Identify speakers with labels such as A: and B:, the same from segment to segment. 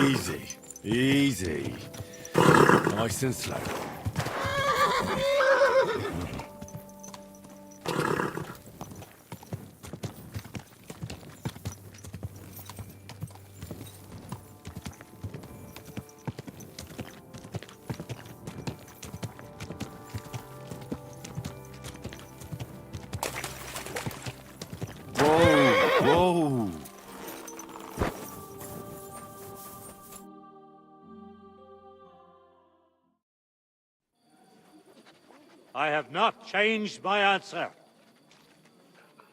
A: Easy. Easy. Nice and slow. Whoa!
B: I have not changed my answer.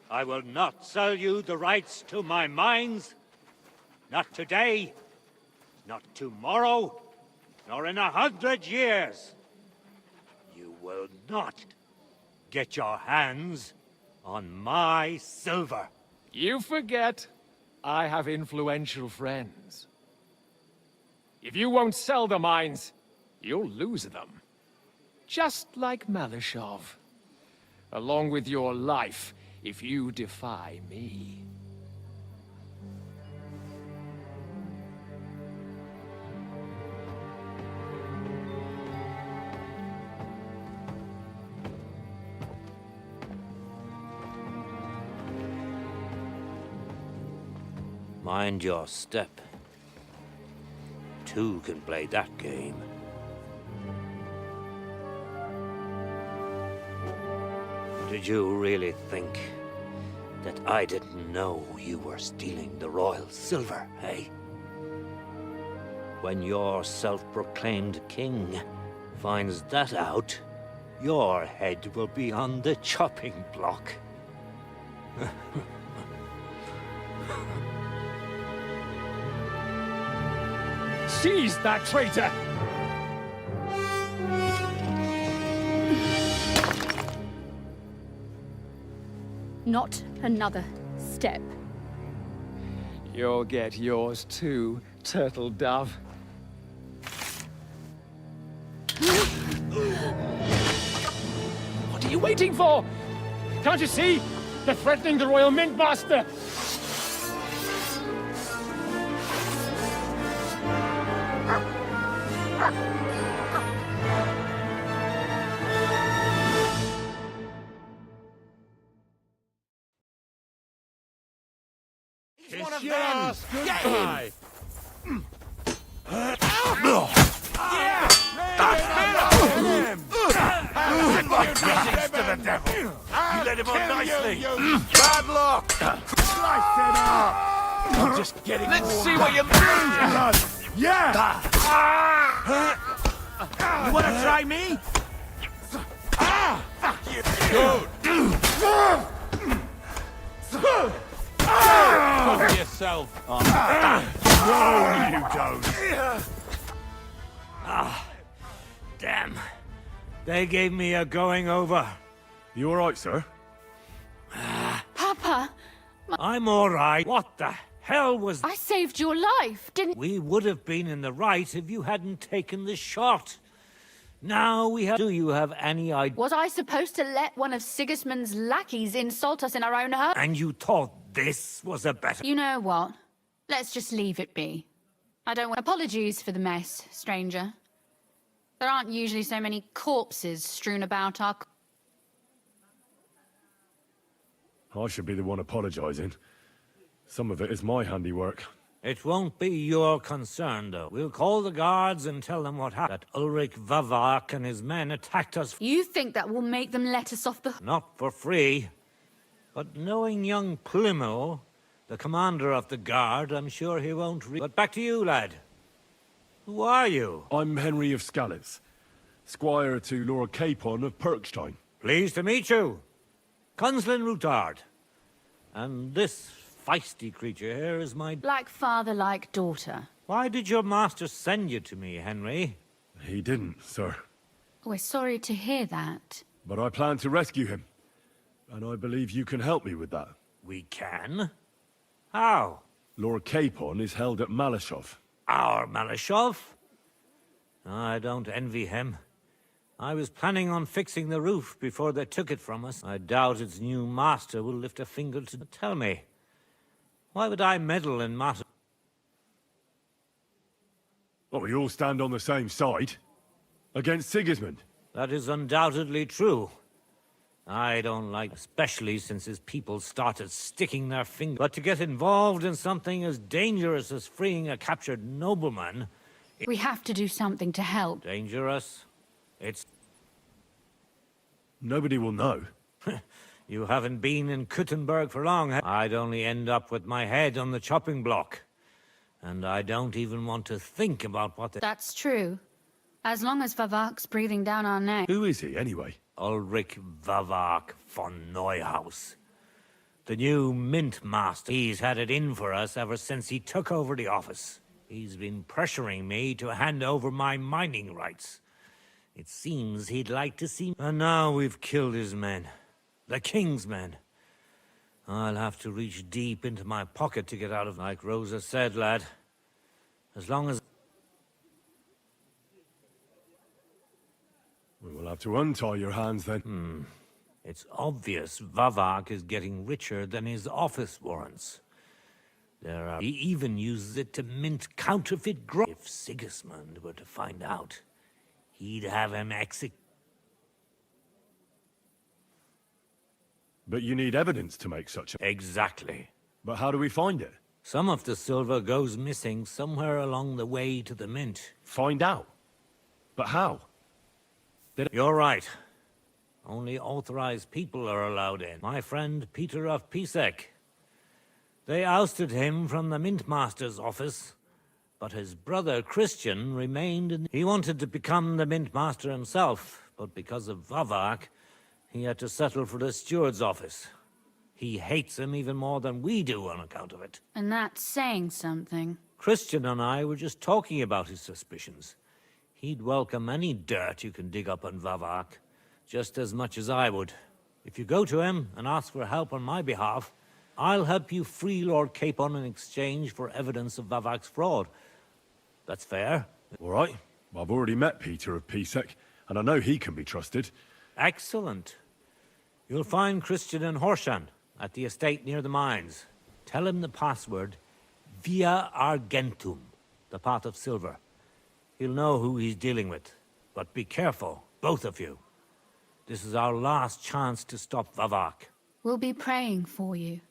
B: I will not sell you the rights to my mines. Not today, not tomorrow, nor in 100 years. You will not get your hands on my silver.
C: You forget, I have influential friends. If you won't sell the mines, you'll lose them. Just like Malishov. Along with your life, if you defy me.
B: Mind your step. Two can play that game. Did you really think that I didn't know you were stealing the royal silver, eh? When your self-proclaimed king finds that out, your head will be on the chopping block.
C: Seize that traitor!
D: Not another step.
C: You'll get yours too, turtle dove. What are you waiting for? Can't you see? They're threatening the Royal Mint Master!
B: One of them!
A: Goodbye!
B: To the devil! You led him on nicely!
A: Bad luck! Slice it up! I'm just getting
B: Let's
A: warmed
B: see what you
A: up. Yeah!
B: You wanna try me?
A: Cover yourself! No, you don't!
B: Damn. They gave me a going over.
A: You alright, sir?
D: Papa,
B: I'm all right. What the hell was...
D: I saved your life, didn't...
B: We would have been in the right if you hadn't taken the shot. Now we have... Do you have any idea?
D: Was I supposed to let one of Sigismund's lackeys insult us in our own home?
B: And you thought this was a better...
D: You know what? Let's just leave it be. I don't want... Apologies for the mess, stranger. There aren't usually so many corpses strewn about our...
A: I should be the one apologising. Some of it is my handiwork.
B: It won't be your concern, though. We'll call the guards and tell them what happened. That Ulrich Vavak and his men attacked us.
D: You think that will make them let us off the...
B: Not for free. But knowing young Plimmel, the commander of the guard, I'm sure he won't But back to you, lad. Who are you?
A: I'm Henry of Skalitz, squire to Lord Capon of Perkstein.
B: Pleased to meet you. Conslin Routard. And this feisty creature here is my...
D: Like father, like daughter.
B: Why did your master send you to me, Henry?
A: He didn't, sir.
D: We're sorry to hear that.
A: But I plan to rescue him. And I believe you can help me with that.
B: We can? How?
A: Lord Capon is held at Malishov.
B: Our Malishov? I don't envy him. I was planning on fixing the roof before they took it from us. I doubt its new master will lift a finger to tell me. Why would I meddle in matters?
A: Well, we all stand on the same side. Against Sigismund.
B: That is undoubtedly true. I don't like, especially since his people started sticking their fingers. But to get involved in something as dangerous as freeing a captured nobleman...
D: We have to do something to help.
B: Dangerous? It's...
A: Nobody will know.
B: You haven't been in Kuttenberg for long. I'd only end up with my head on the chopping block. And I don't even want to think about what the...
D: That's true. As long as Vavak's breathing down our neck.
A: Who is he, anyway?
B: Ulrich Vavak von Neuhaus. The new mint master. He's had it in for us ever since he took over the office. He's been pressuring me to hand over my mining rights. It seems he'd like to see... And now we've killed his men. The king's men. I'll have to reach deep into my pocket to get out of... Like Rosa said, lad. As long as...
A: We will have to untie your hands then.
B: It's obvious Vavak is getting richer than his office warrants. He even uses it to mint counterfeit growth. If Sigismund were to find out, he'd have him executed.
A: But you need evidence to make such a...
B: Exactly.
A: But how do we find it?
B: Some of the silver goes missing somewhere along the way to the mint.
A: Find out? But how?
B: You're right. Only authorized people are allowed in. My friend Peter of Pisek. They ousted him from the mint master's office, but his brother Christian remained in... He wanted to become the mint master himself, but because of Vavak, he had to settle for the steward's office. He hates him even more than we do on account of it.
D: And that's saying something.
B: Christian and I were just talking about his suspicions. He'd welcome any dirt you can dig up on Vavak, just as much as I would. If you go to him and ask for help on my behalf, I'll help you free Lord Capon in exchange for evidence of Vavak's fraud. That's fair?
A: All right. I've already met Peter of Pisek, and I know he can be trusted.
B: Excellent. You'll find Christian in Horshan, at the estate near the mines. Tell him the password, Via Argentum, the pot of silver. He'll know who he's dealing with. But be careful, both of you. This is our last chance to stop Vavak.
D: We'll be praying for you.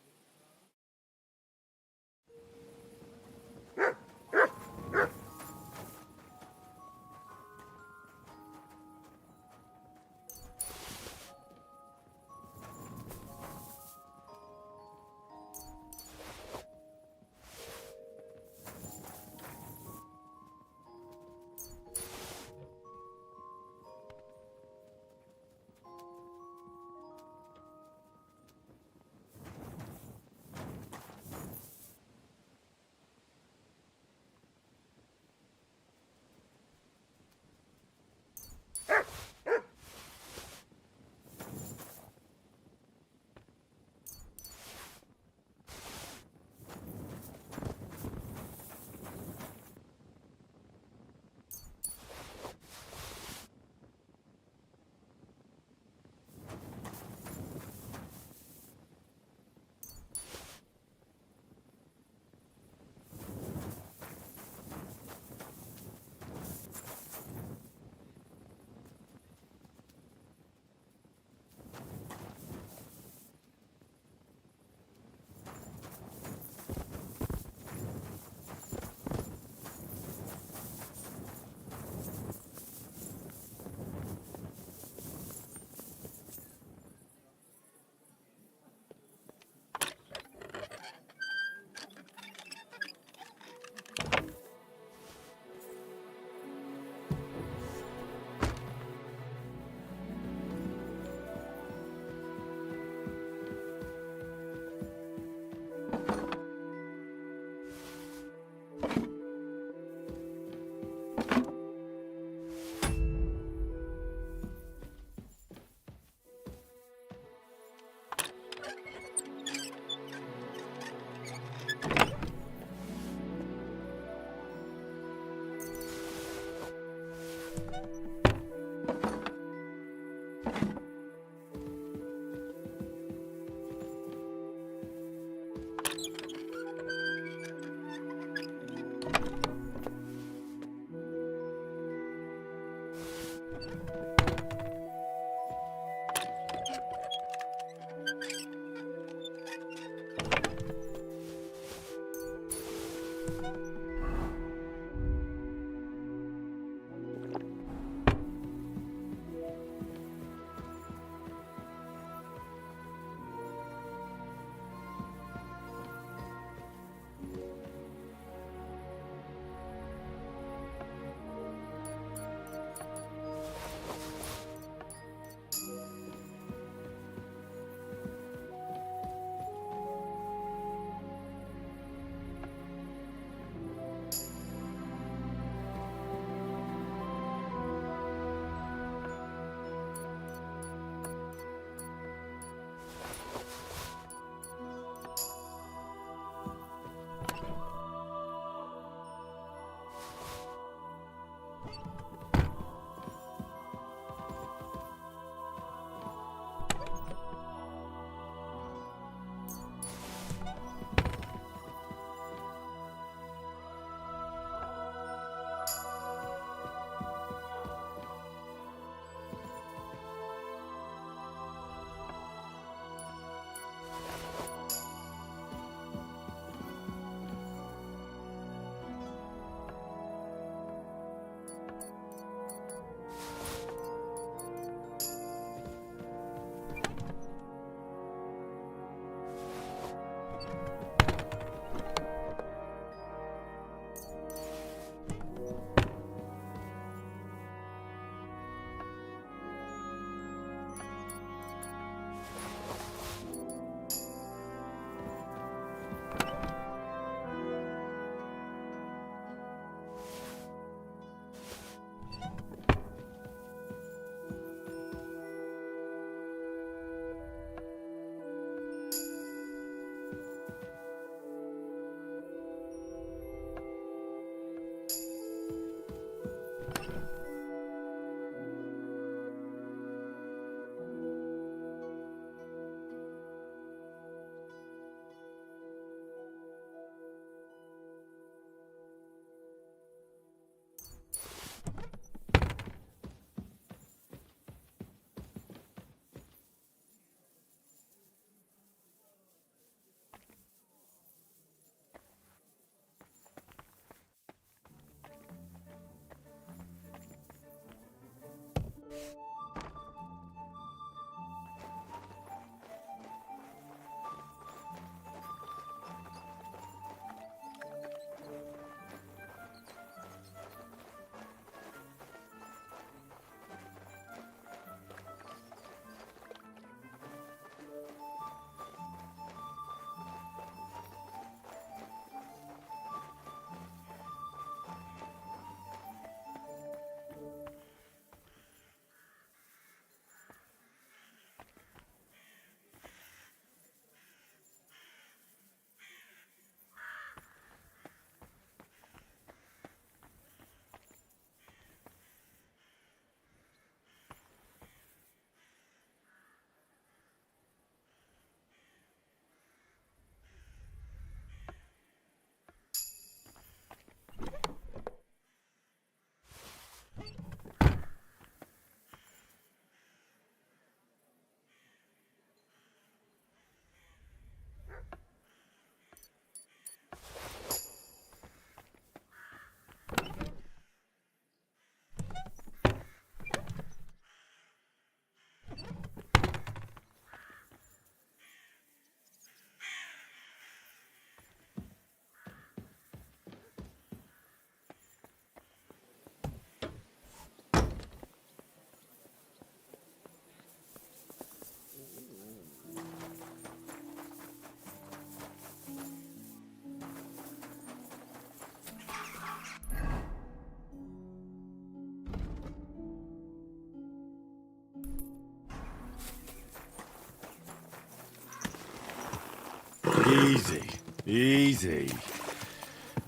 A: Easy, easy.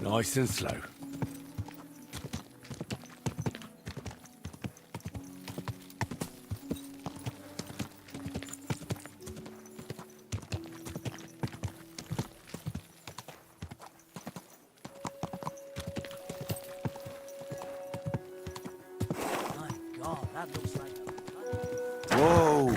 A: Nice and slow.
E: My
B: Oh, that looks like
E: Whoa!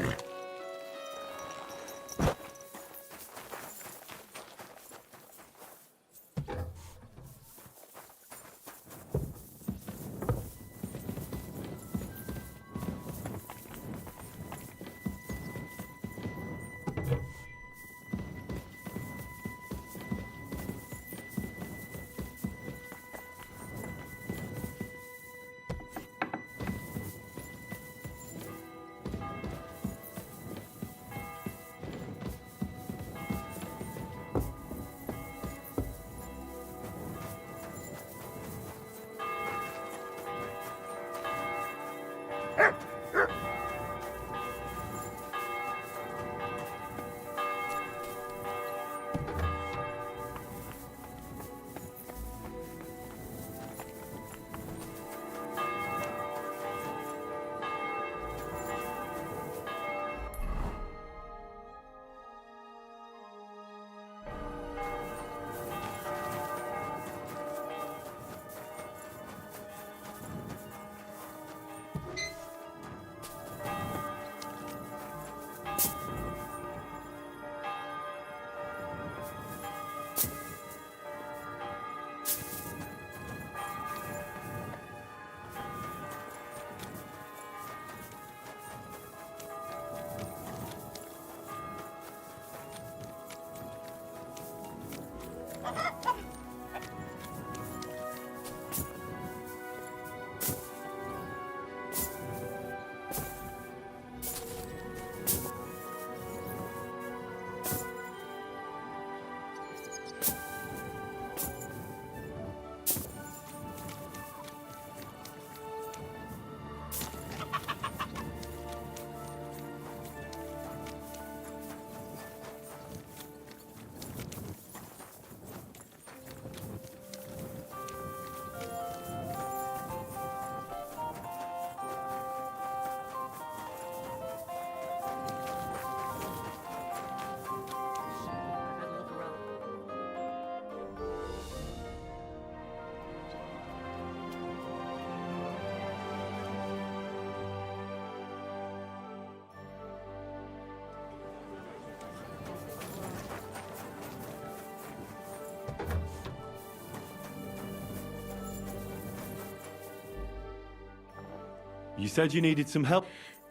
A: You said you needed some help?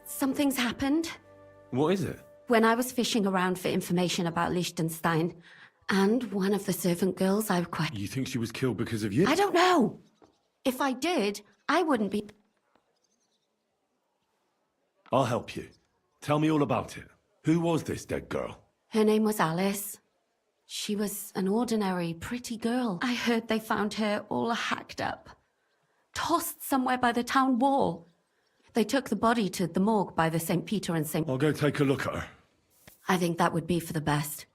F: Something's happened.
A: What is it?
F: When I was fishing around for information about Liechtenstein, and one of the servant girls I quite...
A: You think she was killed because of you?
F: I don't know. If I did, I wouldn't be...
A: I'll help you. Tell me all about it. Who was this dead girl?
F: Her name was Alice. She was an ordinary, pretty girl. I heard they found her all hacked up, tossed somewhere by the town wall. They took the body to the morgue by the St. Peter and St.
A: I'll go take a look at her.
F: I think that would be for the best.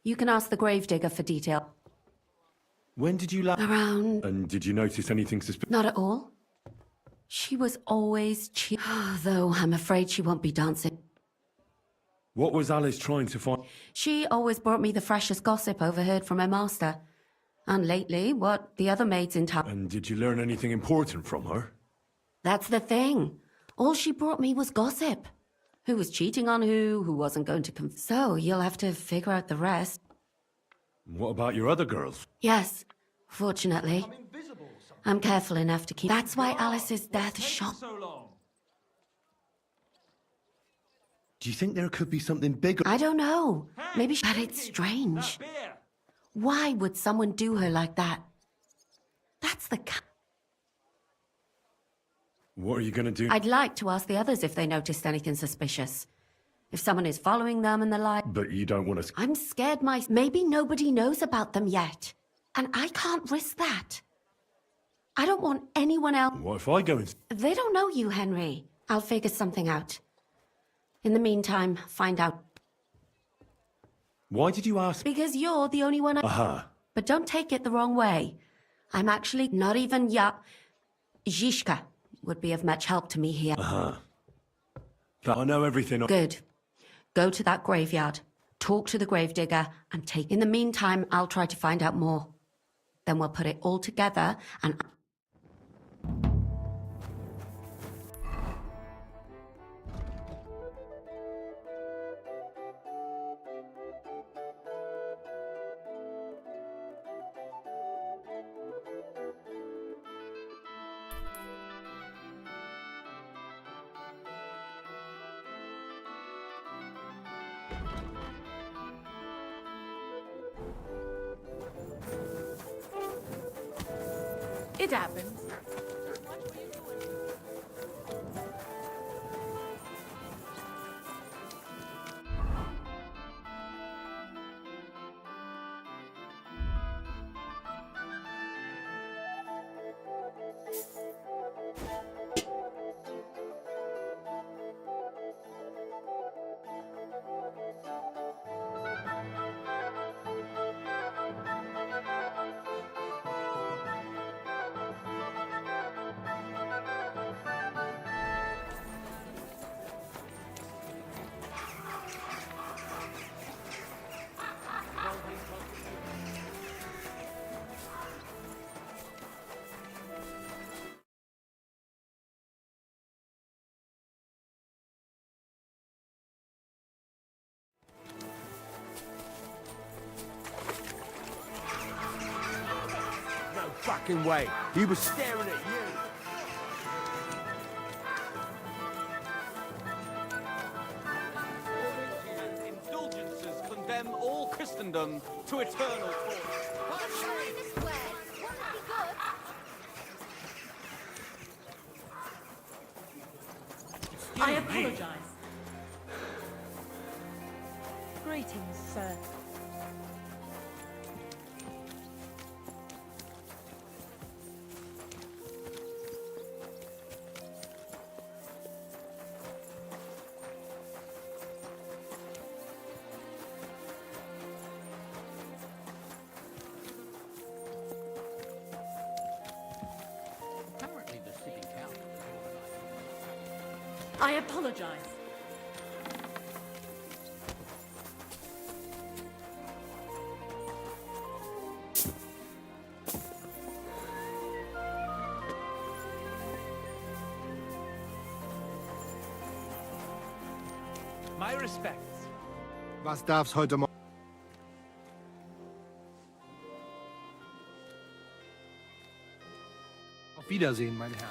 F: You can ask the gravedigger for detail.
A: When did you
F: Around...
A: And did you notice anything suspicious?
F: Not at all. She was always cheap. Though I'm afraid she won't be dancing.
A: What was Alice trying to find?
F: She always brought me the freshest gossip overheard from her master. And lately, what the other maids in town...
A: And did you learn anything important from her?
F: That's the thing. All she brought me was gossip. Who was cheating on who wasn't going to So you'll have to figure out the rest.
A: What about your other girls?
F: Yes, fortunately. I'm careful enough to keep... That's why Alice's death shocked...
A: Do you think there could be something bigger?
F: I don't know. Maybe... But it's strange. Why would someone do her like that? That's the...
A: What are you gonna do?
F: I'd like to ask the others if they noticed anything suspicious. If someone is following them and the like...
A: But you don't want to...
F: I'm scared maybe nobody knows about them yet. And I can't risk that. I don't want anyone else...
A: What if I go and...
F: They don't know you, Henry. I'll figure something out. In the meantime, find out.
A: Why did you ask?
F: Because you're the only one
A: Aha.
F: But don't take it the wrong way. I'm actually not even Zhishka would be of much help to me here.
A: I know everything.
F: Good. Go to that graveyard, talk to the gravedigger, and take... In the meantime, I'll try to find out more. Then we'll put it all together and...
G: It happens.
E: No fucking way. He was staring at you.
H: Indulgences condemn all Christendom to eternal torture.
G: I apologize. Greetings, sir.
H: Apparently the city council
G: I apologize.
H: My respects.
I: Was darf's heute Morgen? Auf Wiedersehen, mein Herr.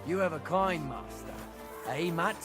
J: You have a kind master, eh, Matt?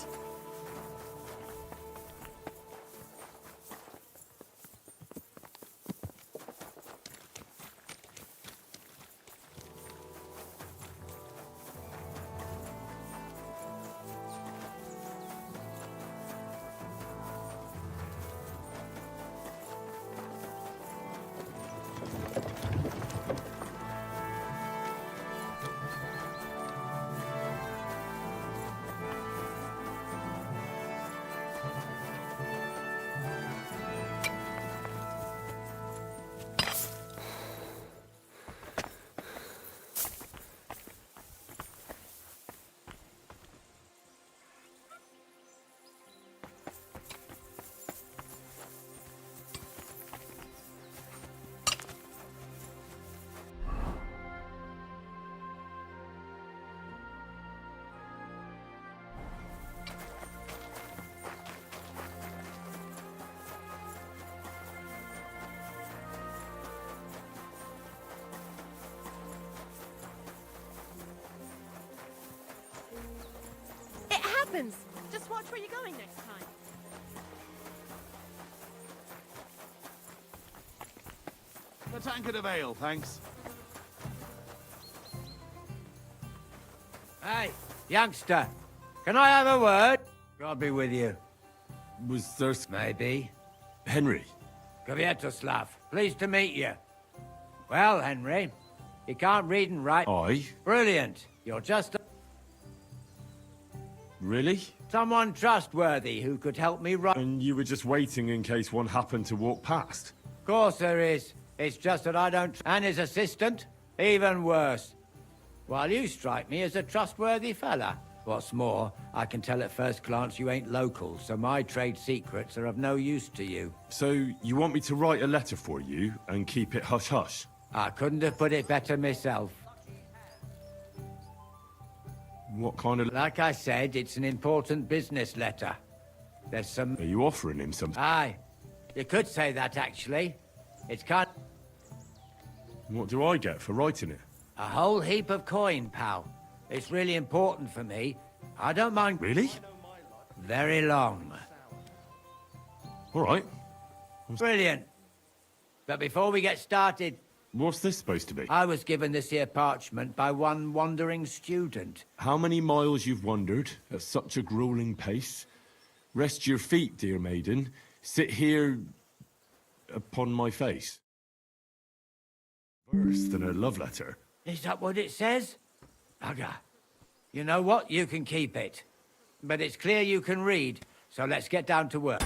G: It happens. Just watch where you're going next time.
E: A tankard of ale, thanks.
J: Hey, youngster, can I have a word? God be with you.
A: Was there...
J: Maybe.
A: Henry?
J: Kvietoslav, pleased to meet you. Well, Henry, you can't read and write.
A: I?
J: Brilliant. You're just
A: Really?
J: someone trustworthy who could help me write.
A: And you were just waiting in case one happened to walk past?
J: Of course there is. It's just that I don't... And his assistant? Even worse. While you strike me as a trustworthy fella. What's more, I can tell at first glance you ain't local, so my trade secrets are of no use to you.
A: So, you want me to write a letter for you and keep it hush-hush?
J: I couldn't have put it better myself.
A: What kind of...
J: Like I said, it's an important business letter. There's some...
A: Are you offering him something?
J: Aye. You could say that, actually. It's kind...
A: What do I get for writing it?
J: A whole heap of coin, pal. It's really important for me. I don't mind...
A: Really?
J: Very long.
A: All right.
J: Brilliant. But before we get started...
A: What's this supposed to be?
J: I was given this here parchment by one wandering student.
A: How many miles you've wandered at such a grueling pace? Rest your feet, dear maiden. Sit here upon my face. Worse than a love letter.
J: Is that what it says? Bugger. You know what? You can keep it. But it's clear you can read, so let's get down to work.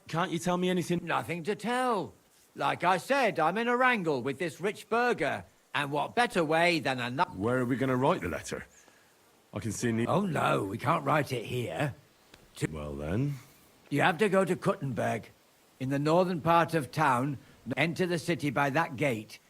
A: Can't you tell me anything?
J: Nothing to tell. Like I said, I'm in a wrangle with this rich burger. And what better way than another...
A: Where are we going to write the letter? I can see...
J: Oh, no, we can't write it here.
A: Well, then...
J: You have to go to Kuttenberg. In the northern part of town, enter the city by that gate.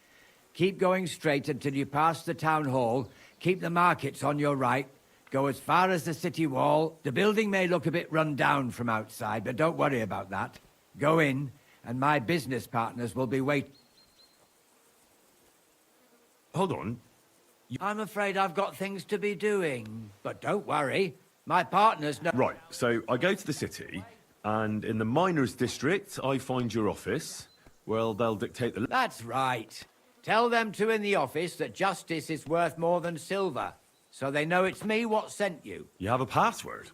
J: Keep going straight until you pass the town hall. Keep the markets on your right. Go as far as the city wall. The building may look a bit run down from outside, but don't worry about that. Go in, and my business partners will be waiting.
A: Hold on.
J: I'm afraid I've got things to be doing. But don't worry. My partners know...
A: Right, so I go to the city, and in the miners' district, I find your office. Well, they'll dictate the...
J: That's right. Tell them to in the office that justice is worth more than silver. So they know it's me what sent you.
A: You have a password?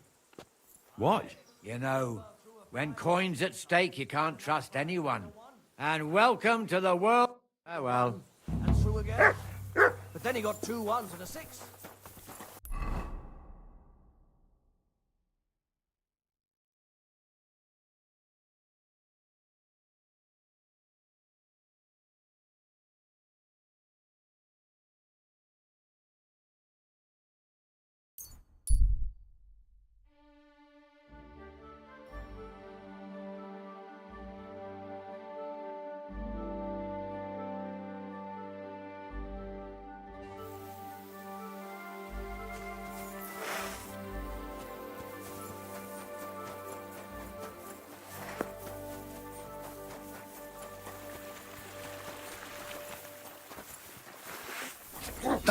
A: Why?
J: You know, when coin's at stake, you can't trust anyone. And welcome to the world... Oh, well.
H: And through again. But then he got 2 1s and a 6.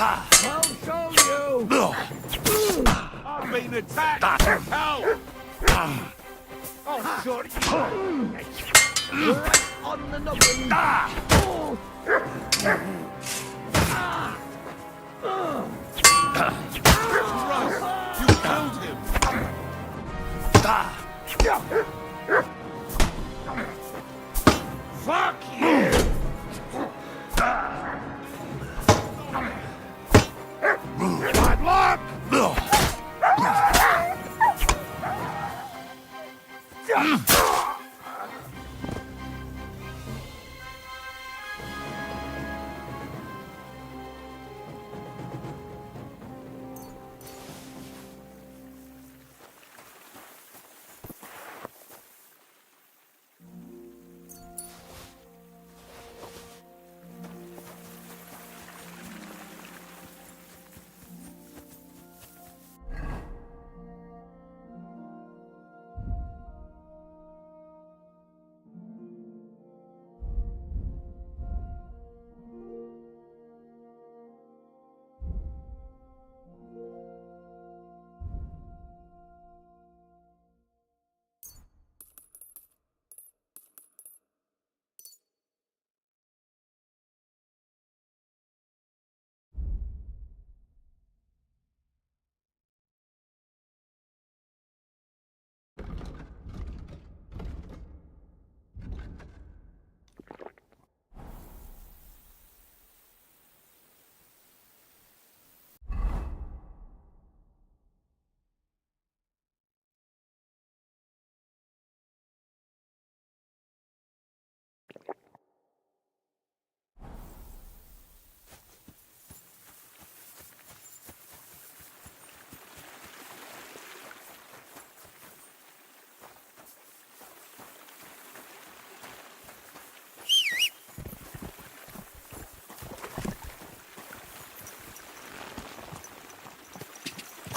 E: I'll show you! I've been attacked! Help! I'll short you! Right on the noggin! Christ! You killed him! Fuck you! Bad luck!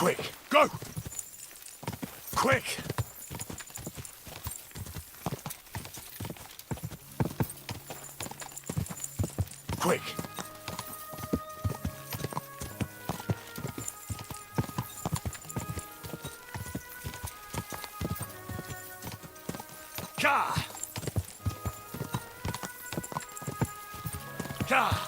A: Quick, go! Quick! Quick! Ka! Ka!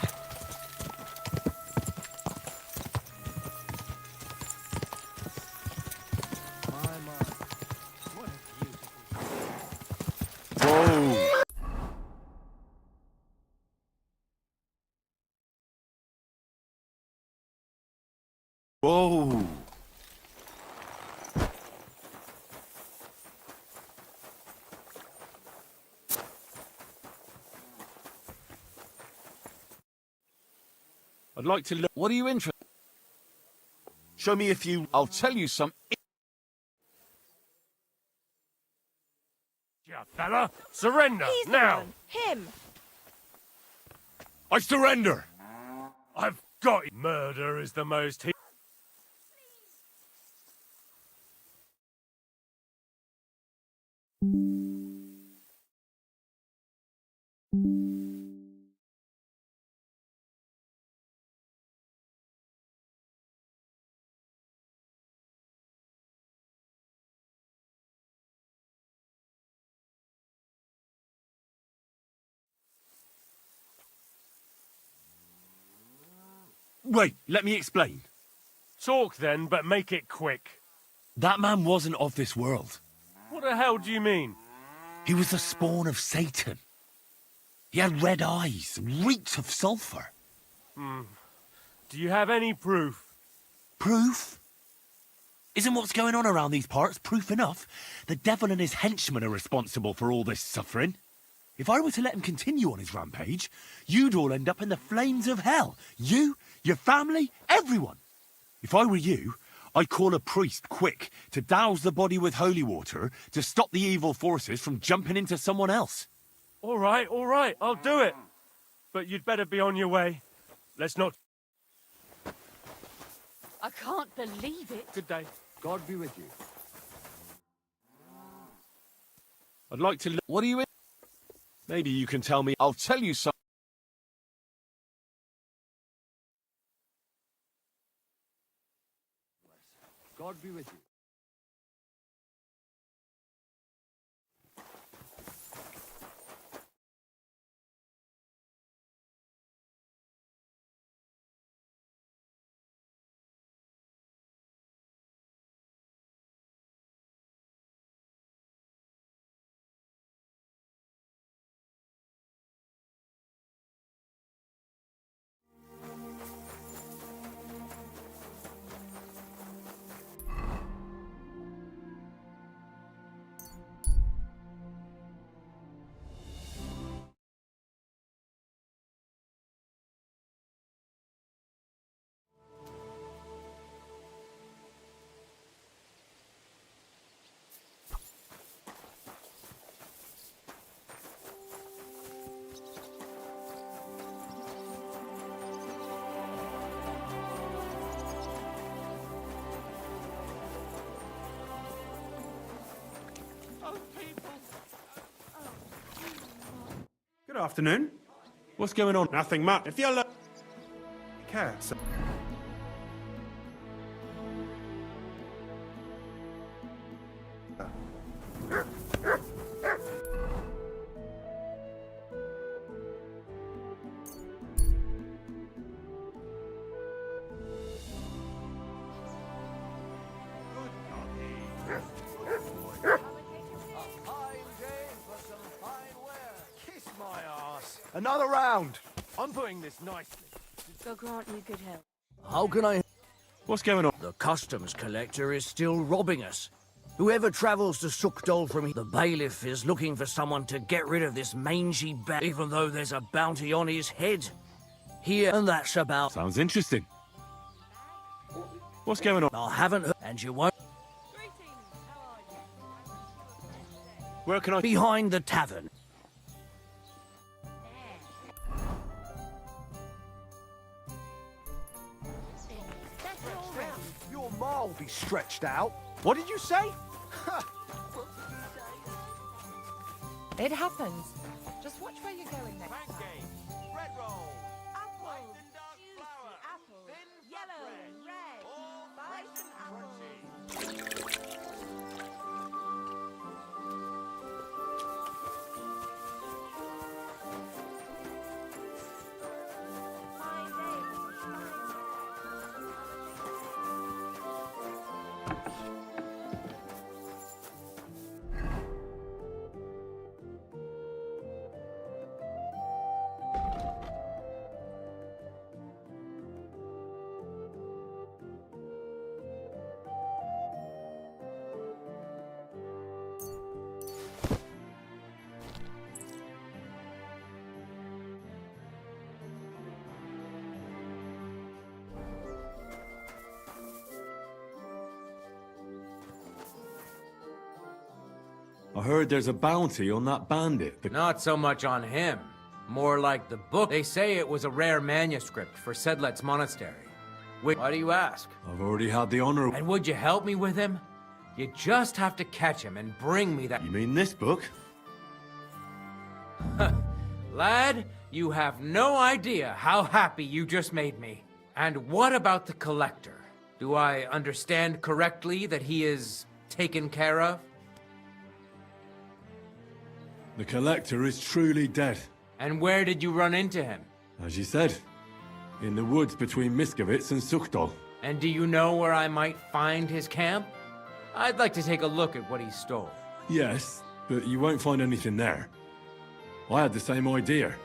A: Whoa! Whoa! I'd like to look.
H: What are you interested? Show me a few. I'll tell you some.
C: Yeah, fella, surrender
G: He's the
C: now.
G: one. Him.
A: I surrender!
C: I've got it. Murder is the most.
A: Wait, let me explain.
C: Talk then, but make it quick.
A: That man wasn't of this world.
C: What the hell do you mean?
A: He was the spawn of Satan. He had red eyes and reeked of sulphur.
C: Do you have any proof?
A: Proof? Isn't what's going on around these parts proof enough? The devil and his henchmen are responsible for all this suffering. If I were to let him continue on his rampage, you'd all end up in the flames of hell. You, your family, everyone. If I were you, I'd call a priest quick to douse the body with holy water to stop the evil forces from jumping into someone else.
C: All right, I'll do it. But you'd better be on your way. Let's not.
D: I can't believe it.
C: Good day.
J: God be with you.
A: I'd like to.
H: What are you in?
A: Maybe you can tell me.
H: I'll tell you some.
J: God be with you.
K: Good afternoon.
A: What's going on?
K: Nothing much. If you're cats.
E: Another round.
C: I'm putting this nicely.
G: God grant you good health.
E: How can I...
A: What's going on?
E: The customs collector is still robbing us. Whoever travels to Suckdol from here, the bailiff is looking for someone to get rid of this mangy bat, even though there's a bounty on his head. Here, and that's about...
A: Sounds interesting. What's going on?
E: I haven't heard, and you won't...
A: Where can I...
E: Behind the tavern.
I: You're miles will be stretched out.
H: What did you say?
G: It happens. Just watch where you're going next time.
H: Pancake, bread roll,
G: Apple,
H: light and dark
G: juicy
H: flour,
G: apple,
H: thin fat
G: yellow
H: bread,
G: and red,
H: all
G: white
H: fresh
G: and
H: and
G: apple.
H: crunchy.
G: Fine day, fine
L: I heard there's a bounty on that bandit.
M: Not so much on him. More like the book. They say it was a rare manuscript for Sedlet's monastery. Why do you ask?
L: I've already had the honor.
M: And would you help me with him? You just have to catch him and bring me that.
L: You mean this book?
M: Lad, you have no idea how happy you just made me. And what about the collector? Do I understand correctly that he is taken care of?
L: The collector is truly dead.
M: And where did you run into him?
L: As you said, in the woods between Miskovitz and Sukdal.
M: And do you know where I might find his camp? I'd like to take a look at what he stole.
L: Yes, but you won't find anything there. I had the same idea.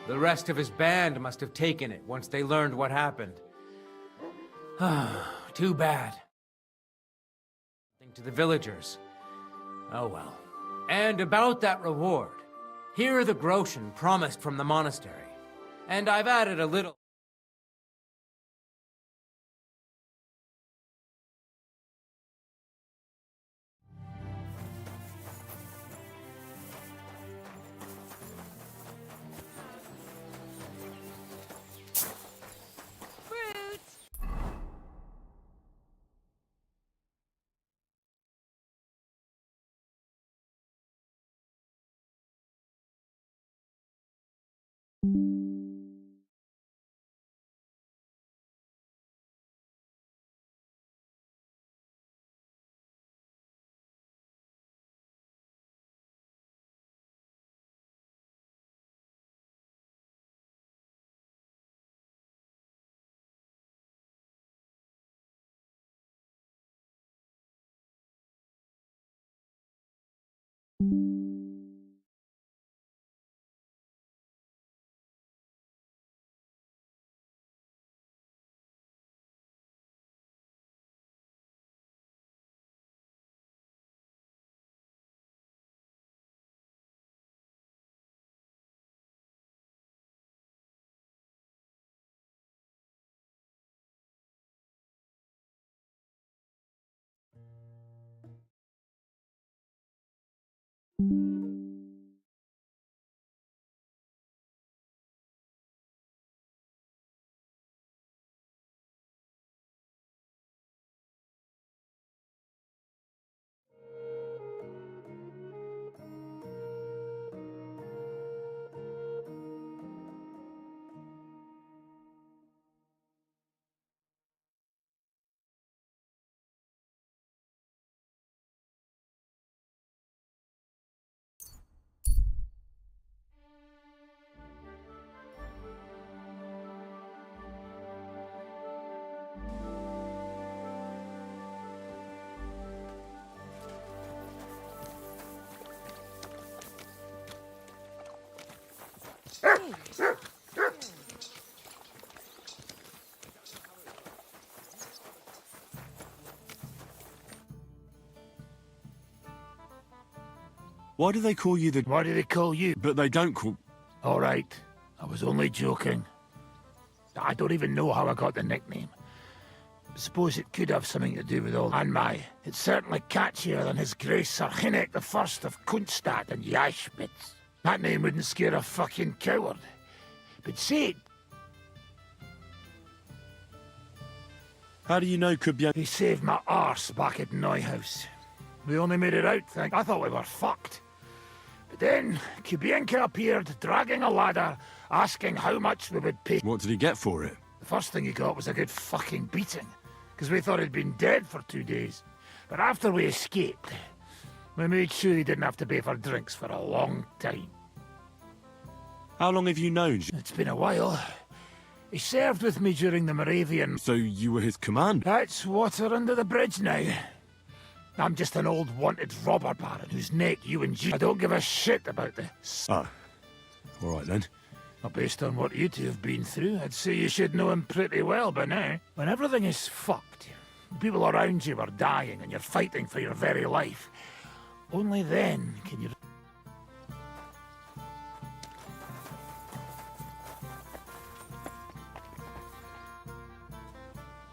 M: The rest of his band must have taken it once they learned what happened. Too bad. To the villagers. Oh well. And about that reward. Here are the groschen promised from the monastery. And I've added a little...
G: fruit.
A: Why do they call you the...
B: Why do they call you?
A: But they don't call...
B: All right, I was only joking. I don't even know how I got the nickname. Suppose it could have something to do with all... And my, it's certainly catchier than His Grace Sir Hinnek the First of Kunststadt and Yashbitz. That name wouldn't scare a fucking coward. But say it...
L: How do you know Kubienka?
C: He saved my arse back at Neuhaus. We only made it out, I thought we were fucked. But then, Kubienka appeared, dragging a ladder, asking how much we would pay.
L: What did he get for it?
C: The first thing he got was a good fucking beating, because we thought he'd been dead for 2 days. But after we escaped, we made sure he didn't have to pay for drinks for a long time.
L: How long have you known?
C: It's been a while. He served with me during the Moravian.
L: So you were his commander?
C: That's water under the bridge now. I'm just an old wanted robber baron whose neck you and I don't give a shit about this.
L: Ah, all right then.
C: Well, based on what you two have been through, I'd say you should know him pretty well by now. When everything is fucked, people around you are dying and you're fighting for your very life, only then can you...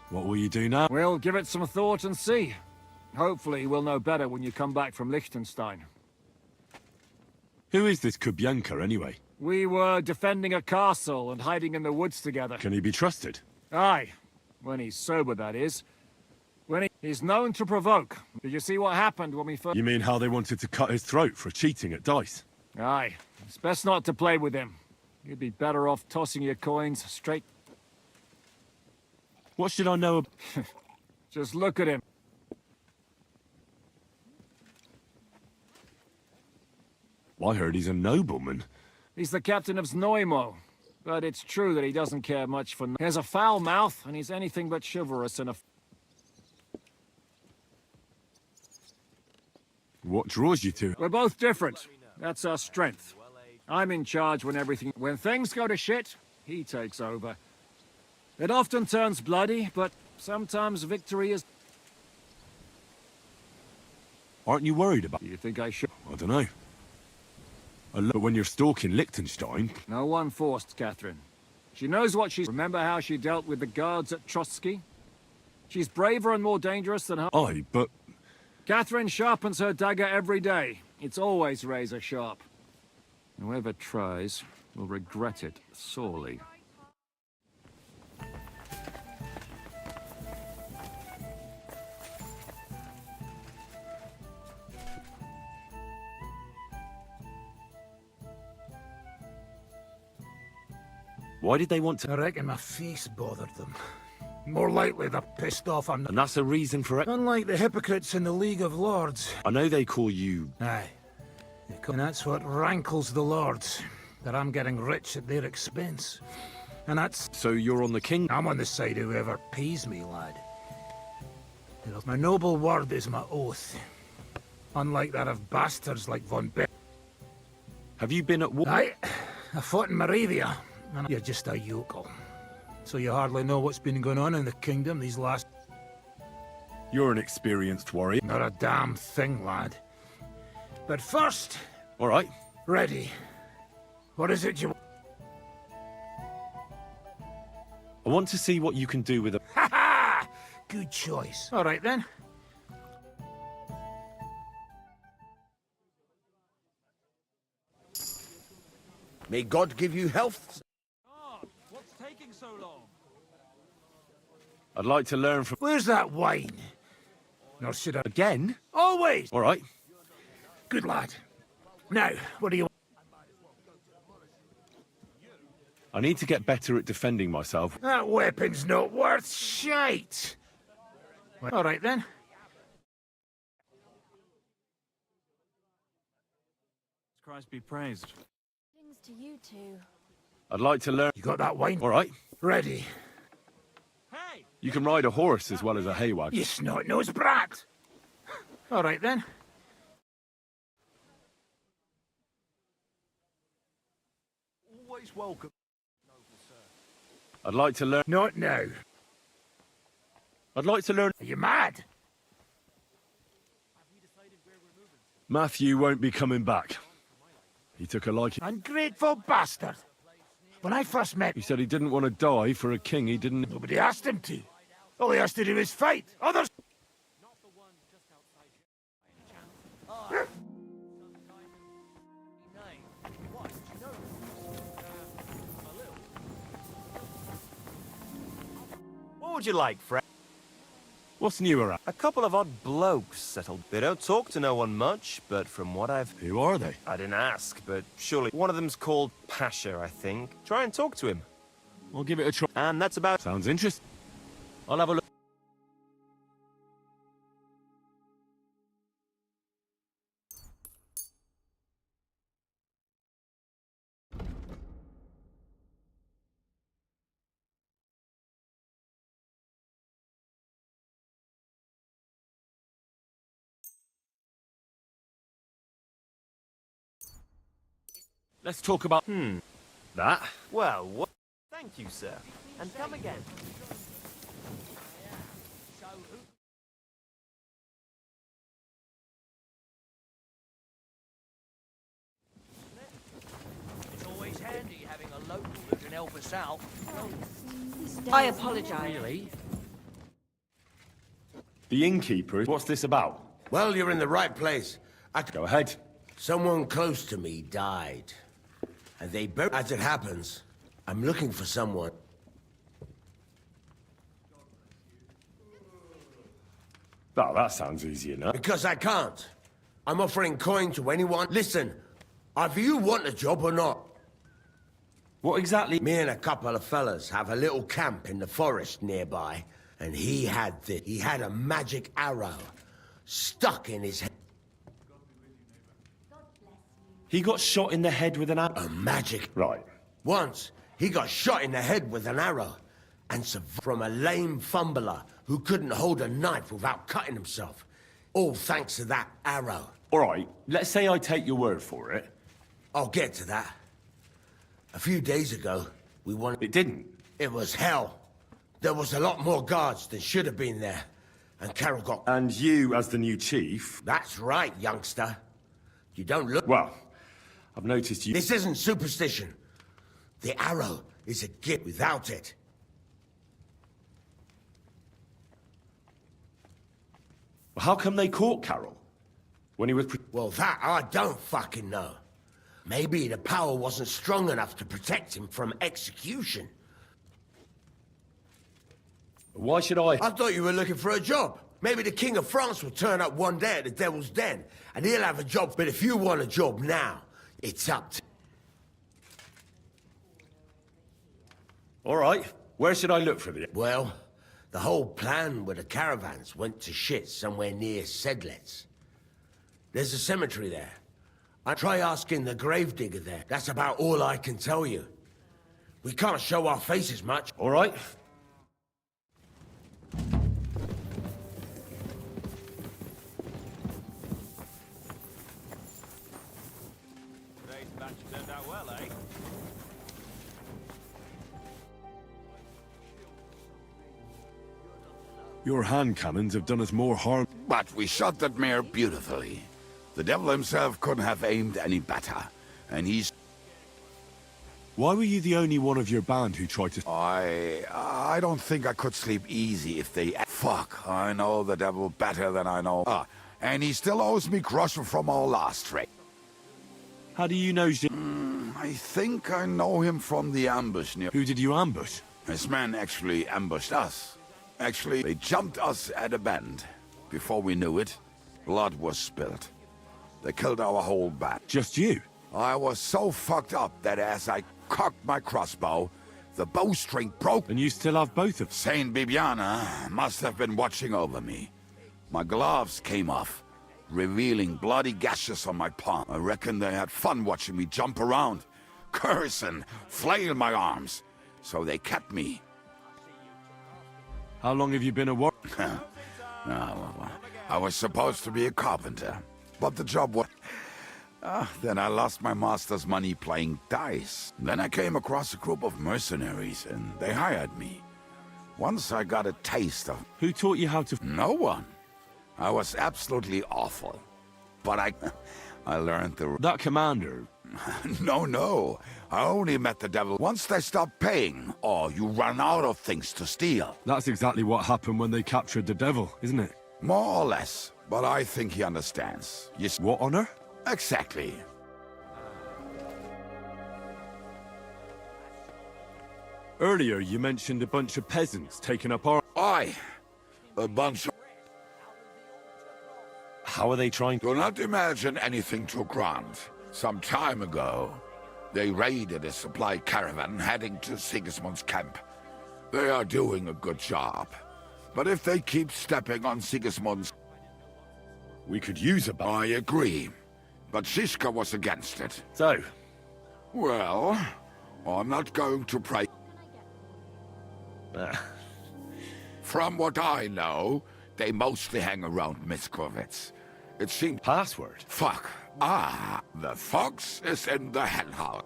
L: What will you do now?
N: We'll give it some thought and see. Hopefully we'll know better when you come back from Liechtenstein.
L: Who is this Kubienka, anyway?
N: We were defending a castle and hiding in the woods together.
L: Can he be trusted?
N: Aye. When he's sober, that is. He's known to provoke. Did you see what happened when we first...
L: You mean how they wanted to cut his throat for cheating at dice?
N: Aye. It's best not to play with him. You'd be better off tossing your coins straight...
L: What should I know?
N: Just look at him.
L: I heard he's a nobleman.
N: He's the captain of Znojmo. But it's true that he doesn't care much for... He has a foul mouth, and he's anything but chivalrous and a...
L: What draws you to?
N: We're both different. That's our strength. I'm in charge when everything... When things go to shit, he takes over. It often turns bloody, but sometimes victory is...
L: Aren't you worried about...
N: You think I should?
L: I don't know. But when you're stalking Liechtenstein...
N: No one forced Catherine. She knows what she's... Remember how she dealt with the guards at Trotsky? She's braver and more dangerous than her...
L: Aye, but...
N: Catherine sharpens her dagger every day. It's always razor sharp. Whoever tries will regret it sorely.
L: Why did they want to...
C: I reckon my face bothered them. More likely they're pissed off I'm...
L: And that's a reason for it?
C: Unlike the hypocrites in the League of Lords.
L: I know they call you...
C: Aye. And that's what rankles the Lords. That I'm getting rich at their expense. And that's...
L: So you're on the king?
C: I'm on the side of whoever pays me, lad. My noble word is my oath. Unlike that of bastards like von Beck.
L: Have you been at war?
C: Aye. I fought in Moravia. And you're just a yokel. So you hardly know what's been going on in the kingdom these last...
L: You're an experienced warrior.
C: Not a damn thing, lad. But first...
L: All right.
C: Ready. What is it you...
L: I want to see what you can do with a...
C: Ha ha! Good choice. All right, then.
O: May God give you health.
N: What's taking so long?
L: I'd like to learn from...
C: Where's that wine? Nor should I...
L: Again?
C: Always!
L: All right.
C: Good lad. Now, what do you...
L: I need to get better at defending myself.
C: That weapon's not worth shite! All right, then.
N: Christ be praised.
G: Things to you two.
L: I'd like to learn...
C: You got that wine?
L: All right.
C: Ready.
N: Hey!
L: You can ride a horse as well as a hay wagon.
C: You snot-nosed brat! All right, then.
O: Always welcome.
L: I'd like to learn...
C: Not now.
L: I'd like to learn...
C: Are you mad?
L: Matthew won't be coming back. He took a liking...
C: Ungrateful bastard! When I first met...
L: He said he didn't want to die for a king he didn't...
C: Nobody asked him to. All he has to do is fight. Others...
O: What would you like, Fred?
A: What's new around?
P: A couple of odd blokes settled. They don't talk to no one much, but from what I've...
A: Who are they?
P: I didn't ask, but surely one of them's called Pasha, I think. Try and talk to him.
A: I'll give it a try.
P: And that's about...
A: Sounds interesting. I'll have a look. Let's talk about... that.
P: Well, what... Thank you, sir. And come again.
E: It's always handy having a local who can help us out.
G: I apologize.
E: Really?
A: The innkeeper, what's this about?
O: Well, you're in the right place.
A: Go ahead.
O: Someone close to me died. And they buried... As it happens, I'm looking for someone.
A: Oh, that sounds easy enough.
O: Because I can't. I'm offering coin to anyone. Listen, either you want a job or not.
A: What exactly?
O: Me and a couple of fellas have a little camp in the forest nearby, and he had a magic arrow stuck in his head.
A: He got shot in the head with an arrow.
O: A magic.
A: Right.
O: Once, he got shot in the head with an arrow, and from a lame fumbler who couldn't hold a knife without cutting himself. All thanks to that arrow.
A: All right, let's say I take your word for it.
O: I'll get to that. A few days ago, we won...
A: It didn't.
O: It was hell. There was a lot more guards than should have been there. And Carol got...
A: And you, as the new chief...
O: That's right, youngster. You don't look...
A: Well, I've noticed you...
O: This isn't superstition. The arrow is a gift without it.
A: How come they caught Carol? When he was...
O: Well, that I don't fucking know. Maybe the power wasn't strong enough to protect him from execution.
A: Why should I...
O: I thought you were looking for a job. Maybe the King of France will turn up one day at the Devil's Den, and he'll have a job. But if you want a job now, it's up to...
A: All right. Where should I look for the...
O: Well, the whole plan with the caravans went to shit somewhere near Sedlets. There's a cemetery there. I try asking the gravedigger there. That's about all I can tell you. We can't show our faces much.
A: All right.
P: Today's batch turned out well, eh?
L: Your hand cannons have done us more harm.
Q: But we shot that mare beautifully. The devil himself couldn't have aimed any better. And he's...
L: Why were you the only one of your band who tried to...
Q: I don't think I could sleep easy if they... Fuck, I know the devil better than I know... and he still owes me groschen from our last trade.
L: How do you know...
Q: I think I know him from the ambush near...
L: Who did you ambush?
Q: His men actually ambushed us. Actually, they jumped us at a bend. Before we knew it, blood was spilled. They killed our whole band.
L: Just you?
Q: I was so fucked up that as I cocked my crossbow, the bowstring broke.
L: And you still have both of them?
Q: Saint Bibiana must have been watching over me. My gloves came off, revealing bloody gashes on my palm. I reckon they had fun watching me jump around, curse and flail my arms. So they kept me.
L: How long have you been a warrior?
Q: No, I was supposed to be a carpenter, but the job was... then I lost my master's money playing dice. Then I came across a group of mercenaries, and they hired me. Once I got a taste of...
L: Who taught you how to...
Q: No one. I was absolutely awful. But I learned the...
L: That commander...
Q: No. I only met the devil once they stopped paying, or you run out of things to steal.
L: That's exactly what happened when they captured the devil, isn't it?
Q: More or less, but I think he understands.
L: What honor?
Q: Exactly.
L: Earlier, you mentioned a bunch of peasants taking up arms.
Q: Aye. A bunch of...
A: How are they trying?
Q: Do not imagine anything too grand. Some time ago, they raided a supply caravan heading to Sigismund's camp. They are doing a good job. But if they keep stepping on Sigismund's...
A: We could use a...
Q: I agree. But Shiska was against it.
A: So?
Q: Well, I'm not going to pray. From what I know, they mostly hang around Miskovitz. It seems...
A: Password?
Q: Fuck. The fox is in the henhouse.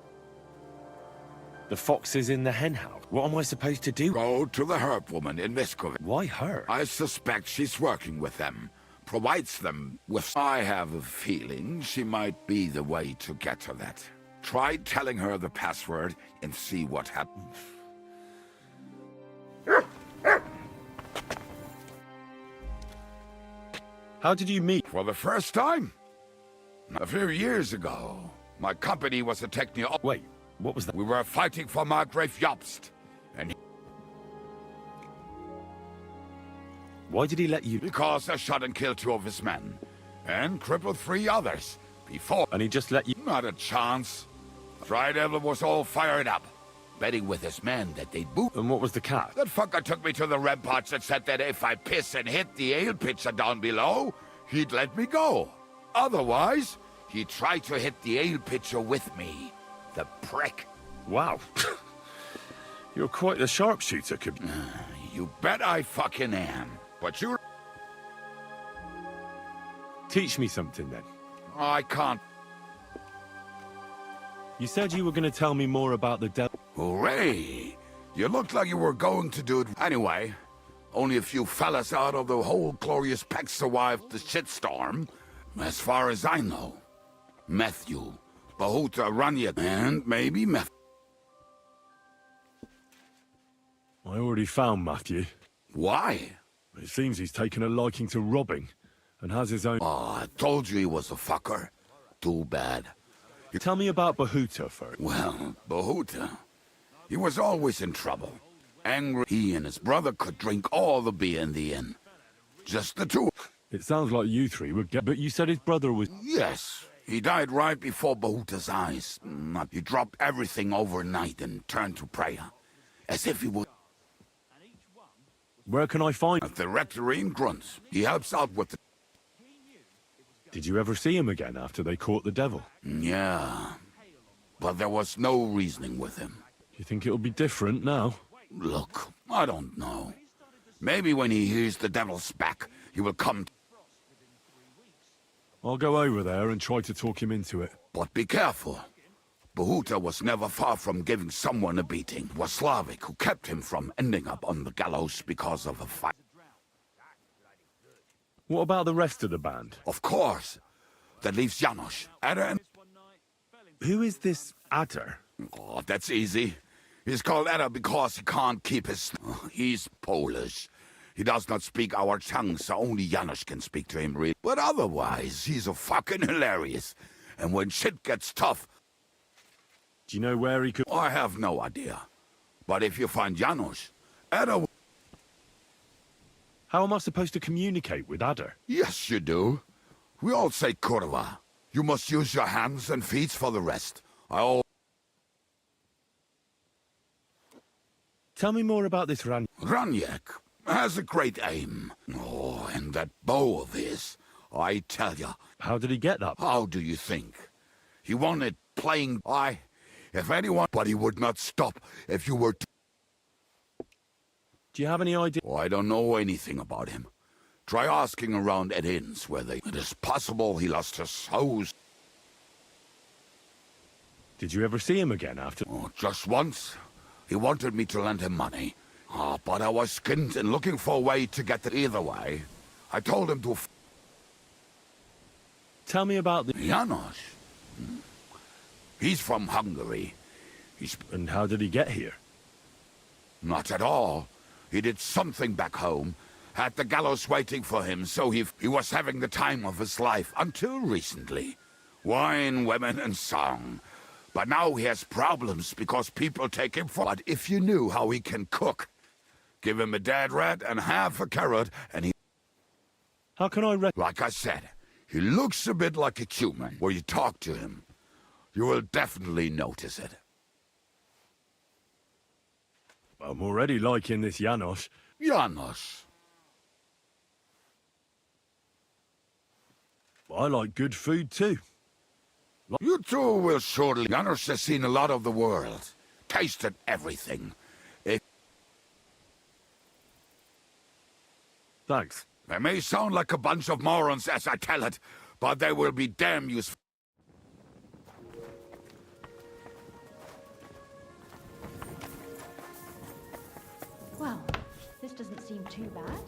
A: The fox is in the henhouse? What am I supposed to do?
Q: Go to the herb woman in Miskovitz.
A: Why her?
Q: I suspect she's working with them. Provides them with... I have a feeling she might be the way to get to that. Try telling her the password and see what happens.
A: How did you meet?
Q: For the first time? A few years ago. My company was attacking...
A: Wait, what was that?
Q: We were fighting for Margrave Jobst. And...
A: Why did he let you...
Q: Because I shot and killed 2 of his men. And crippled 3 others. Before...
A: And he just let you...
Q: Not a chance. Tri-Devil was all fired up. Betting with his men that they'd boot.
A: And what was the cat?
Q: That fucker took me to the ramparts and said that if I piss and hit the ale pitcher down below, he'd let me go. Otherwise, he'd try to hit the ale pitcher with me. The prick.
A: Wow. You're quite the sharpshooter, could...
Q: You bet I fucking am. But you...
A: Teach me something, then.
Q: I can't.
A: You said you were going to tell me more about the devil.
Q: Hooray! You looked like you were going to do it. Anyway, only a few fellas out of the whole glorious pack survived the shitstorm. As far as I know. Matthew, Bahuta, Ranya, and maybe Meth.
A: I already found Matthew.
Q: Why?
A: It seems he's taken a liking to robbing, and has his own...
Q: Oh, I told you he was a fucker. Too bad.
A: Tell me about Bahuta first.
Q: Well, Bahuta... He was always in trouble. Angry, he and his brother could drink all the beer in the inn. Just the 2.
A: It sounds like you 3 would get... But you said his brother was...
Q: Yes. He died right before Bahuta's eyes. He dropped everything overnight and turned to prayer. As if he would...
A: Where can I find...
Q: At the rectory in Grunts. He helps out with the...
A: Did you ever see him again after they caught the devil?
Q: Yeah. But there was no reasoning with him.
A: You think it'll be different now?
Q: Look, I don't know. Maybe when he hears the devil's back, he will come...
A: I'll go over there and try to talk him into it.
Q: But be careful. Bahuta was never far from giving someone a beating. It was Slavik who kept him from ending up on the gallows because of a fight.
A: What about the rest of the band?
Q: Of course. That leaves Janos, Ada and...
A: Who is this Adder?
Q: Oh, that's easy. He's called Ada because he can't keep his... He's Polish. He does not speak our tongue, so only Janos can speak to him, really. But otherwise, he's a fucking hilarious. And when shit gets tough...
A: Do you know where he could...
Q: I have no idea. But if you find Janos, Ada...
A: How am I supposed to communicate with Adder?
Q: Yes, you do. We all say kurwa. You must use your hands and feet for the rest.
A: Tell me more about this
Q: Raniak has a great aim. Oh, and that bow of his. I tell ya.
A: How did he get that?
Q: How do you think? He won it playing... If anyone... But he would not stop if you were to...
A: Do you have any idea?
Q: Oh, I don't know anything about him. Try asking around at inns where they... It is possible he lost his hose.
A: Did you ever see him again after?
Q: Oh, just once. He wanted me to lend him money. But I was skinned and looking for a way to get it either way. I told him to...
A: Tell me about the...
Q: Janos. He's from Hungary.
A: And how did he get here?
Q: Not at all. He did something back home. Had the gallows waiting for him, so he was having the time of his life until recently. Wine, women, and song. But now he has problems because people take him for... But if you knew how he can cook, give him a dead rat and half a carrot, and he...
A: How can I
Q: Like I said, He looks a bit like a human. When you talk to him, you will definitely notice it.
L: I'm already liking this Janos.
Q: Janos.
L: I like good food too.
Q: You too will surely. Janos has seen a lot of the world. Tasted everything.
L: Thanks.
Q: They may sound like a bunch of morons as I tell it, but they will be damn useful.
R: Well, this doesn't seem too bad.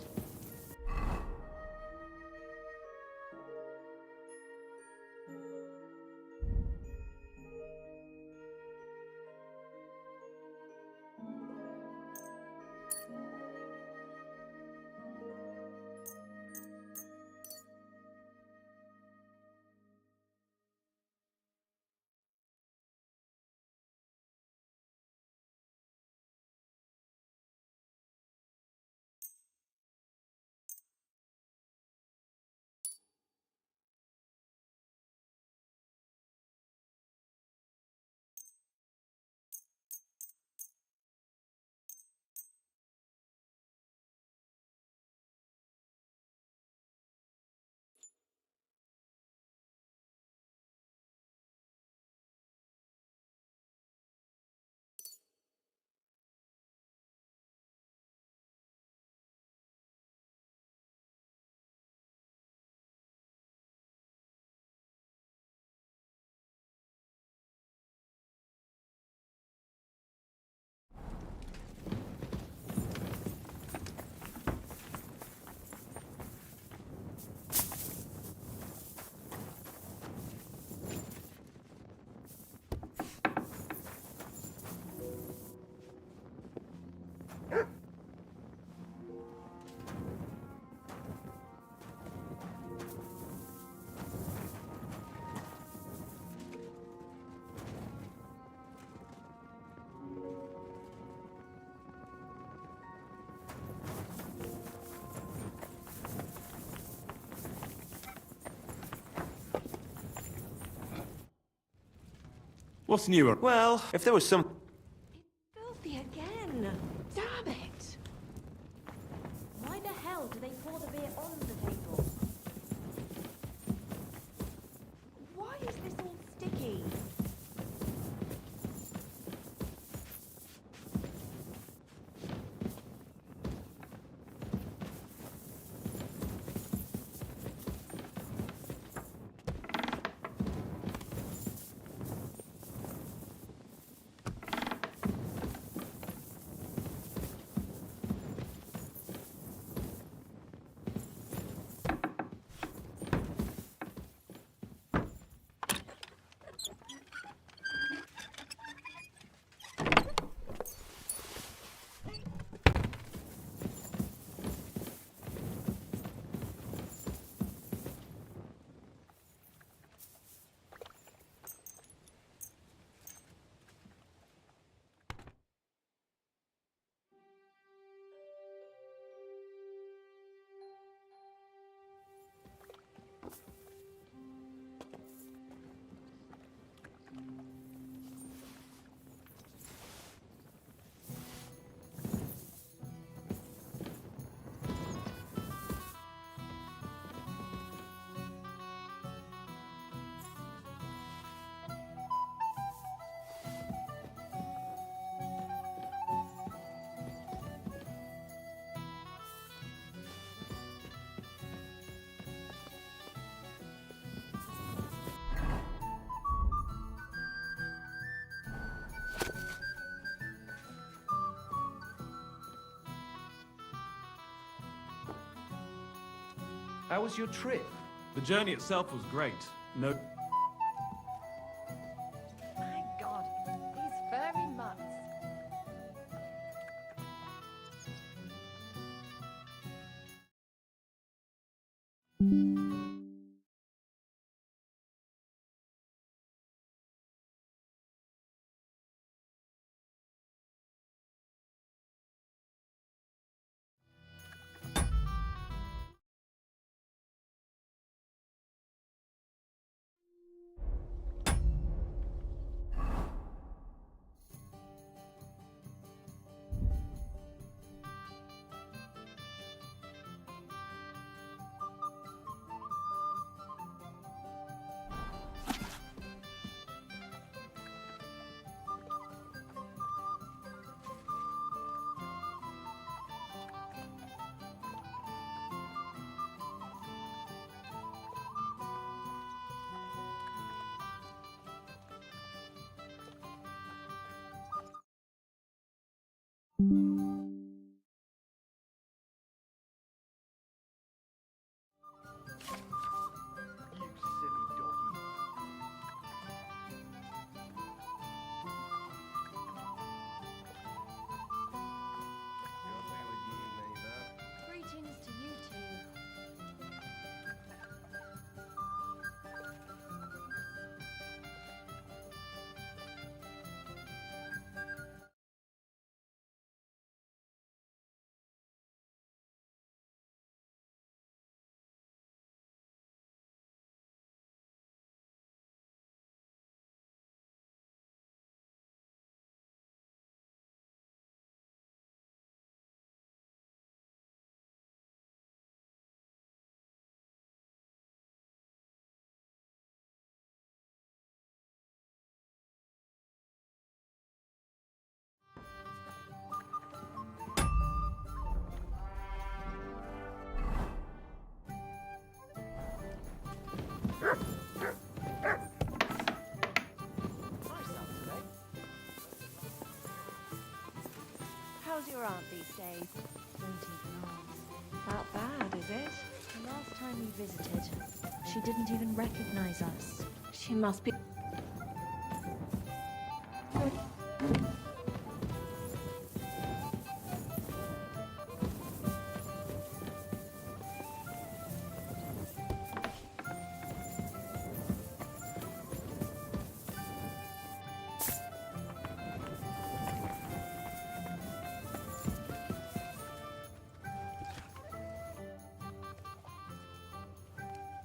P: What's newer? Well, if there was some...
R: Filthy again. Damn it. Why the hell do they pour the beer on the table? Why is this all sticky?
H: How was your trip? The journey itself was great. No...
G: My God, these furry mutts.
R: Greetings to you two. How's your aunt these days? Don't even ask. That bad, is it? The last time we visited, she didn't even recognize us. She must be...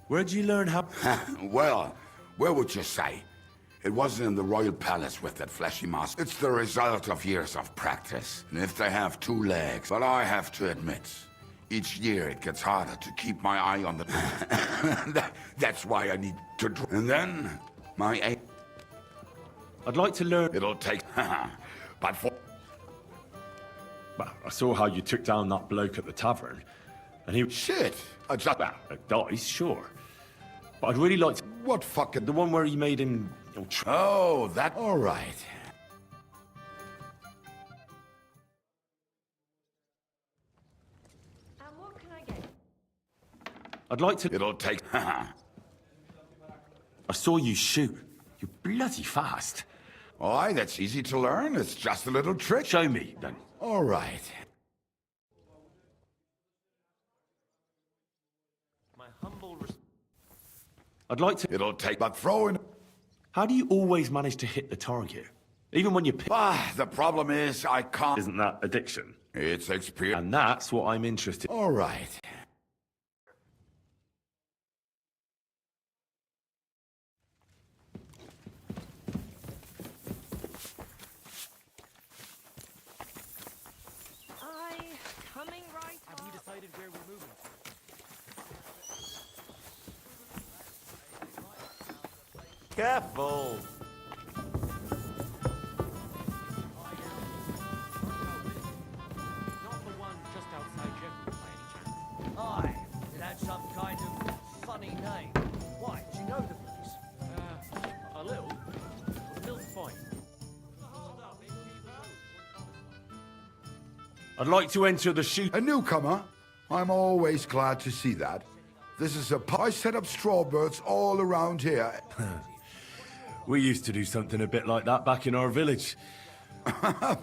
A: Where'd you learn how...
Q: Well, where would you say? It wasn't in the royal palace with that fleshy mask. It's the result of years of practice. And if they have 2 legs, but I have to admit, each year it gets harder to keep my eye on the... That's why I need to... And then, my aim...
A: I'd like to learn...
Q: It'll take... but for...
A: Well, I saw how you took down that bloke at the tavern. And he...
Q: Shit! I just...
A: Well, a dice, sure. But I'd really like to...
Q: What fucking...
A: The one where he made him...
Q: Oh, that... All right.
R: And what can I get?
A: I'd like to...
Q: It'll take...
A: I saw you shoot. You're bloody fast.
Q: Aye, that's easy to learn. It's just a little trick.
A: Show me, then.
Q: All right.
A: My humble... I'd like to...
Q: It'll take... But throwing...
A: How do you always manage to hit the target? Even when you...
Q: The problem is I can't...
A: Isn't that addiction?
Q: It's experience.
A: And that's what I'm interested in.
Q: All right.
R: Coming right
A: Have you decided where we're moving to?
P: Careful!
C: Not the one just outside Jeffrey by any chance.
E: Aye, it had some kind of funny name. Why, do you know the place?
C: A little. The mill's fine.
A: I'd like to enter the shoot...
Q: A newcomer? I'm always glad to see that. This is I set up strawbirds all around here.
A: We used to do something a bit like that back in our village.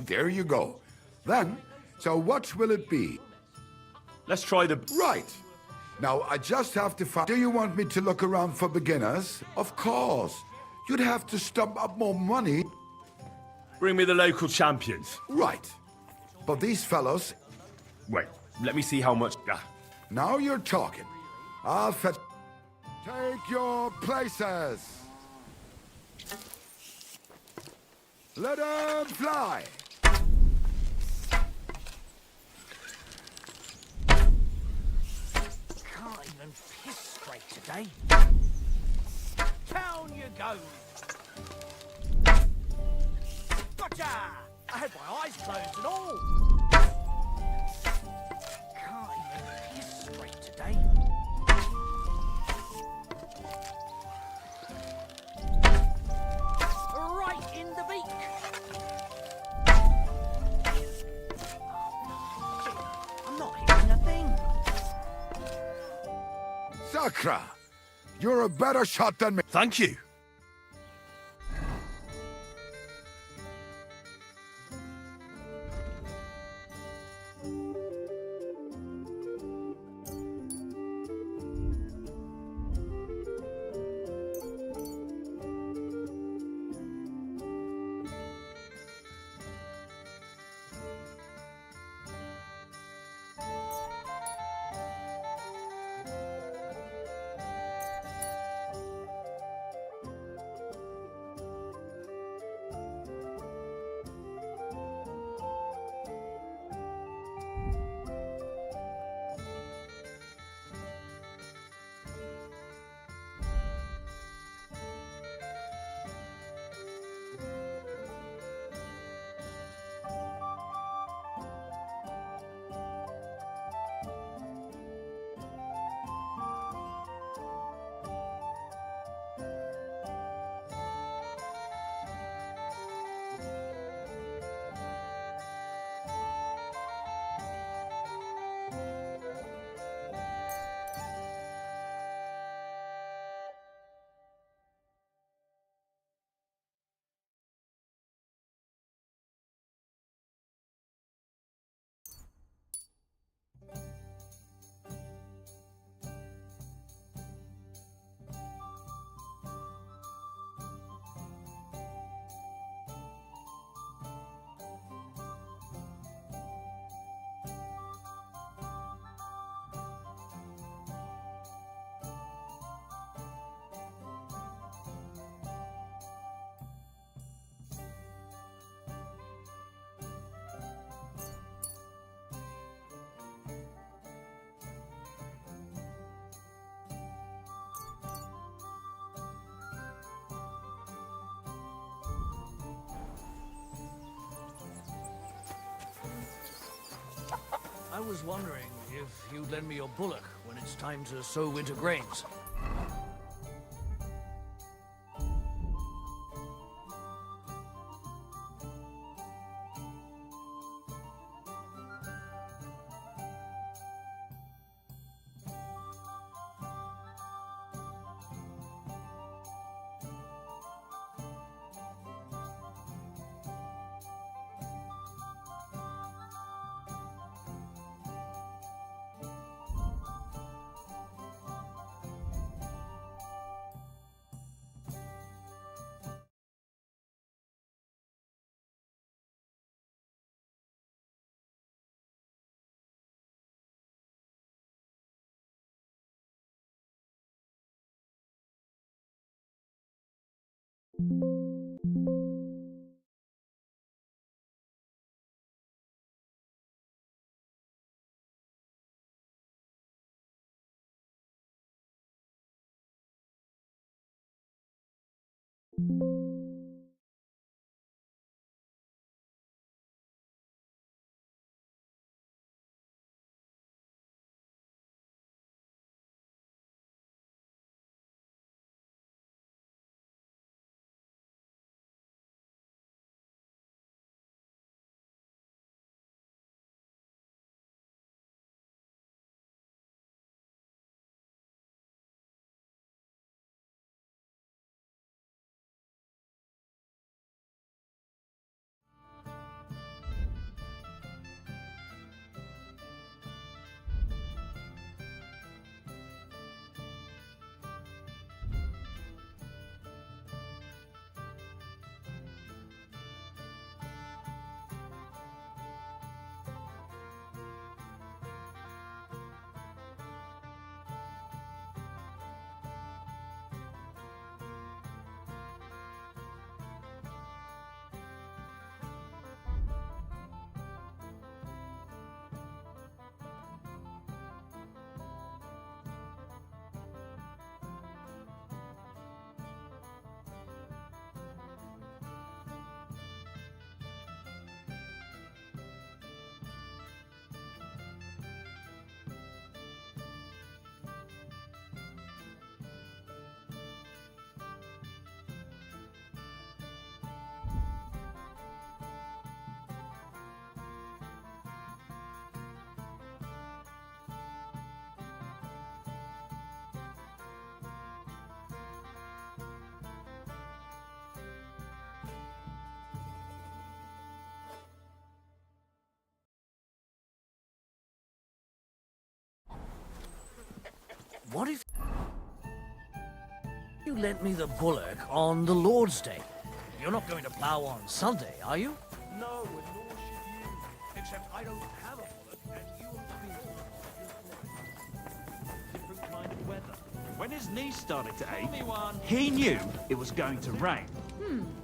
Q: There you go. Then, so what will it be?
A: Let's try the...
Q: Right. Now, I just have to find... Do you want me to look around for beginners? Of course. You'd have to stump up more money.
A: Bring me the local champions.
Q: Right. But these fellows...
A: Wait, let me see how much...
Q: Now you're talking. I'll fetch... Take your places. Let them fly.
E: Can't even piss straight today. Down you go. Gotcha! I had my eyes closed and all. Can't even piss straight today. Right in the beak.
Q: Chakra! You're a better shot than me.
A: Thank you.
E: I was wondering if you'd lend me your bullock when it's time to sow winter grains. What if you lent me the bullock on the Lord's Day? You're not going to plough on Sunday, are you?
N: No, and nor should you. Except I don't have a bullet, and you different kind of weather. When his knee started to ache, he knew it was going to rain.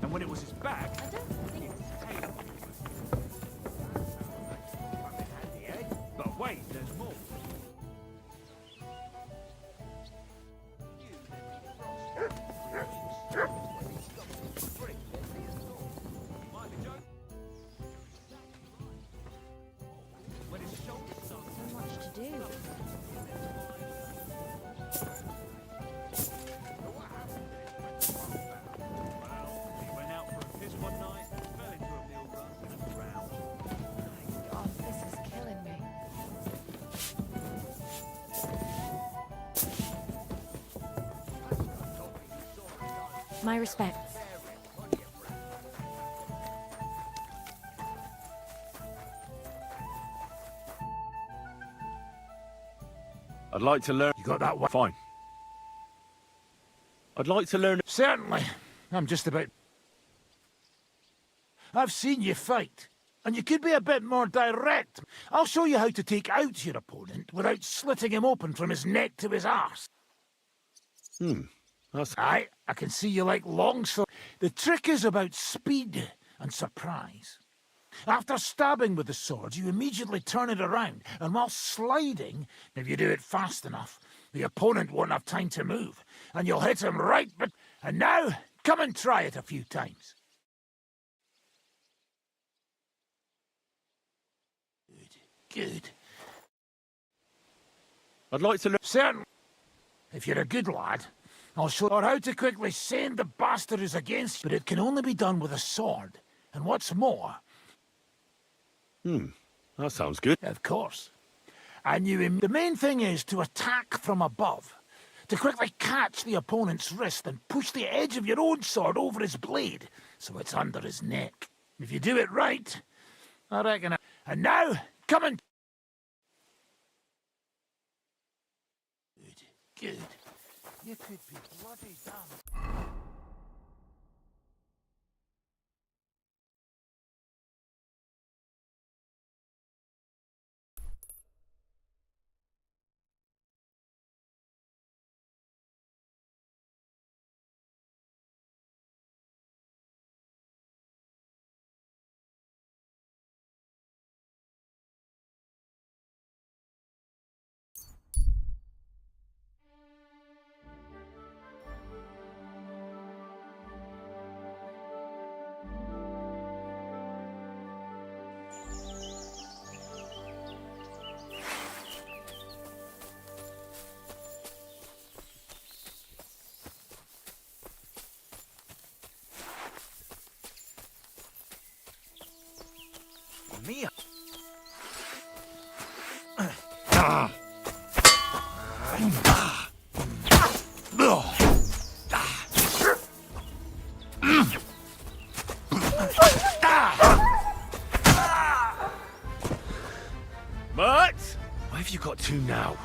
N: And when it was his back,
R: I don't think
N: it was hail. But wait, there's more.
R: so much to do.
N: He went out for a piss one night, fell into a mill run, and drowned.
R: God, this is killing me. My respects.
A: I'd like to learn...
C: You got that one?
A: Fine. I'd like to learn...
C: Certainly. I'm just about... I've seen you fight, and you could be a bit more direct. I'll show you how to take out your opponent without slitting him open from his neck to his arse.
A: That's...
C: Aye, I can see you like longsword. The trick is about speed and surprise. After stabbing with the sword, you immediately turn it around, and while sliding, if you do it fast enough, the opponent won't have time to move, and you'll hit him right but... And now, come and try it a few times. Good.
A: I'd like to learn...
C: Certain. If you're a good lad, I'll show you how to quickly send the bastard who's against you, but it can only be done with a sword. And what's more...
A: That sounds good.
C: Of course. And the main thing is to attack from above. To quickly catch the opponent's wrist and push the edge of your own sword over his blade, so it's under his neck. If you do it right, I reckon... And now, come and... Good. You could be bloody damn...
A: Mia. But where have you got to now?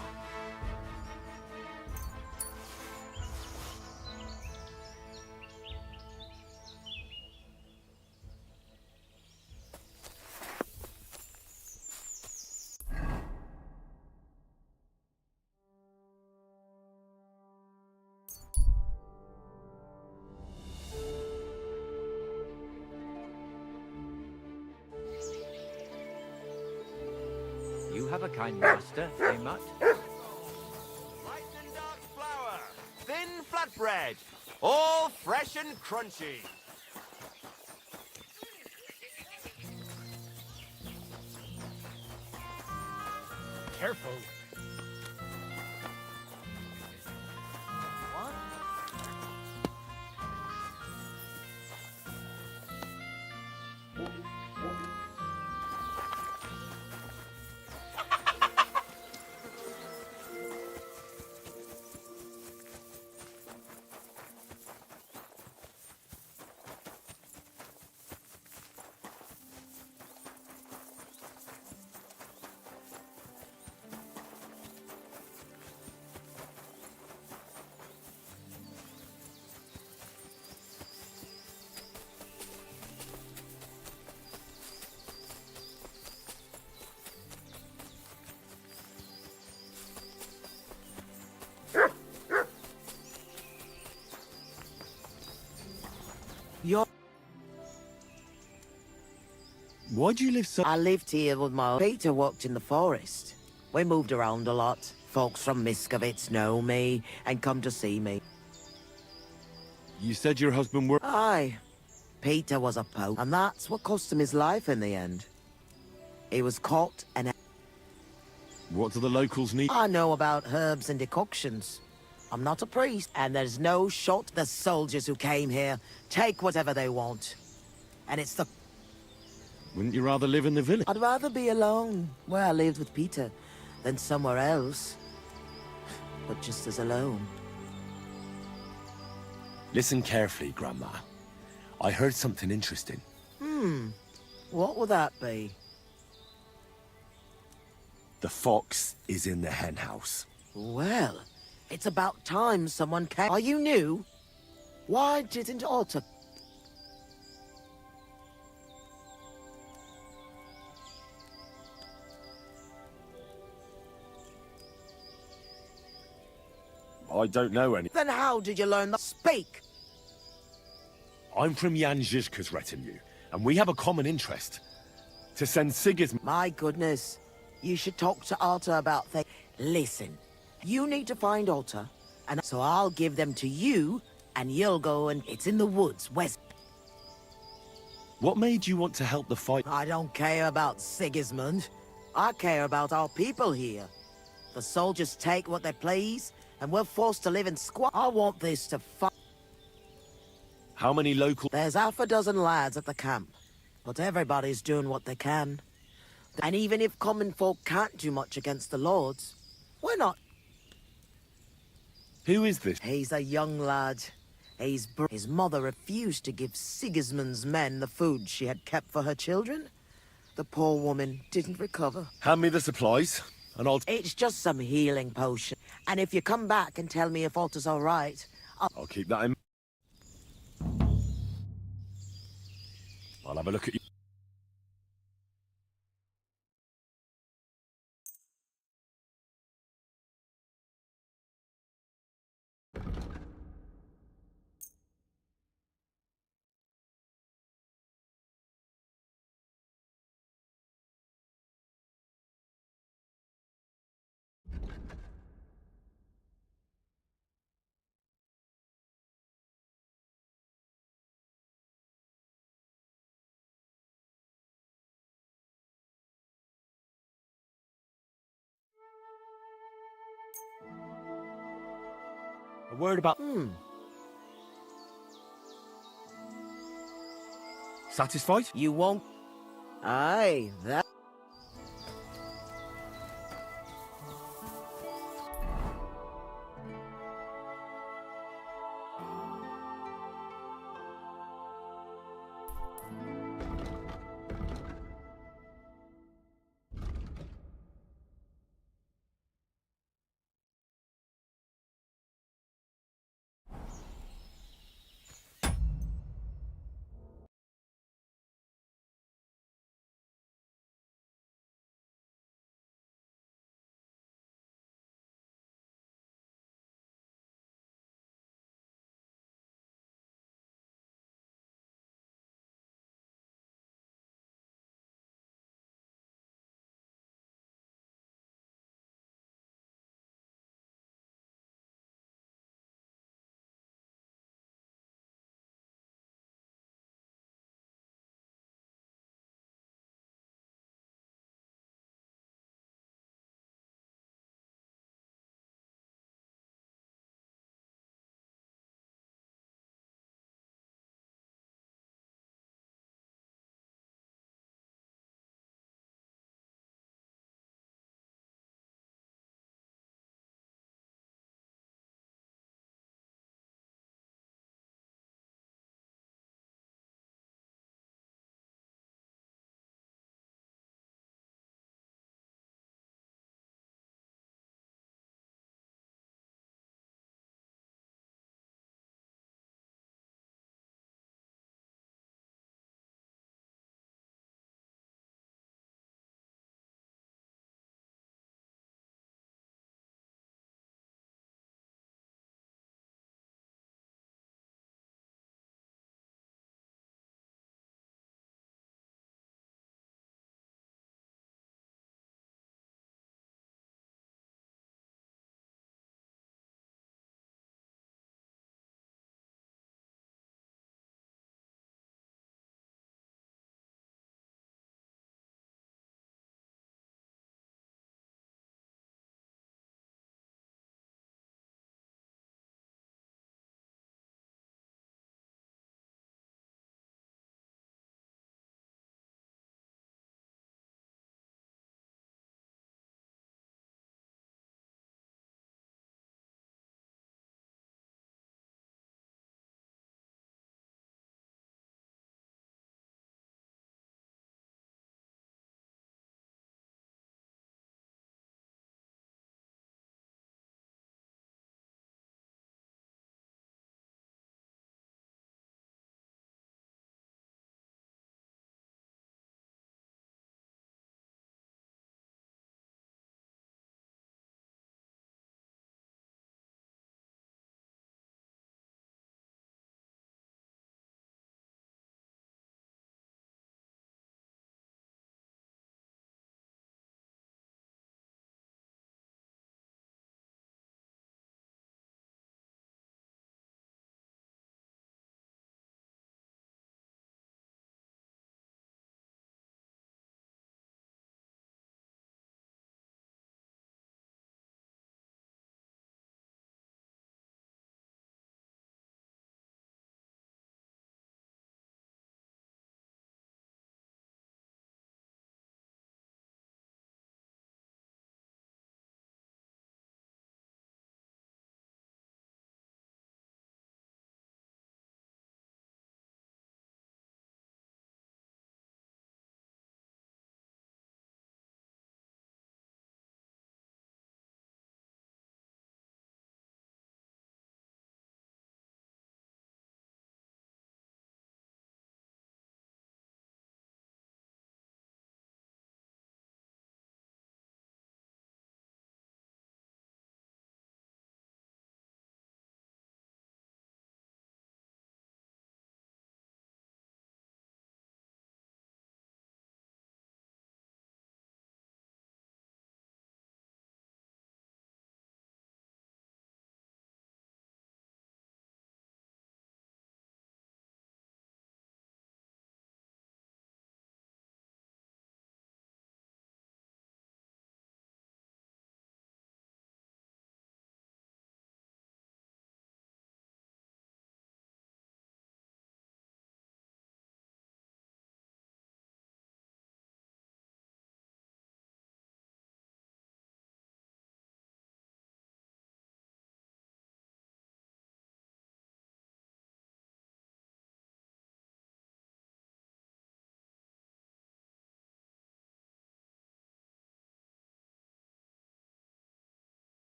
J: You have a kind master, eh, Mutt?
P: Light and dark flour, thin flatbread, all fresh and crunchy.
C: Careful.
A: Why do you live so...
S: I lived here with my... Peter worked in the forest. We moved around a lot. Folks from Miskovitz know me and come to see me.
A: You said your husband worked...
S: Aye. Peter was a pope, and that's what cost him his life in the end. He was caught and...
A: What do the locals need?
S: I know about herbs and decoctions. I'm not a priest, and there's no shot. The soldiers who came here take whatever they want. And it's the...
A: Wouldn't you rather live in the village?
S: I'd rather be alone, where I lived with Peter, than somewhere else. But just as alone.
A: Listen carefully, Grandma. I heard something interesting.
S: What would that be?
A: The fox is in the hen house.
S: Well, it's about time someone came. Are you new? Why didn't Otto...
A: I don't know any...
S: Then how did you learn the... Speak!
A: I'm from Jan Žižka's retinue, and we have a common interest. To send Sigismund...
S: My goodness. You should talk to Alta about things. Listen, you need to find Alta, and so I'll give them to you, and you'll go and... It's in the woods, west...
A: What made you want to help the fight?
S: I don't care about Sigismund. I care about our people here. The soldiers take what they please, and we're forced to live in squat. I want this to fight.
A: How many local...
S: There's half a dozen lads at the camp, but everybody's doing what they can. And even if common folk can't do much against the lords, we're not...
A: Who is this?
S: He's a young lad. His mother refused to give Sigismund's men the food she had kept for her children. The poor woman didn't recover.
A: Hand me the supplies, and I'll...
S: It's just some healing potion. And if you come back and tell me if Otter's all right,
A: I'll keep that in... I'll have a look at you. A word about... Satisfied?
S: you won't... Aye, that...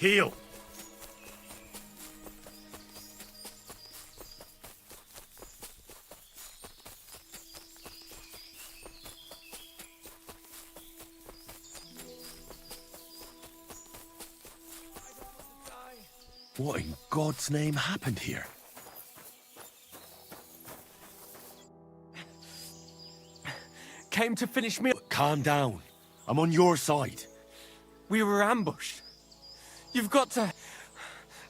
A: Heal! What in God's name happened here?
H: Came to finish me.
A: Calm down. I'm on your side.
H: We were ambushed. You've got to...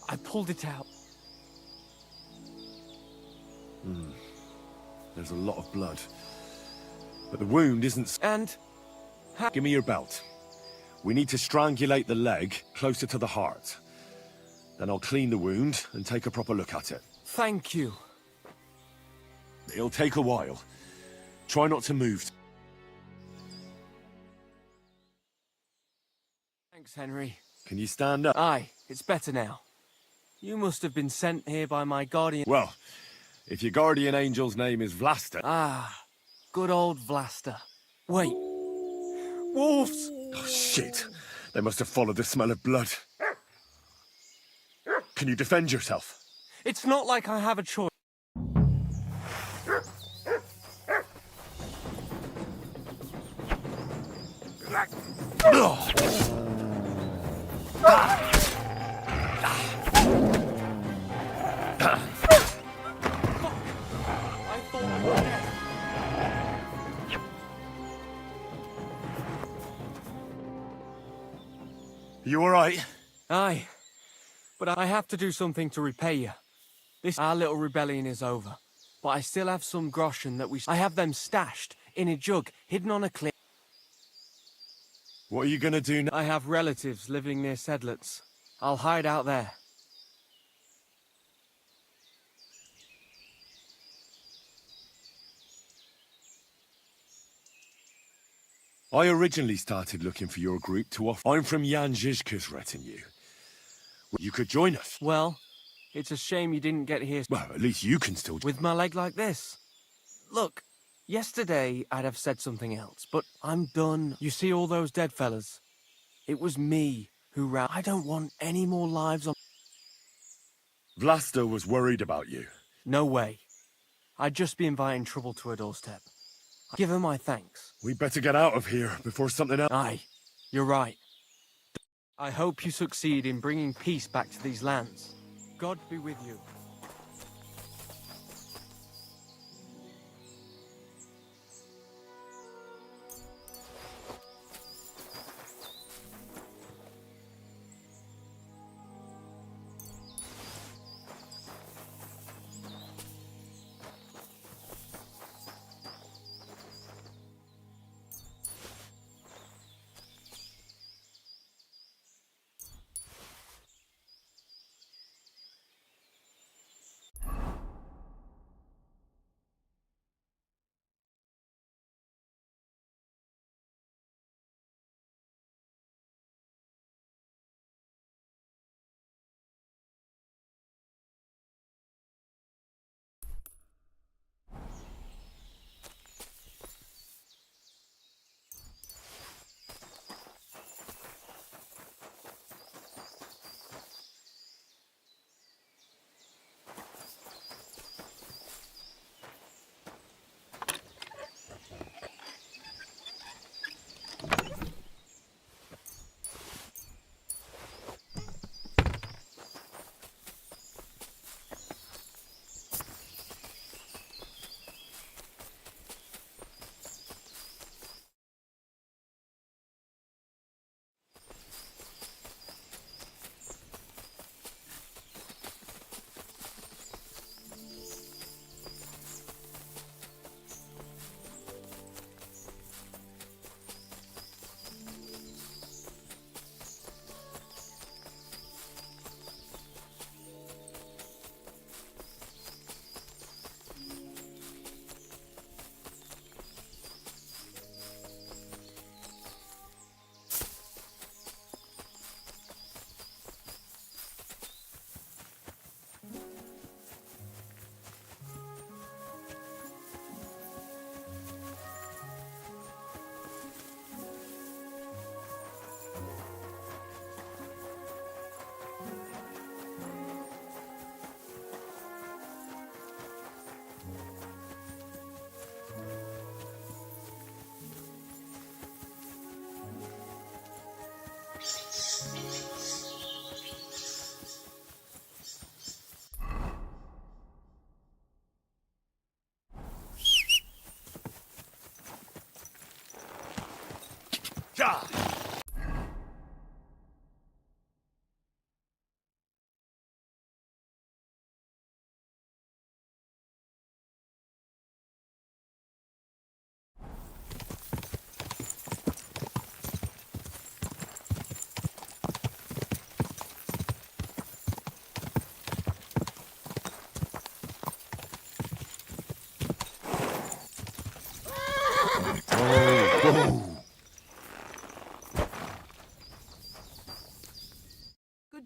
H: I pulled it out.
A: There's a lot of blood. But the wound isn't...
H: And...
A: Give me your belt. We need to strangulate the leg closer to the heart. Then I'll clean the wound and take a proper look at it.
H: Thank you.
A: It'll take a while. Try not to move.
H: Thanks, Henry.
A: Can you stand up?
H: Aye, it's better now. You must have been sent here by my guardian...
A: Well, if your guardian angel's name is Vlasta...
H: Ah, good old Vlasta. Wait. Wolves!
A: Oh, shit. They must have followed the smell of blood. Can you defend yourself?
H: It's not like I have a choice.
A: You all right?
H: Aye. But I have to do something to repay you. Our little rebellion is over. But I still have some groschen that I have them stashed in a jug, hidden on a cliff.
A: What are you gonna do now?
H: I have relatives living near Sedlets. I'll hide out there.
A: I originally started looking for your group to offer. I'm from Jan Žižka's retinue. You could join us.
H: Well, it's a shame you didn't get here.
A: Well, at least you can still...
H: With my leg like this. Look, yesterday I'd have said something else, but I'm done. You see all those dead fellas? It was me who ran. I don't want any more lives on...
A: Vlasta was worried about you.
H: No way. I'd just be inviting trouble to her doorstep. Give her my thanks.
A: We better get out of here before something else...
H: Aye, you're right. I hope you succeed in bringing peace back to these lands. God be with you.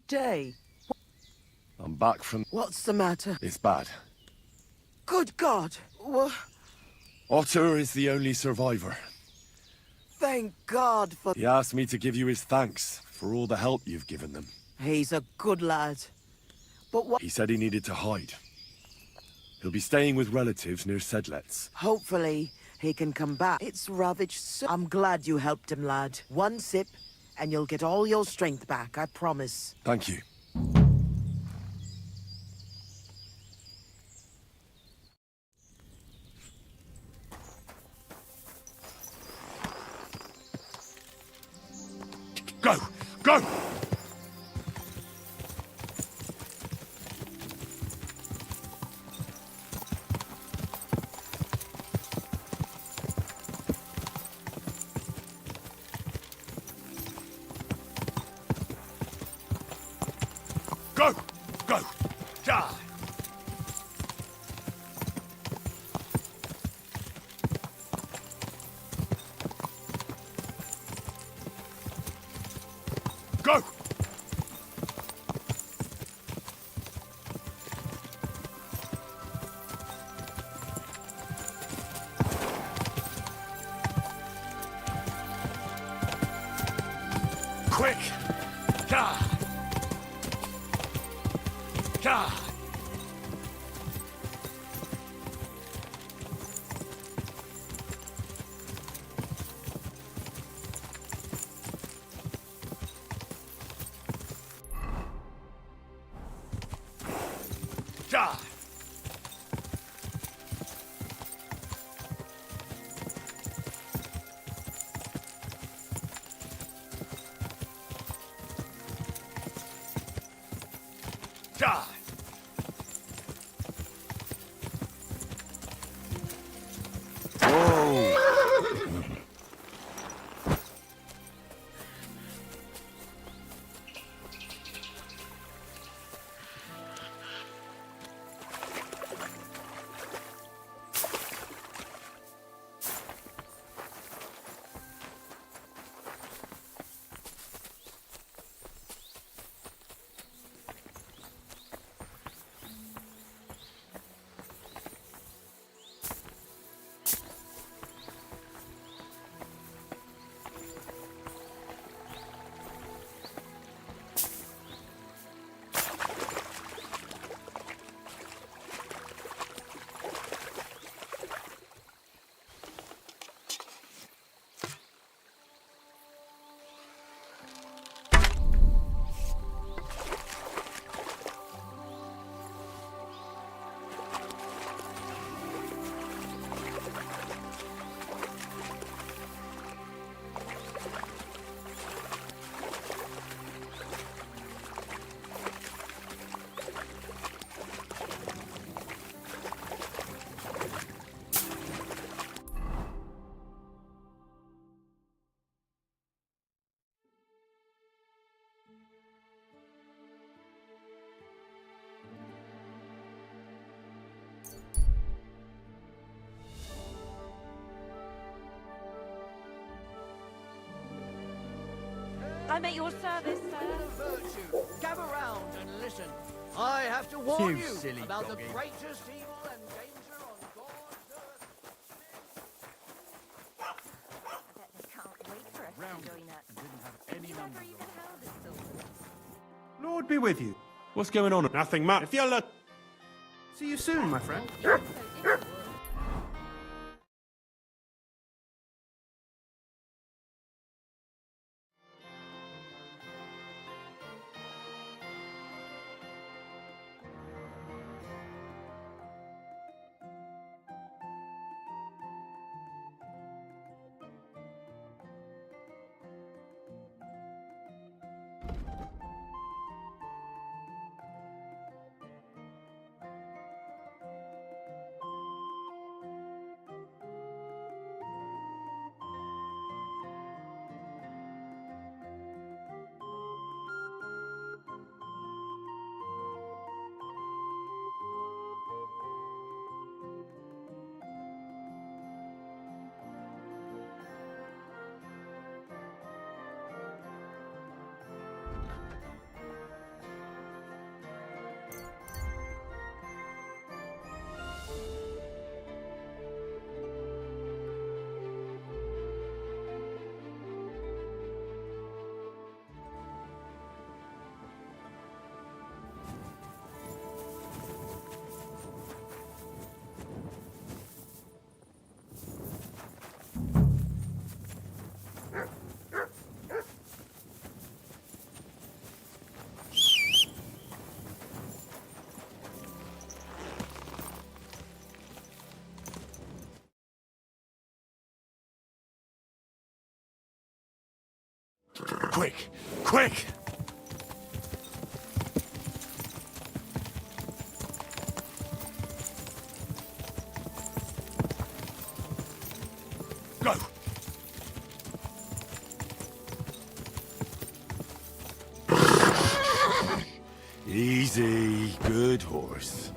S: day.
L: I'm back from...
S: What's the matter?
L: It's bad.
S: Good God! What?
L: Otter is the only survivor.
S: Thank God for...
L: He asked me to give you his thanks for all the help you've given them.
S: He's a good lad. But what...
L: He said he needed to hide. He'll be staying with relatives near Sedlets.
S: Hopefully, he can come back. It's ravaged so... I'm glad you helped him, lad. One sip, and you'll get all your strength back, I promise.
L: Thank you. Go! Go! Go! Go! Die! Go! Quick! Die! Die! Die! Die!
R: I'm at your service, sir.
E: Virtue, gather round and listen. I have to warn
J: You
E: you
J: silly
E: about
J: doggy.
E: the greatest evil and danger on God's earth.
R: I bet they can't wait for us to join us. Have you ever even held a sword?
K: Lord be with you.
L: What's going on?
K: Nothing much. If you're see you soon, my friend.
A: Quick! Quick! Go! Easy. Good horse.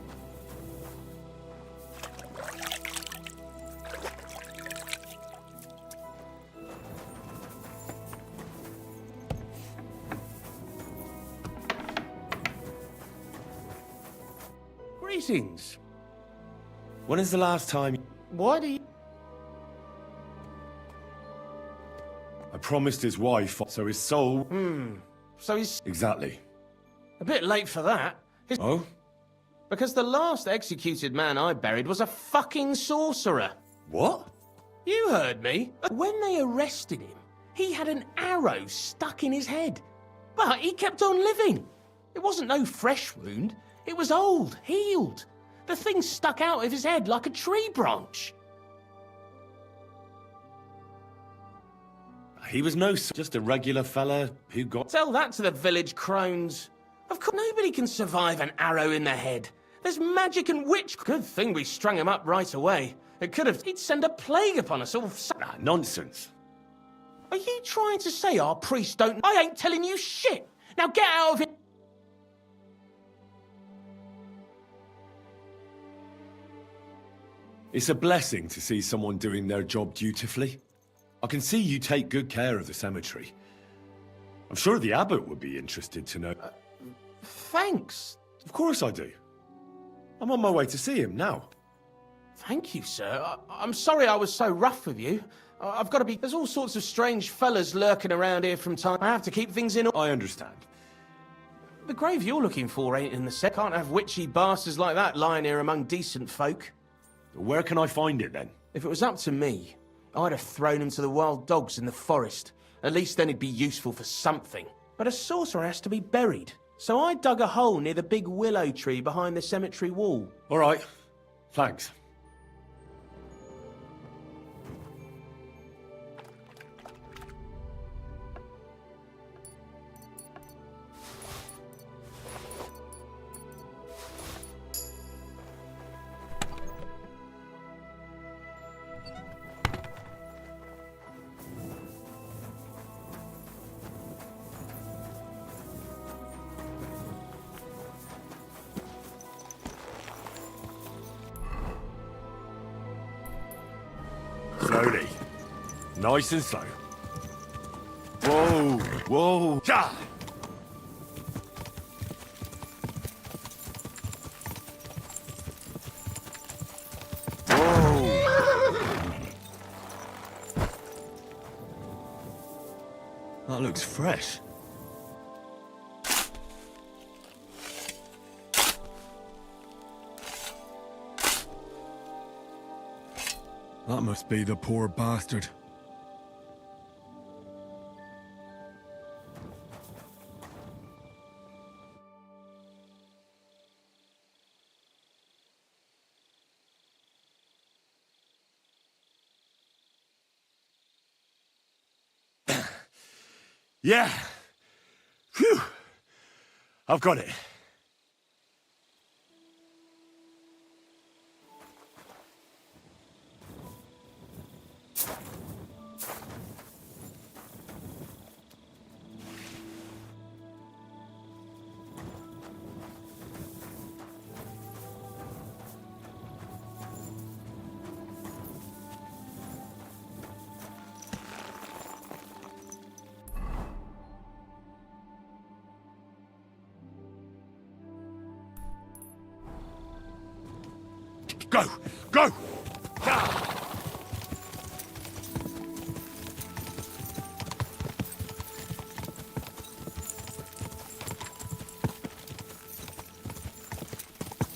P: Greetings. When is the last time...
K: Why do you...
A: I promised his wife, so his soul...
K: So he's
A: Exactly.
K: a bit late for that.
A: Oh?
K: Because the last executed man I buried was a fucking sorcerer.
A: What?
K: You heard me. When they arrested him, he had an arrow stuck in his head. But he kept on living. It wasn't no fresh wound. It was old, healed. The thing stuck out of his head like a tree branch.
A: He was just a regular fella who got...
K: Tell that to the village crones. Of course, nobody can survive an arrow in the head. There's magic and witch. Good thing we strung him up right away. It could have... He'd send a plague upon us all.
A: Nonsense.
K: Are you trying to say our priests don't... I ain't telling you shit. Now get out of it.
A: It's a blessing to see someone doing their job dutifully. I can see you take good care of the cemetery. I'm sure the abbot would be interested to know.
K: Thanks.
A: Of course I do. I'm on my way to see him now.
K: Thank you, sir. I'm sorry I was so rough with you. I've got to be... There's all sorts of strange fellas lurking around here from time. I have to keep things in...
A: I understand.
K: The grave you're looking for ain't in the set. Can't have witchy bastards like that lying here among decent folk.
A: Where can I find it, then?
K: If it was up to me, I'd have thrown him to the wild dogs in the forest. At least then he'd be useful for something. But a sorcerer has to be buried. So I dug a hole near the big willow tree behind the cemetery wall.
A: All right. Thanks. Slowly. Nice and slow. Whoa, whoa. Ja! Whoa. That looks fresh. That must be the poor bastard. Yeah. Phew. I've got it. Go! Go!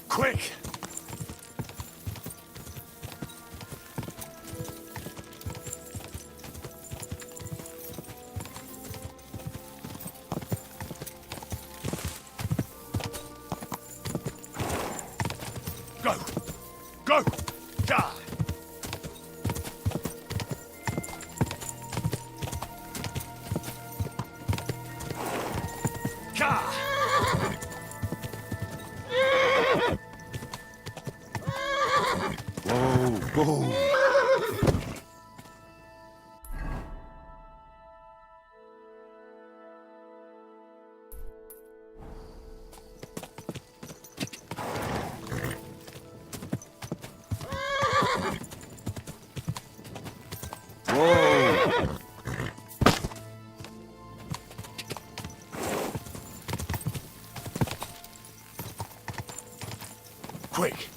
A: Quick! Go! Go! Ja!
O: Quick!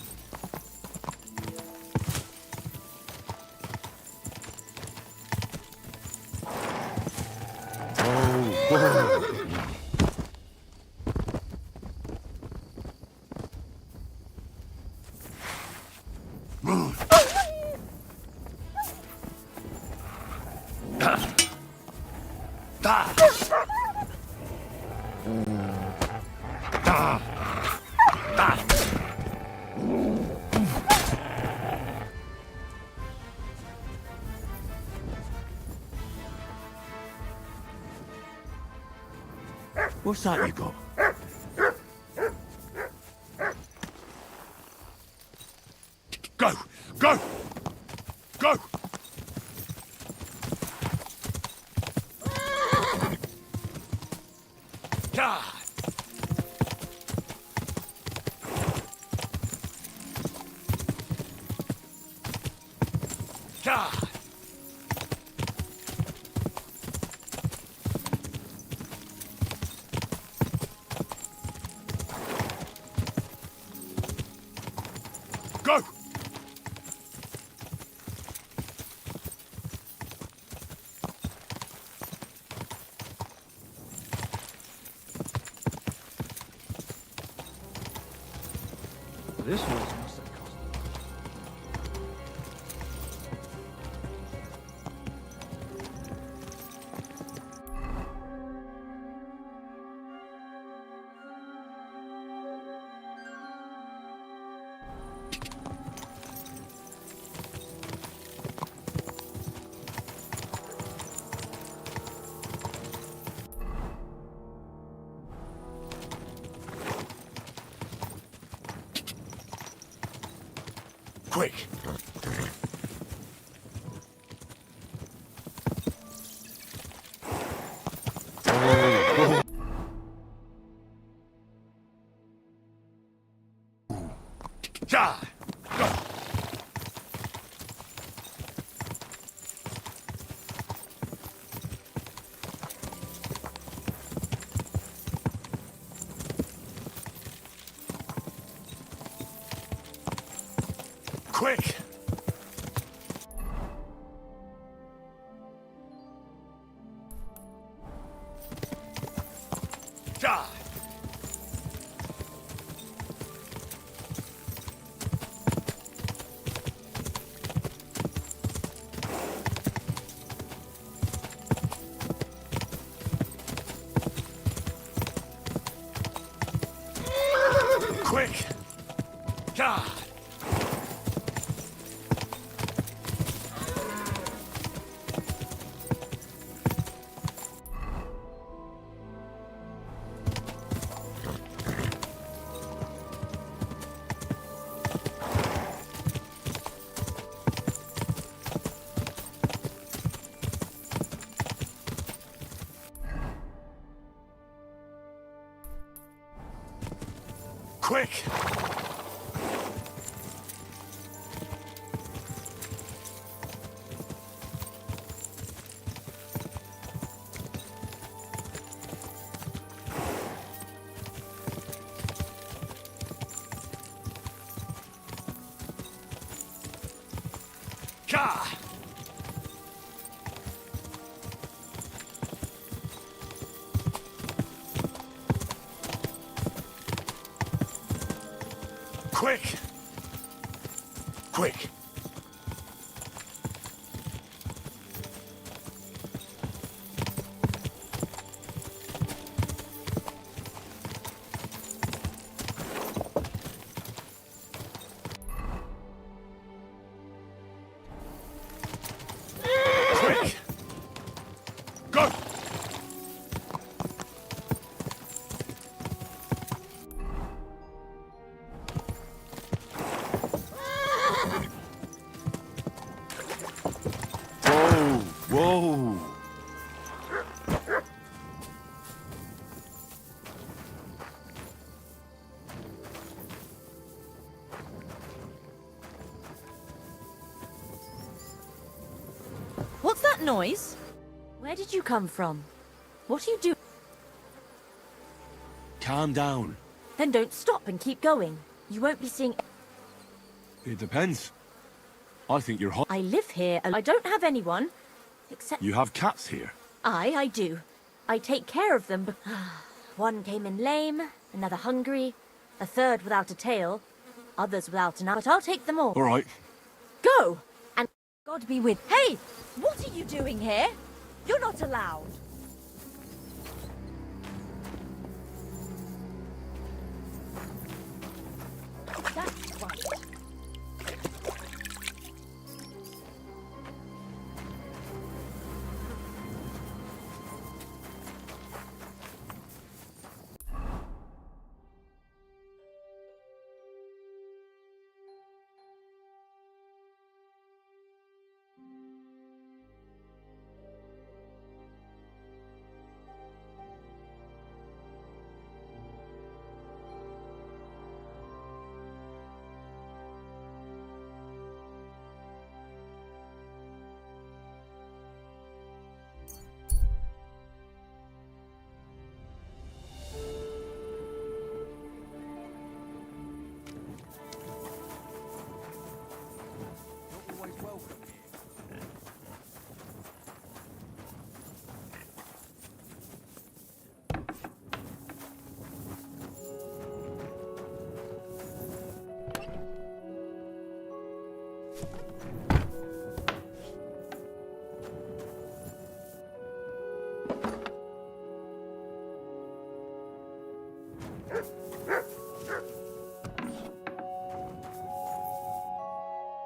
A: What's that you got? Go! Go! Go! God! God! Go!
N: This horse must have cost.
O: Quick! Ja! Go! Quick! Ja! Quick! Ja! Quick! Ja! Quick! Quick! Quick! Go!
R: What's that noise? Where did you come from? What are you doing?
A: Calm down.
R: Then don't stop and keep going. You won't be seeing...
L: It depends. I think you're hot.
R: I live here and I don't have anyone. Except...
L: You have cats here.
R: I do. I take care of them. One came in lame, another hungry, a third without a tail, others without an eye. But I'll take them all.
L: All right.
R: Go! And God be with... Hey! What are you doing here? You're not allowed. That's right.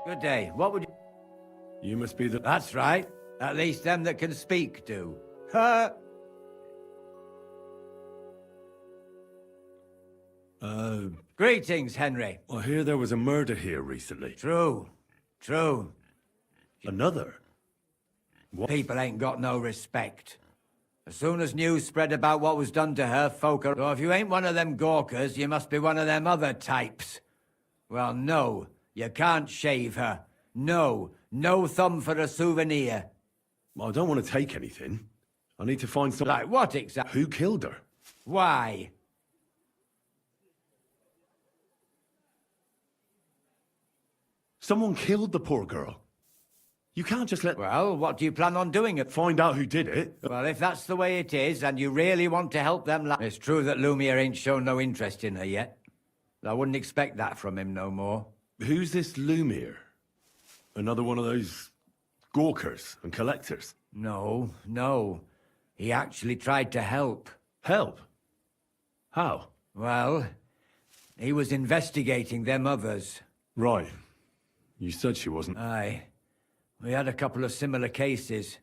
J: Good day. What would you...
L: You must be the...
J: That's right. At least them that can speak do. Ha! Greetings, Henry.
L: I hear there was a murder here recently.
J: True. True.
L: Another? What?
J: People ain't got no respect. As soon as news spread about what was done to her, folk are... So if you ain't one of them gawkers, you must be one of them other types. Well, no. You can't shave her. No. No thumb for a souvenir.
L: I don't want to take anything. I need to find some...
J: Like what exactly?
L: Who killed her?
J: Why?
L: Someone killed the poor girl. You can't just let...
J: Well, what do you plan on doing?
L: Find out who did it.
J: Well, if that's the way it is, and you really want to help them... It's true that Lumiere ain't shown no interest in her yet. I wouldn't expect that from him no more.
L: Who's this Lumiere? Another one of those gawkers and collectors?
J: No, no. He actually tried to help.
L: Help? How?
J: Well, he was investigating them others.
L: Right. You said she wasn't.
J: Aye. We had a couple of similar cases.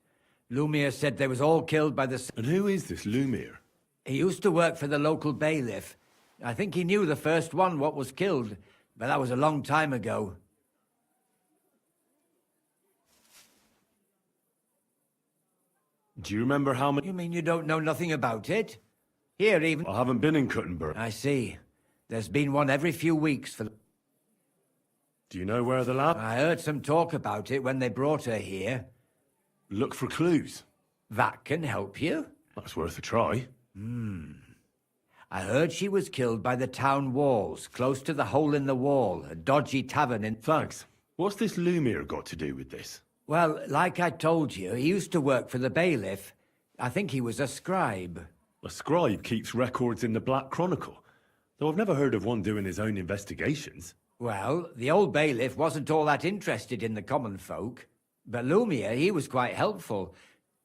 J: Lumiere said they was all killed by the...
L: And who is this Lumiere?
J: He used to work for the local bailiff. I think he knew the first one what was killed, but that was a long time ago.
L: Do you remember how many...
J: You mean you don't know nothing about it? Here even...
L: I haven't been in Cuttenburg.
J: I see. There's been one every few weeks for...
L: Do you know where the lab...
J: I heard some talk about it when they brought her here.
L: Look for clues.
J: That can help you.
L: That's worth a try.
J: I heard she was killed by the town walls, close to the hole in the wall, a dodgy tavern in...
L: Thanks. What's this Lumiere got to do with this?
J: Well, like I told you, he used to work for the bailiff. I think he was a scribe.
L: A scribe keeps records in the Black Chronicle, though I've never heard of one doing his own investigations.
J: Well, the old bailiff wasn't all that interested in the common folk. But Lumiere, he was quite helpful.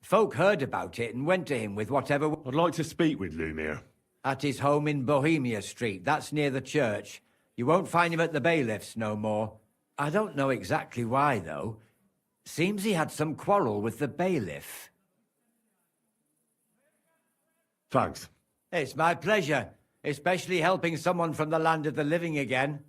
J: Folk heard about it and went to him with whatever...
L: I'd like to speak with Lumiere.
J: At his home in Bohemia Street. That's near the church. You won't find him at the bailiff's no more. I don't know exactly why, though. Seems he had some quarrel with the bailiff.
L: Thanks.
J: It's my pleasure. Especially helping someone from the land of the living again.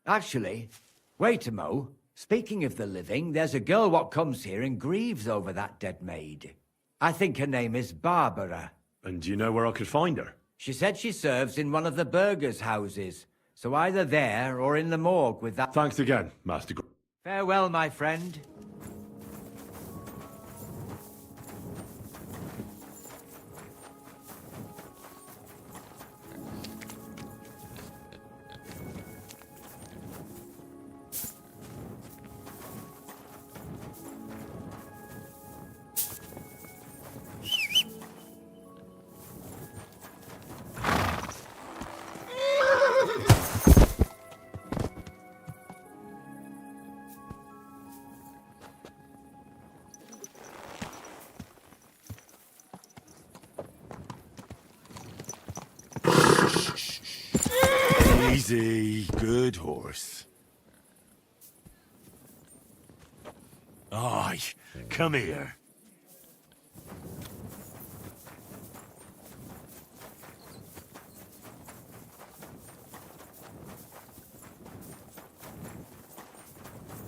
J: Actually, wait a mo. Speaking of the living, there's a girl what comes here and grieves over that dead maid. I think her name is Barbara.
L: And do you know where I could find her?
J: She said she serves in one of the burgers' houses. So either there or in the morgue with that...
L: Thanks again, Master...
J: Farewell, my friend.
A: Easy. Good horse. Aye, come here.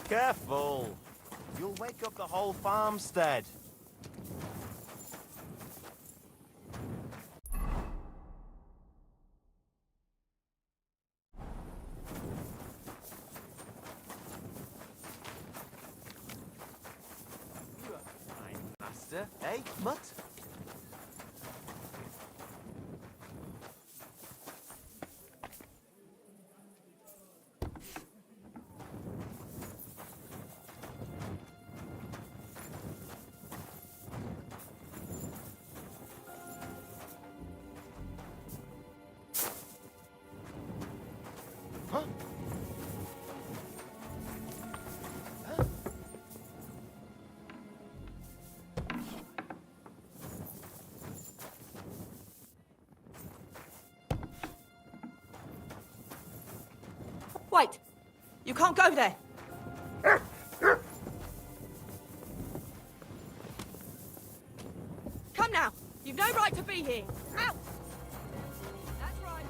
P: Careful! You'll wake up the whole farmstead. You are fine, master. Eh, Mutt? Huh?
G: Wait! You can't go there! Come now! You've no right to be here! Out! That's right.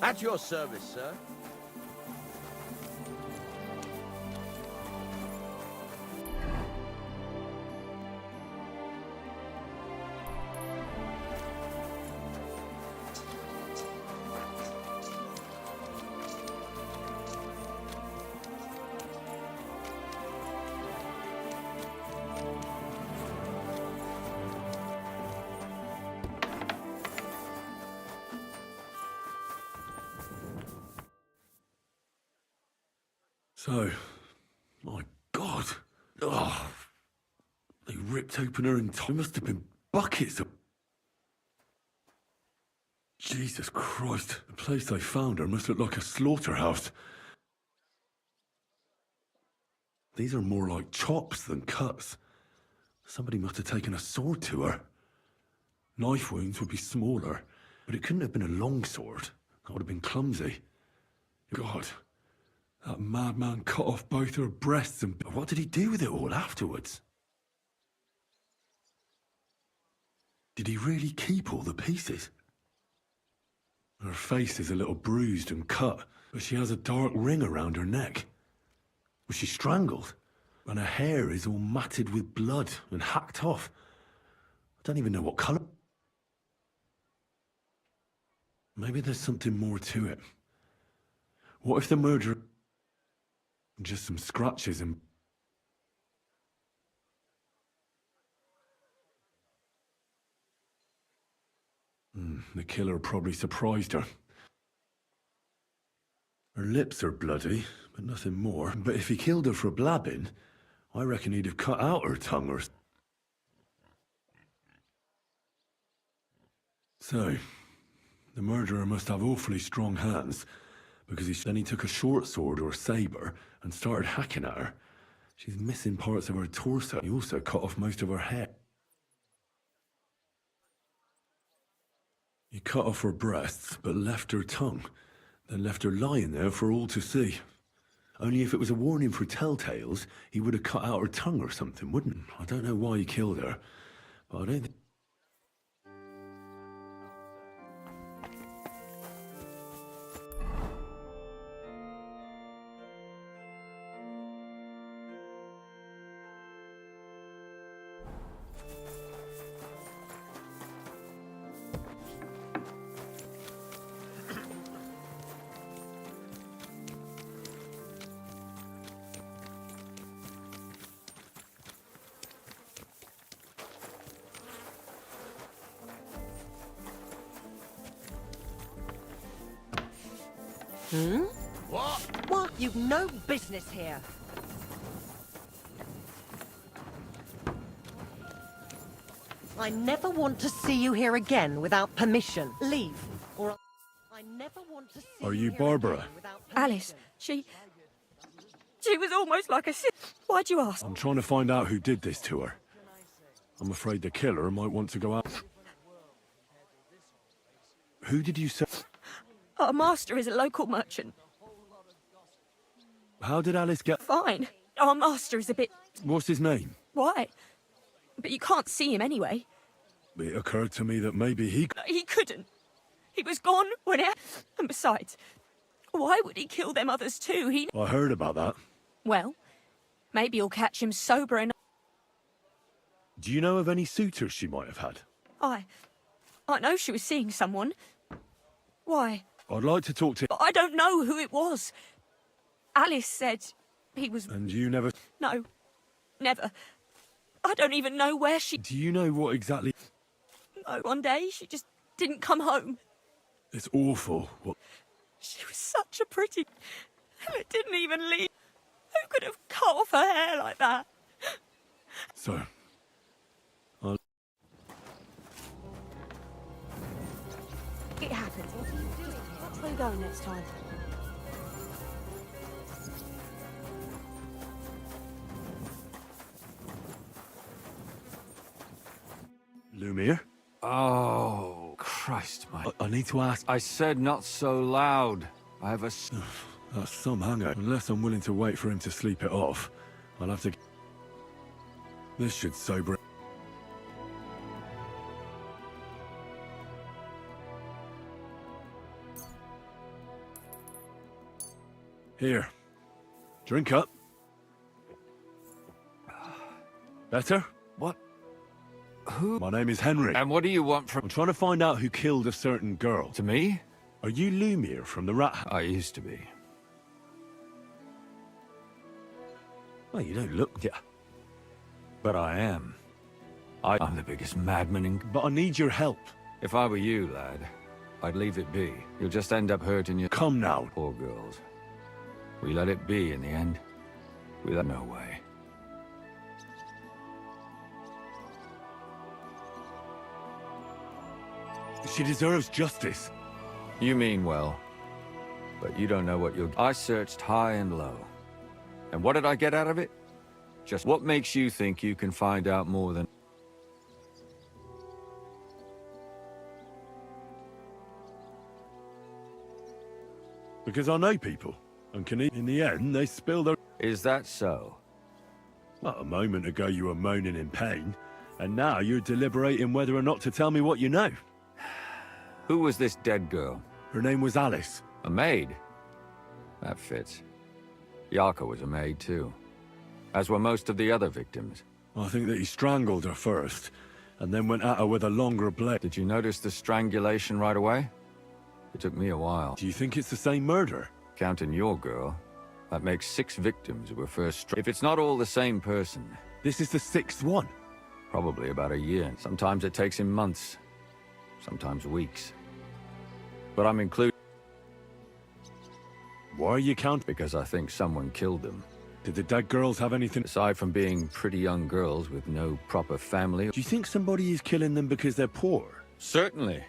O: At your service, sir.
L: So, my God. Oh, they ripped open her entire... There must have been buckets of... Jesus Christ. The place they found her must look like a slaughterhouse. These are more like chops than cuts. Somebody must have taken a sword to her. Knife wounds would be smaller, but it couldn't have been a long sword. That would have been clumsy. God. That madman cut off both her breasts and... What did he do with it all afterwards? Did he really keep all the pieces? Her face is a little bruised and cut, but she has a dark ring around her neck. Was she strangled? And her hair is all matted with blood and hacked off. I don't even know what colour... Maybe there's something more to it. What if the murderer... Just some scratches and... The killer probably surprised her. Her lips are bloody, but nothing more. But if he killed her for blabbing, I reckon he'd have cut out her tongue or... So, the murderer must have awfully strong hands, because then he took a short sword or a saber and started hacking at her. She's missing parts of her torso. He also cut off most of her hair. He cut off her breasts, but left her tongue, then left her lying there for all to see. Only if it was a warning for telltales, he would have cut out her tongue or something, wouldn't he? I don't know why he killed her, but I don't think...
T: Hmm?
O: What?
T: What? You've no business here. I never want to see you here again without permission. Leave, or I never want to see
L: Are
T: you
L: you
T: here
L: Barbara?
T: again without
U: Alice, she was almost like a sister. Why'd you ask?
L: I'm trying to find out who did this to her. I'm afraid the killer might want to go out. Who did you say?
U: Our master is a local merchant.
L: How did Alice get...
U: Fine. Our master is a bit...
L: What's his name?
U: Why? But you can't see him anyway.
L: It occurred to me that maybe he...
U: He couldn't. He was gone when it... And besides, why would he kill them others too?
L: I heard about that.
U: Well, maybe you'll catch him sober enough.
L: Do you know of any suitors she might have had?
U: I know she was seeing someone. Why?
L: I'd like to talk to...
U: But I don't know who it was. Alice said he was...
L: And you never...
U: No, never. I don't even know where she...
L: Do you know what exactly...
U: No, one day she just didn't come home.
L: It's awful. What...
U: She was such a pretty... And it didn't even leave. Who could have cut off her hair like that?
L: So... I'll...
R: It happens. What are you doing? Watch where you're going next time.
L: Lumir?
N: Oh, Christ, my...
L: I need to ask...
N: I said not so loud. I have a...
L: That's some hanger. Unless I'm willing to wait for him to sleep it off, I'll have to... This should sober... Here. Drink up. Better?
N: What? Who?
L: My name is Henry.
N: And what do you want from...
L: I'm trying to find out who killed a certain girl.
N: To me?
L: Are you Lumir from the Rat House?
N: I used to be.
L: Well, you don't look...
N: Yeah. But I am. I'm the biggest madman in...
L: But I need your help.
N: If I were you, lad, I'd leave it be. You'll just end up hurting your...
L: Come now.
N: Poor girls. We let it be in the end. Without no way.
L: She deserves justice.
N: You mean well. But you don't know what you'll... I searched high and low. And what did I get out of it? Just what makes you think you can find out more than...
L: Because I know people. And can in the end, they spill their...
N: Is that so?
L: Well, a moment ago you were moaning in pain. And now you're deliberating whether or not to tell me what you know.
N: Who was this dead girl?
L: Her name was Alice.
N: A maid? That fits. Yarka was a maid too. As were most of the other victims.
L: I think that he strangled her first, and then went at her with a longer blade.
N: Did you notice the strangulation right away? It took me a while.
L: Do you think it's the same murder?
N: Counting your girl, that makes 6 victims who were first If it's not all the same person...
L: This is the 6th one?
N: Probably about a year. Sometimes it takes him months. Sometimes weeks. But I'm included...
L: Why are you counting?
N: Because I think someone killed them.
L: Did the dead girls have anything...
N: Aside from being pretty young girls with no proper family...
L: Do you think somebody is killing them because they're poor?
N: Certainly.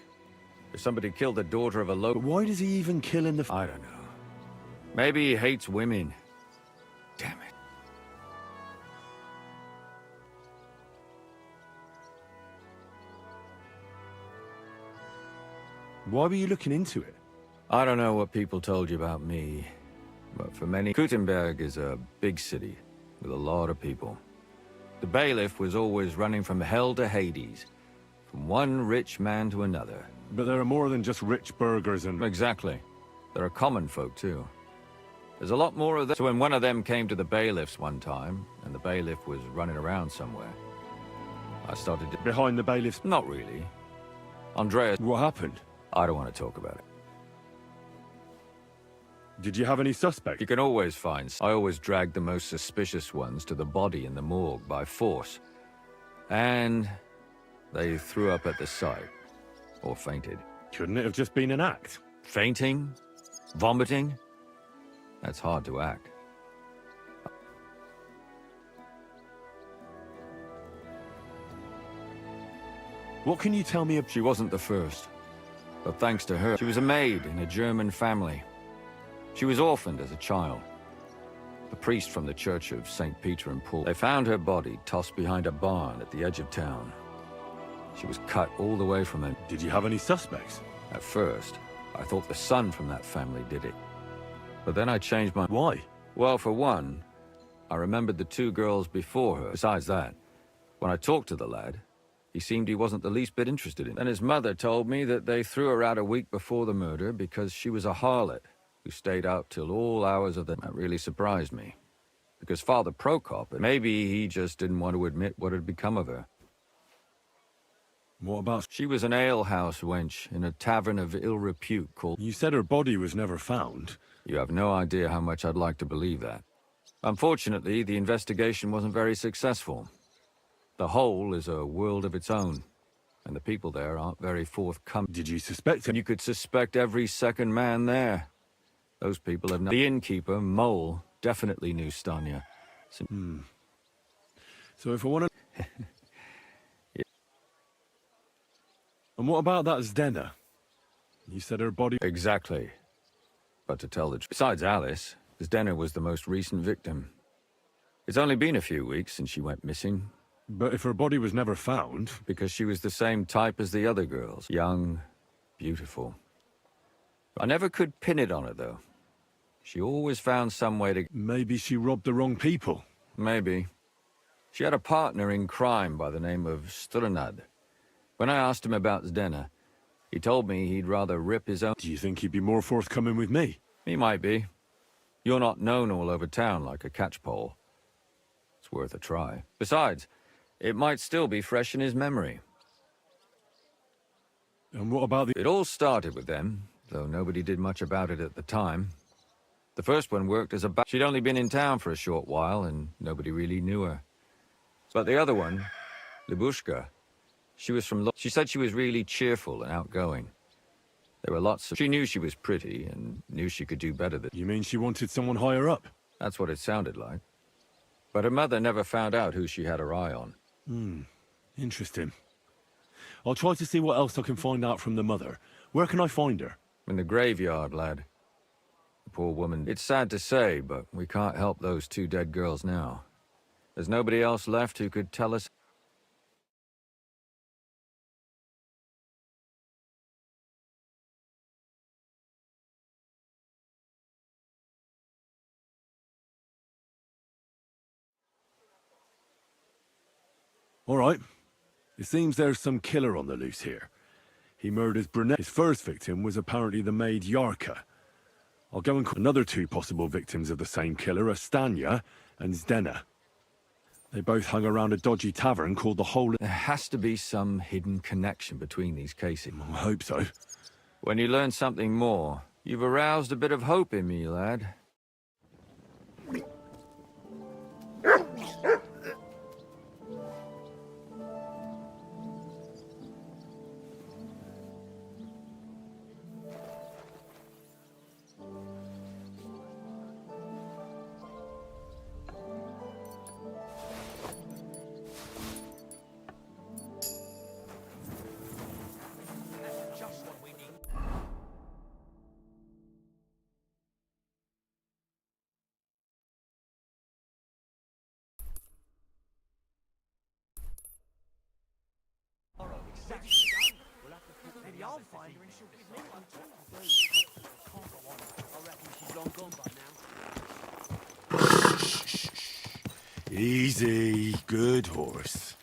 N: If somebody killed the daughter of a local...
L: But why does he even kill in the...
N: I don't know. Maybe he hates women. Damn it.
L: Why were you looking into it?
N: I don't know what people told you about me, but for many, Gutenberg is a big city with a lot of people. The bailiff was always running from hell to Hades, from one rich man to another.
L: But there are more than just rich burghers and...
N: Exactly. There are common folk, too. There's a lot more of them. So when one of them came to the bailiff's one time, and the bailiff was running around somewhere, I started to...
L: Behind the bailiff's...
N: Not really. Andreas...
L: What happened?
N: I don't want to talk about it.
L: Did you have any suspects?
N: You can always find... I always dragged the most suspicious ones to the body in the morgue by force. And... they threw up at the sight. Or fainted.
L: Couldn't it have just been an act?
N: Fainting? Vomiting? That's hard to act.
A: What can you tell me?
N: She wasn't the first. But thanks to her, she was a maid in a German family. She was orphaned as a child. The priest from the church of St. Peter and Paul. They found her body tossed behind a barn at the edge of town. She was cut all the way from it.
A: Did you have any suspects?
N: At first, I thought the son from that family did it. But then I changed my...
A: Why?
N: Well, for one, I remembered the two girls before her. Besides that, when I talked to the lad, he seemed he wasn't the least bit interested in it. And his mother told me that they threw her out a week before the murder because she was a harlot who stayed out till all hours of the... That really surprised me. Because Father Prokop, maybe he just didn't want to admit what had become of her.
A: What about...
N: She was an alehouse wench in a tavern of ill repute called...
A: You said her body was never found.
N: You have no idea how much I'd like to believe that. Unfortunately, the investigation wasn't very successful. The hole is a world of its own, and the people there aren't very forthcoming.
A: Did you suspect him?
N: You could suspect every second man there. Those people have... The innkeeper, Mole, definitely knew Stanya.
A: So if I want to... And what about that Zdena? You said her body...
N: Exactly. But to tell the truth, besides Alice, Zdena was the most recent victim. It's only been a few weeks since she went missing.
A: But if her body was never found...
N: Because she was the same type as the other girls. Young, beautiful. I never could pin it on her, though. She always found some way to...
A: Maybe she robbed the wrong people.
N: Maybe. She had a partner in crime by the name of Strunad. When I asked him about Zdena, he told me he'd rather rip his own...
A: Do you think he'd be more forthcoming with me?
N: He might be. You're not known all over town like a catchpole. It's worth a try. Besides, it might still be fresh in his memory.
A: And what about the...
N: It all started with them, though nobody did much about it at the time. The first one worked as a... She'd only been in town for a short while, and nobody really knew her. But the other one, Libushka, she was from... She said she was really cheerful and outgoing. There were lots of... She knew she was pretty, and knew she could do better than...
A: You mean she wanted someone higher up?
N: That's what it sounded like. But her mother never found out who she had her eye on.
A: Interesting. I'll try to see what else I can find out from the mother. Where can I find her?
N: In the graveyard, lad. The poor woman... It's sad to say, but we can't help those two dead girls now. There's nobody else left who could tell us...
A: All right. It seems there's some killer on the loose here. He murders Brunette. His first victim was apparently the maid Yarka. I'll go and call another two possible victims of the same killer are Stanya and Zdena. They both hung around a dodgy tavern called the Hole...
N: There has to be some hidden connection between these cases.
A: I hope so.
N: When you learn something more, you've aroused a bit of hope in me, lad.
E: Maybe I'll find her and she'll give me one too. Can't go on. I reckon she's long gone by now.
A: Easy. Good horse.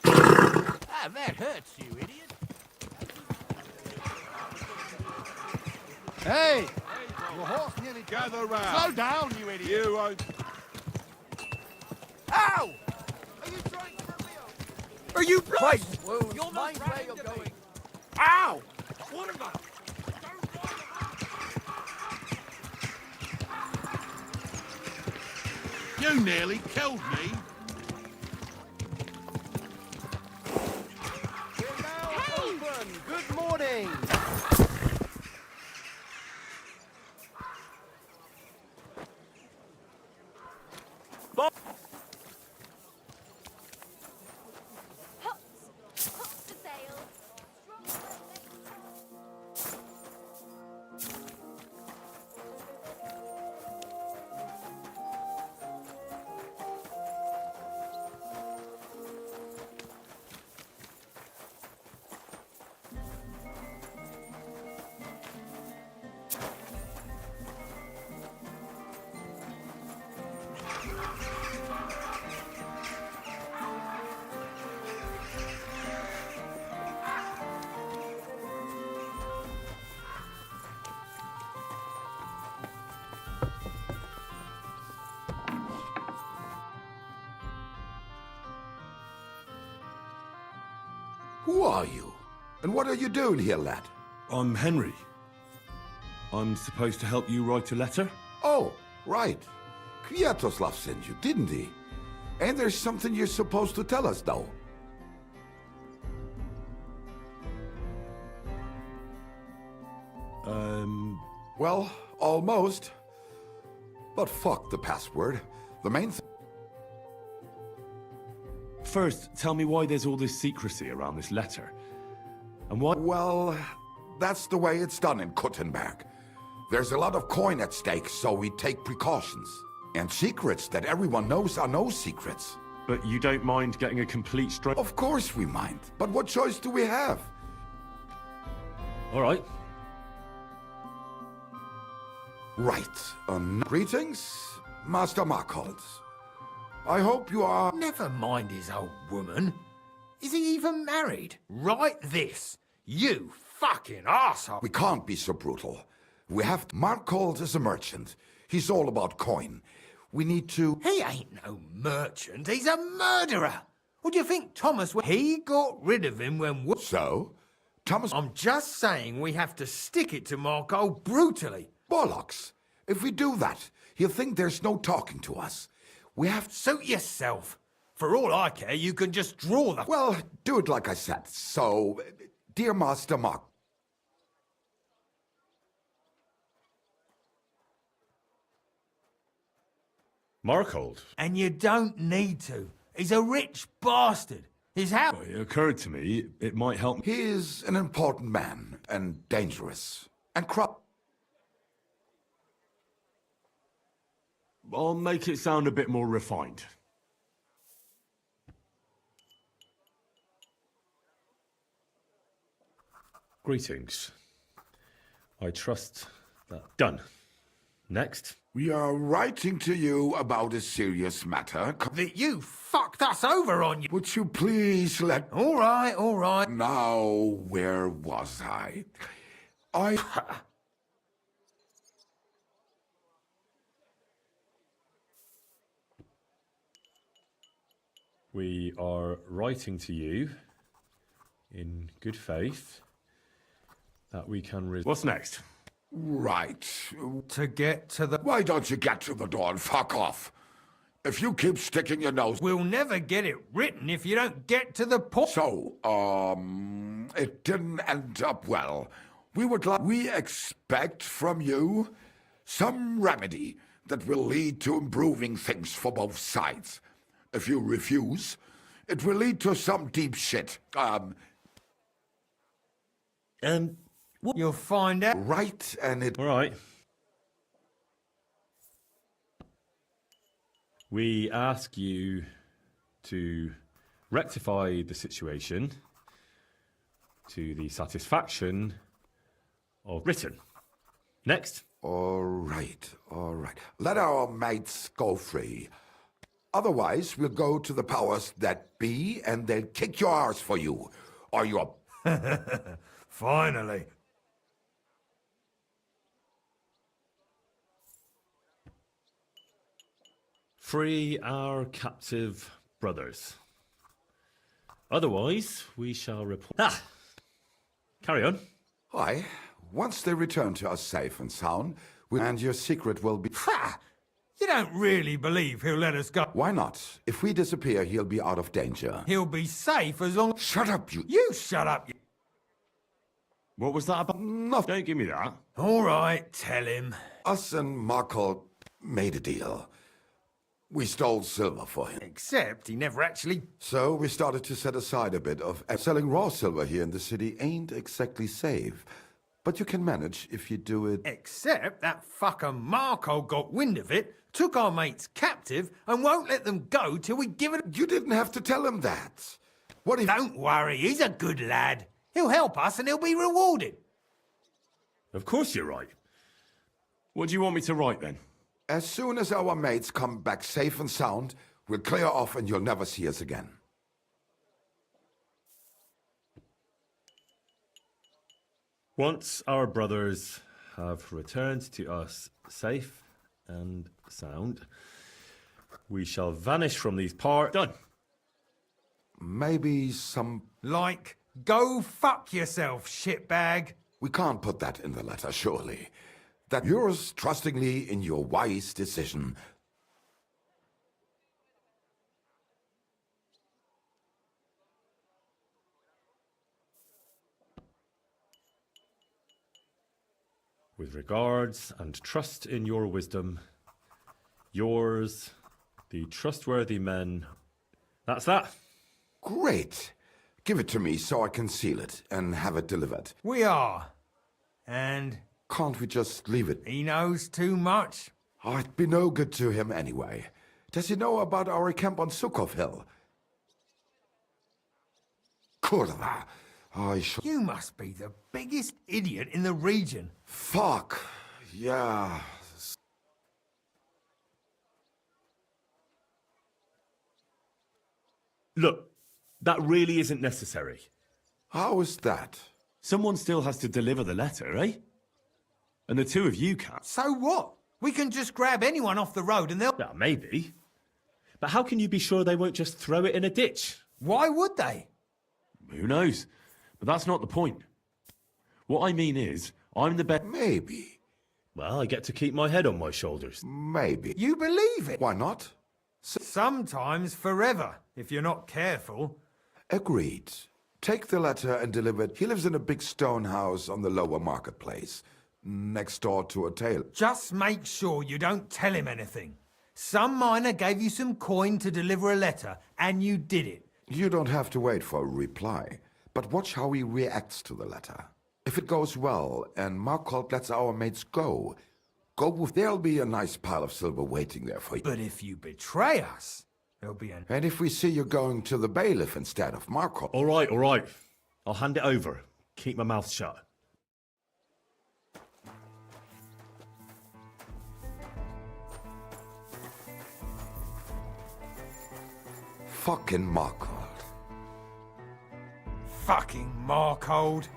E: Ah, that hurts, you idiot.
I: Hey! Your horse nearly...
Q: Gather round.
I: Slow down, you idiot!
Q: You won't...
E: Ow! Are you trying to run me over? Are you blind? You're mind where you're going. Ow! What about?
Q: You nearly killed me.
I: everyone. Good morning.
Q: Who are you? And what are you doing here, lad?
L: I'm Henry. I'm supposed to help you write a letter?
Q: Oh, right. Kwiatoslav sent you, didn't he? And there's something you're supposed to tell us, though. Well, almost. But fuck the password. The main thing...
L: First, tell me why there's all this secrecy around this letter. And why...
Q: Well, that's the way it's done in Kuttenberg. There's a lot of coin at stake, so we take precautions. And secrets that everyone knows are no secrets.
L: But you don't mind getting a complete straight...
Q: Of course we mind. But what choice do we have?
L: All right.
Q: Right. Greetings, Master Markholz. I hope you are...
K: Never mind his old woman. Is he even married? Write this. You fucking arsehole.
Q: We can't be so brutal. We have... Markholz is a merchant. He's all about coin. We need to...
K: He ain't no merchant. He's a murderer. What do you think Thomas... He got rid of him when...
Q: So? Thomas...
K: I'm just saying we have to stick it to Markholz brutally.
Q: Bollocks. If we do that, he'll think there's no talking to us. We have to...
K: Suit yourself. For all I care, you can just draw the...
Q: Well, do it like I said. So, dear Master Mark...
L: Markhold?
K: And you don't need to. He's a rich bastard. His house...
L: Well, it occurred to me it might help...
Q: He is an important man, and dangerous, and corrupt.
L: I'll make it sound a bit more refined. Greetings. I trust that... Done. Next.
Q: We are writing to you about a serious matter.
K: That you fucked us over on you.
Q: Would you please let...
K: All right, all right.
Q: Now, where was I?
L: We are writing to you in good faith that we can... What's next?
Q: Right.
K: To get to the...
Q: Why don't you get to the door and fuck off? If you keep sticking your nose...
K: We'll never get it written if you don't get to the point.
Q: So, it didn't end up well. We expect from you some remedy that will lead to improving things for both sides. If you refuse, it will lead to some deep shit.
K: You'll find out.
Q: Right, and it...
L: All right. We ask you to rectify the situation to the satisfaction of Britain. Next.
Q: All right, all right. Let our mates go free. Otherwise, we'll go to the powers that be, and they'll kick your arse for you. Or your...
K: Finally.
L: Free our captive brothers. Otherwise, we shall report... Carry on.
Q: Aye. Once they return to us safe and sound, and your secret will be...
K: Ha! You don't really believe he'll let us go?
Q: Why not? If we disappear, he'll be out of danger.
K: He'll be safe as long...
Q: Shut up, you...
K: You shut up, you...
L: What was that about? Nothing. Don't give me that.
O: All right, tell him. Us and Marco made a deal. We stole silver for him.
F: Except he never actually...
Q: So we started to set aside a bit of... Selling raw silver here in the city ain't exactly safe. But you can manage if you do it...
F: Except that fucker Marco got wind of it, took our mates captive, and won't let them go till we give it...
Q: You didn't have to tell him that. What if...
F: Don't worry, he's a good lad. He'll help us and he'll be rewarded.
L: Of course you're right. What do you want me to write then?
Q: As soon as our mates come back safe and sound, we'll clear off and you'll never see us again.
L: Once our brothers have returned to us safe and sound, we shall vanish from these parts. Done.
Q: Maybe some...
F: Like, go fuck yourself, shitbag.
Q: We can't put that in the letter, surely. That yours trustingly in your wise decision.
L: With regards and trust in your wisdom, yours, the trustworthy men. That's that.
Q: Great. Give it to me so I can seal it and have it delivered.
F: We are. And...
Q: Can't we just leave it?
F: He knows too much.
Q: Oh, it'd be no good to him anyway. Does he know about our camp on Sukov Hill? Kurva.
F: You must be the biggest idiot in the region.
Q: Fuck. Yeah.
L: Look, that really isn't necessary.
Q: How is that?
L: Someone still has to deliver the letter, eh? And the two of you can't.
F: So what? We can just grab anyone off the road and they'll...
L: Yeah, maybe. But how can you be sure they won't just throw it in a ditch?
F: Why would they?
L: Who knows? But that's not the point. What I mean is, I'm the best...
Q: Maybe.
L: Well, I get to keep my head on my shoulders.
Q: Maybe.
F: You believe it?
Q: Why not?
F: Sometimes forever, if you're not careful.
Q: Agreed. Take the letter and deliver it. He lives in a big stone house on the lower marketplace, next door to a tailor.
F: Just make sure you don't tell him anything. Some miner gave you some coin to deliver a letter, and you did it.
Q: You don't have to wait for a reply, but watch how he reacts to the letter. If it goes well and Markholt lets our mates go, there'll be a nice pile of silver waiting there for you.
F: But if you betray us, there'll be an...
Q: And if we see you going to the bailiff instead of Markholt...
L: All right, all right. I'll hand it over. Keep my mouth shut.
Q: Fucking Markholt.
F: Fucking Markhold.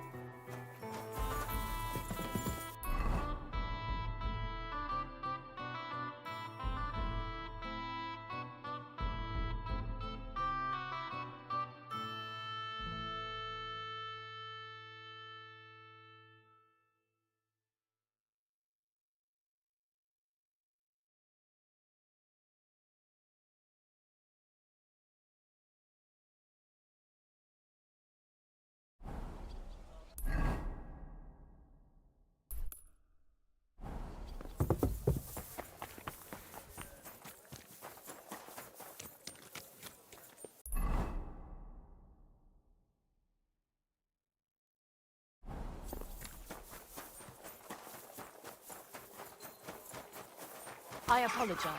R: I apologize.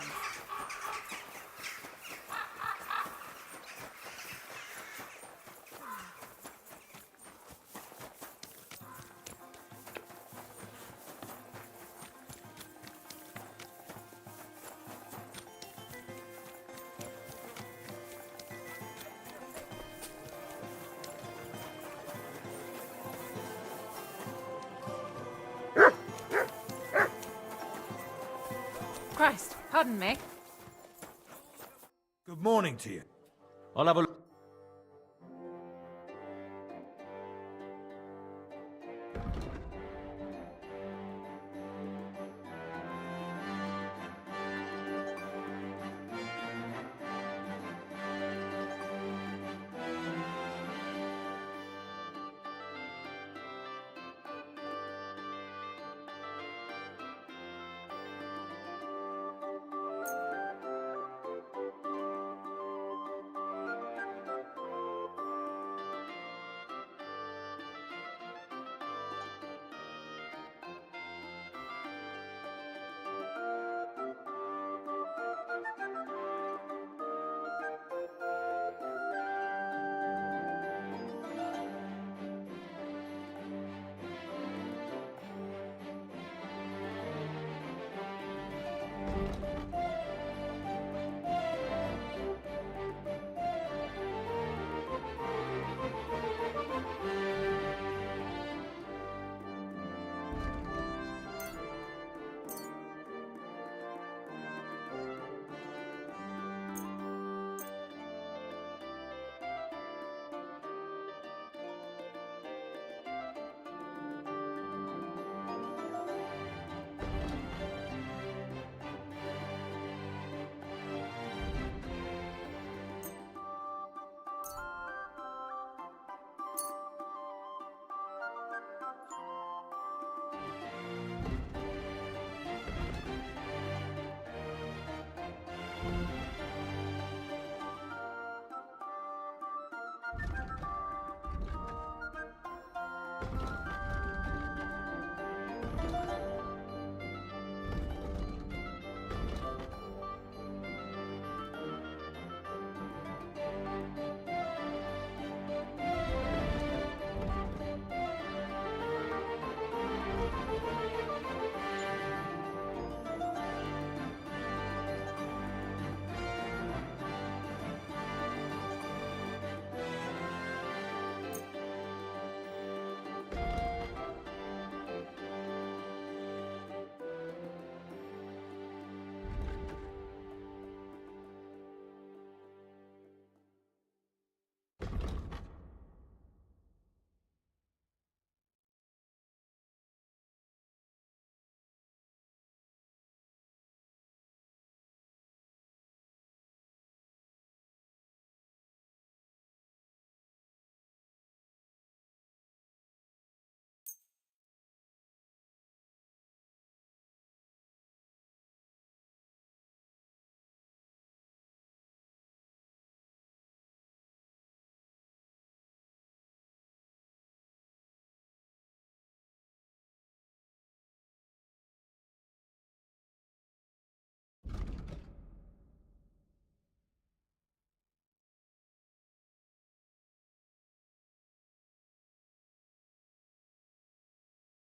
G: Christ, pardon me.
F: Good morning to you.
L: I'll have a look.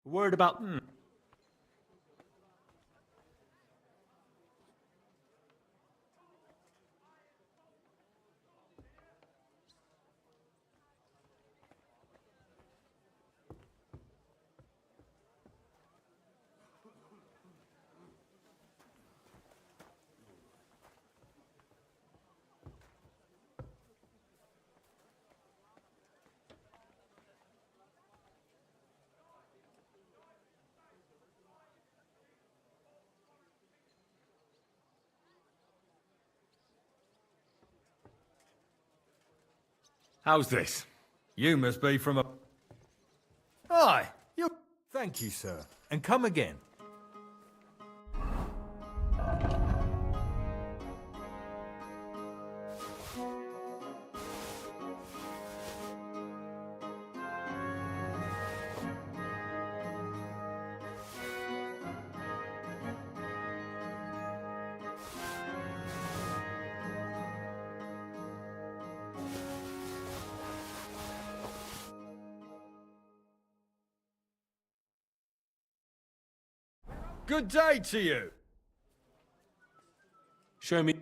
B: Word about...
A: How's this?
F: You must be from a... Aye, you... Thank you, sir. And come again. Good day to you.
B: Show me...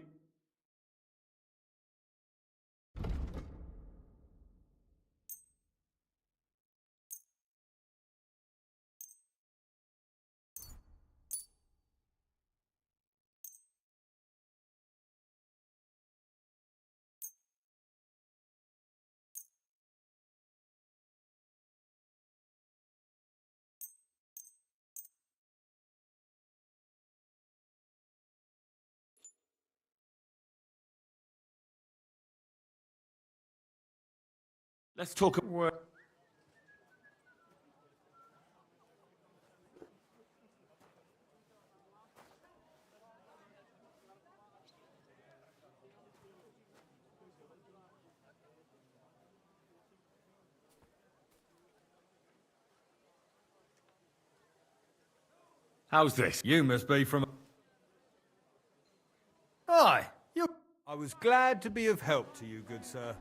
A: Let's talk... How's this?
F: You must be from... Aye, you... I was glad to be of help to you, good sir.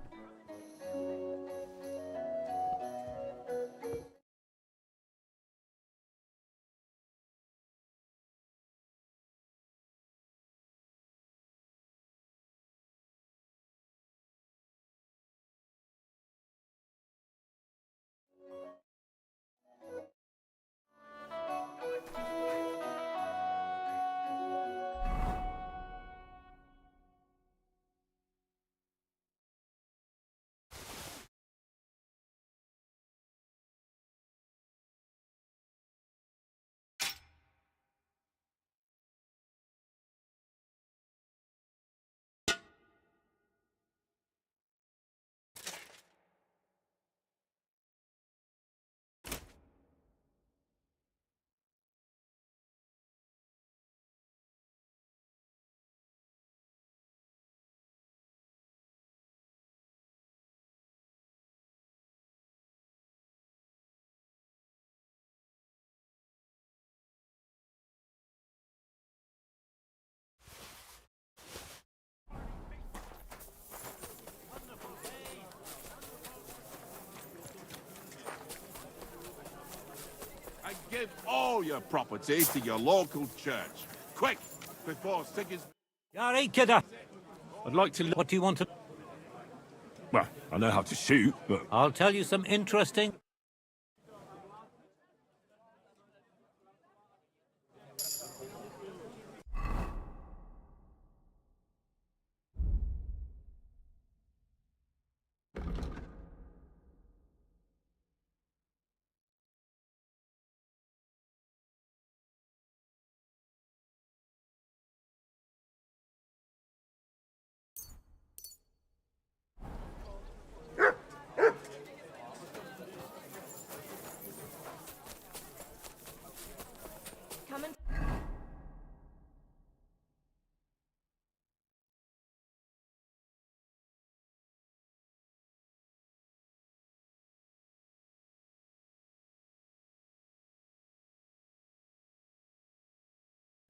Q: And give all your property to your local church. Quick, before sick is...
B: Yari, kidder! I'd like to... What do you want to...
A: Well, I know how to shoot, but...
B: I'll tell you some interesting...
R: Come and...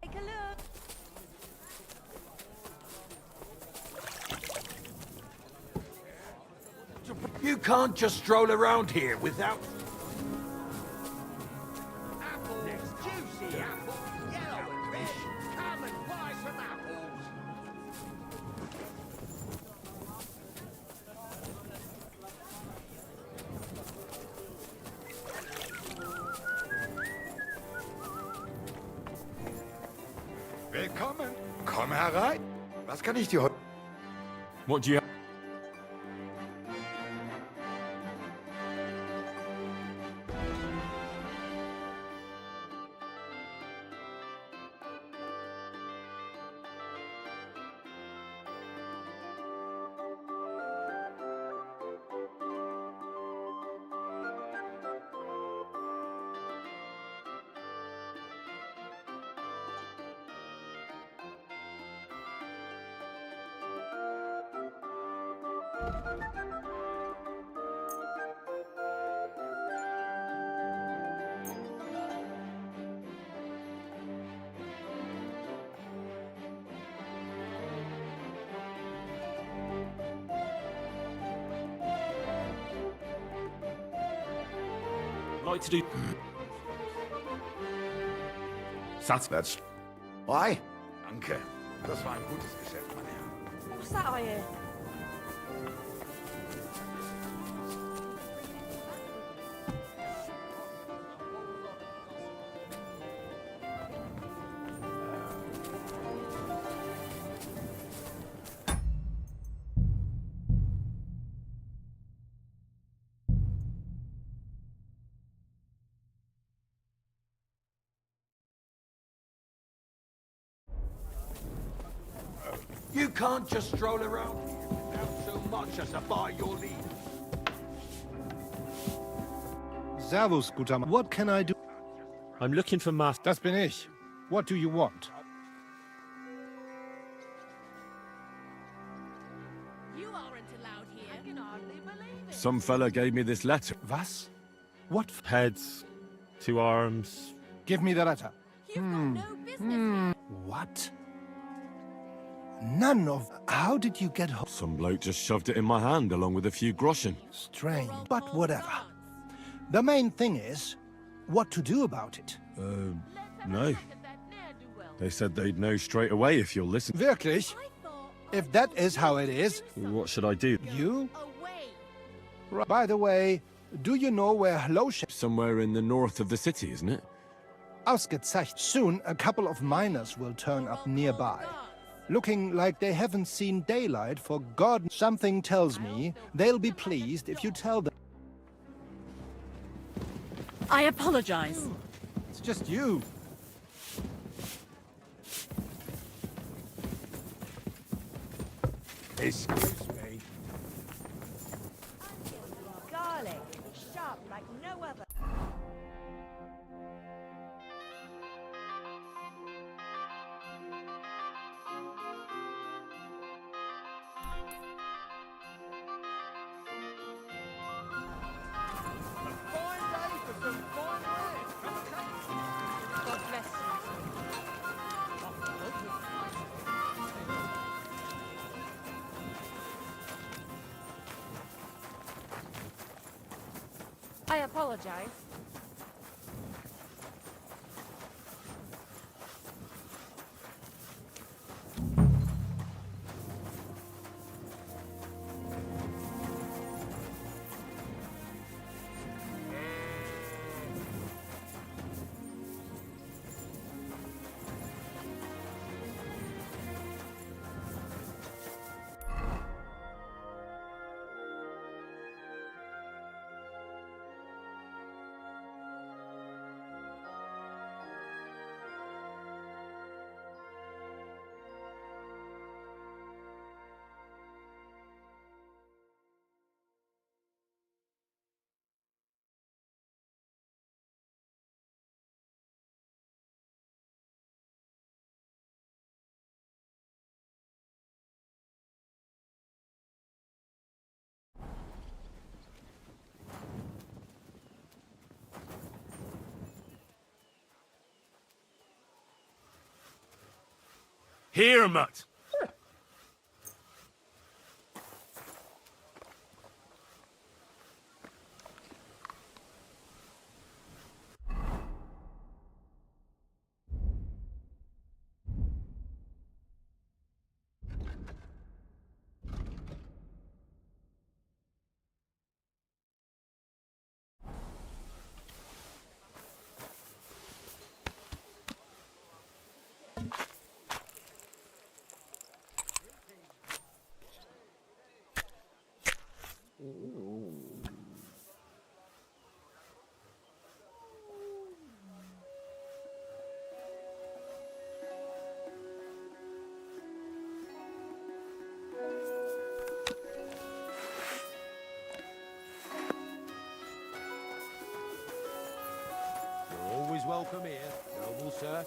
R: Take a look.
O: You can't just stroll around here without...
Q: herein. Was kann ich dir heute...
A: What do you... like to do...
Q: That's... Why? Danke. Das war ein gutes Geschäft, mein Herr.
U: What's that I hear?
I: You can't just stroll around here without so much as a by your leave.
D: Servus, guter Mann. What can I do?
V: I'm looking for Master.
D: Das bin ich. What do you want?
U: You aren't allowed here. I can hardly believe it.
A: Some fella gave me this letter.
D: Was? What?
V: Heads, 2 arms.
D: Give me the letter.
U: You've got no business.
D: What? None of... How did you get home?
A: Some bloke just shoved it in my hand along with a few groschen.
D: Strange, but whatever. The main thing is, what to do about it.
A: No. They said they'd know straight away if you'll listen.
D: Wirklich? If that is how it is...
A: What should I do?
D: You? By the way, do you know where Hloshe...
A: Somewhere in the north of the city, isn't it?
D: Ausgezeichnet. Soon, a couple of miners will turn up nearby. Looking like they haven't seen daylight for God. Something tells me they'll be pleased if you tell them.
U: I apologize.
D: It's just you.
I: Excuse me.
U: Garlic, sharp like no other. God bless you. I apologize.
A: Here, mutt.
I: from here, noble sir.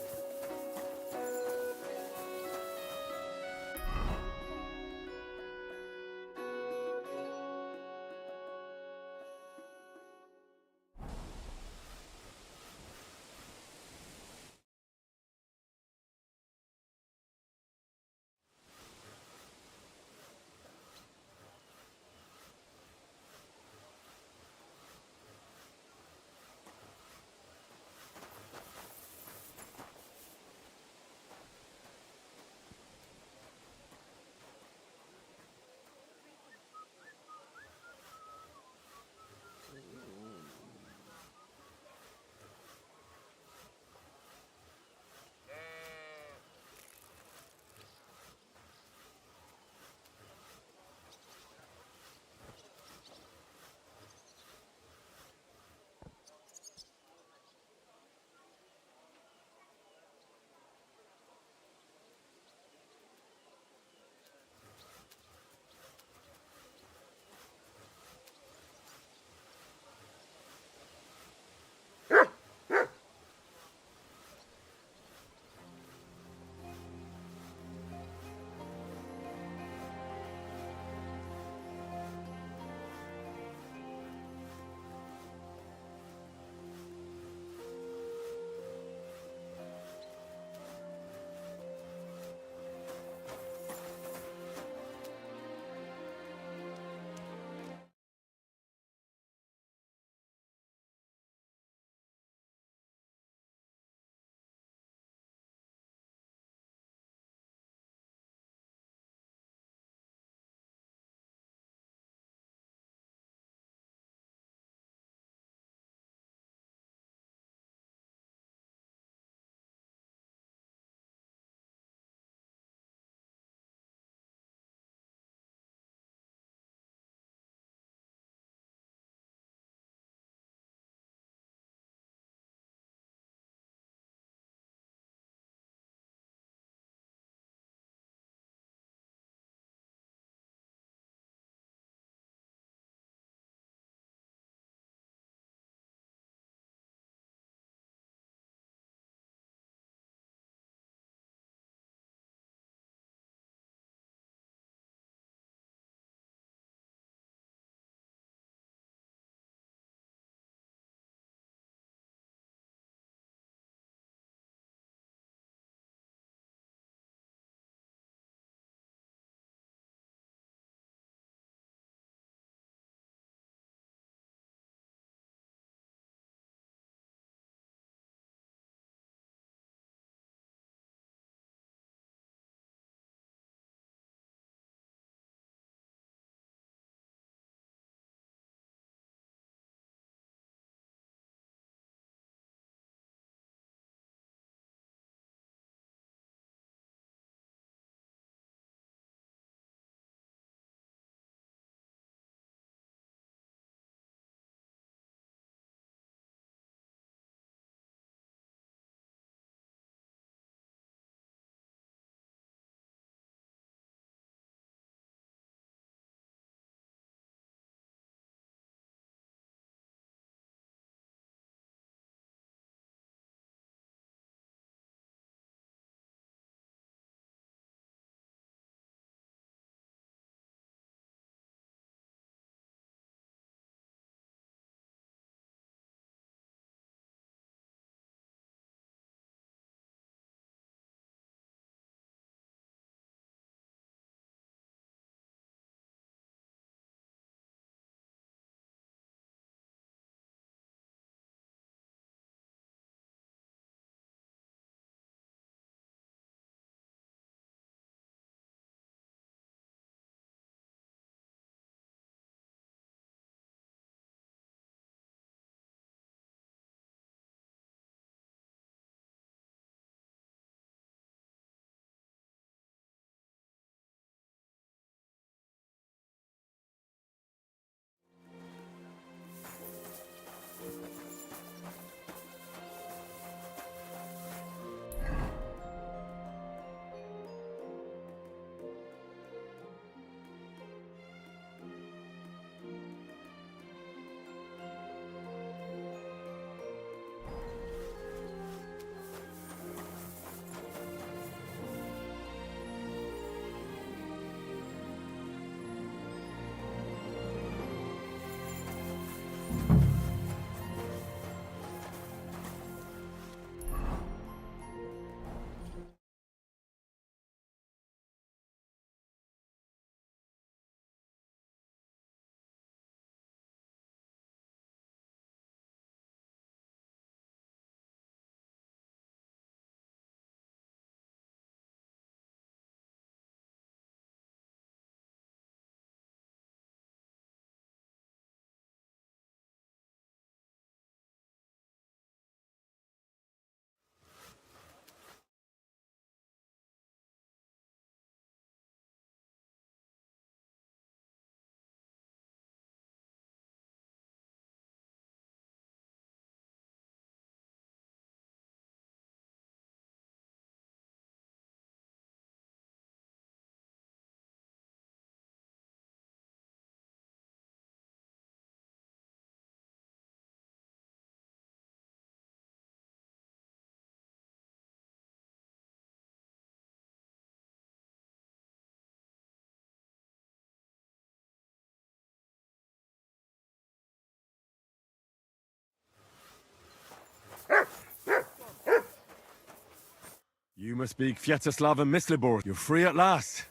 A: You must be Kviatoslav and Myslibor. You're free at last.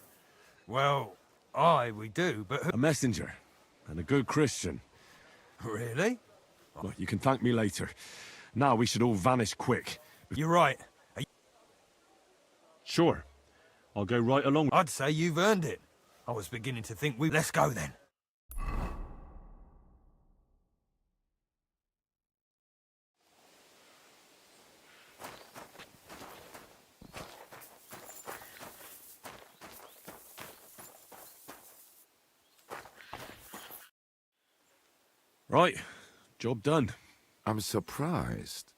F: Well, we do, but who...
A: A messenger. And a good Christian.
F: Really?
A: Well, you can thank me later. Now we should all vanish quick.
F: You're right.
A: Sure. I'll go right along.
F: I'd say you've earned it. I was beginning to think we... Let's go then.
A: Right. Job done.
Q: I'm surprised.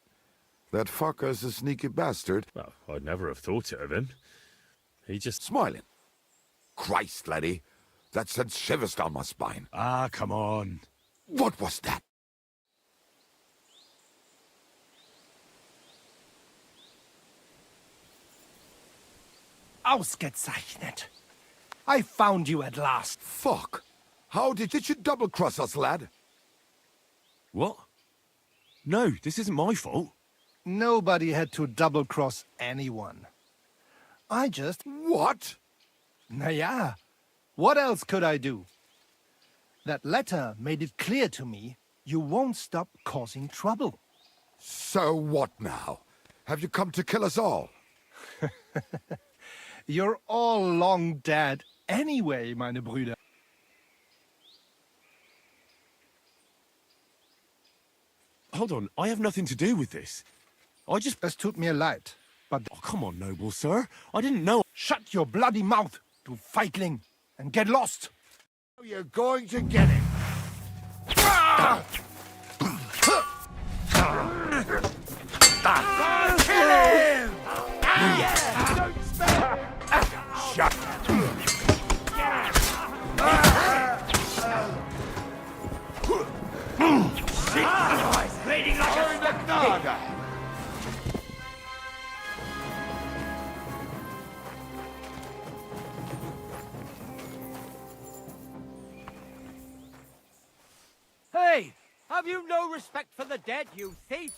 Q: That fucker's a sneaky bastard.
V: Well, I'd never have thought it of him. He just...
Q: Smiling. Christ, laddie. That sent shivers down my spine.
A: Ah, come on.
Q: What was that?
D: Ausgezeichnet. I found you at last.
Q: Fuck. How did you double-cross us, lad?
A: What? No, this isn't my fault.
D: Nobody had to double-cross anyone. I just...
Q: What?
D: Naja, what else could I do? That letter made it clear to me you won't stop causing trouble.
Q: So what now? Have you come to kill us all?
D: You're all long dead anyway, meine Brüder.
A: Hold on, I have nothing to do with this. I just...
D: Es tut mir leid, but...
A: Oh, come on, noble sir. I didn't know...
D: Shut your bloody mouth, you feigling, and get lost!
Q: You're going to get it.
O: Kill him! Don't spare!
Q: Shut
O: Bleeding like a
J: Hey! Have you no respect for the dead, you thief?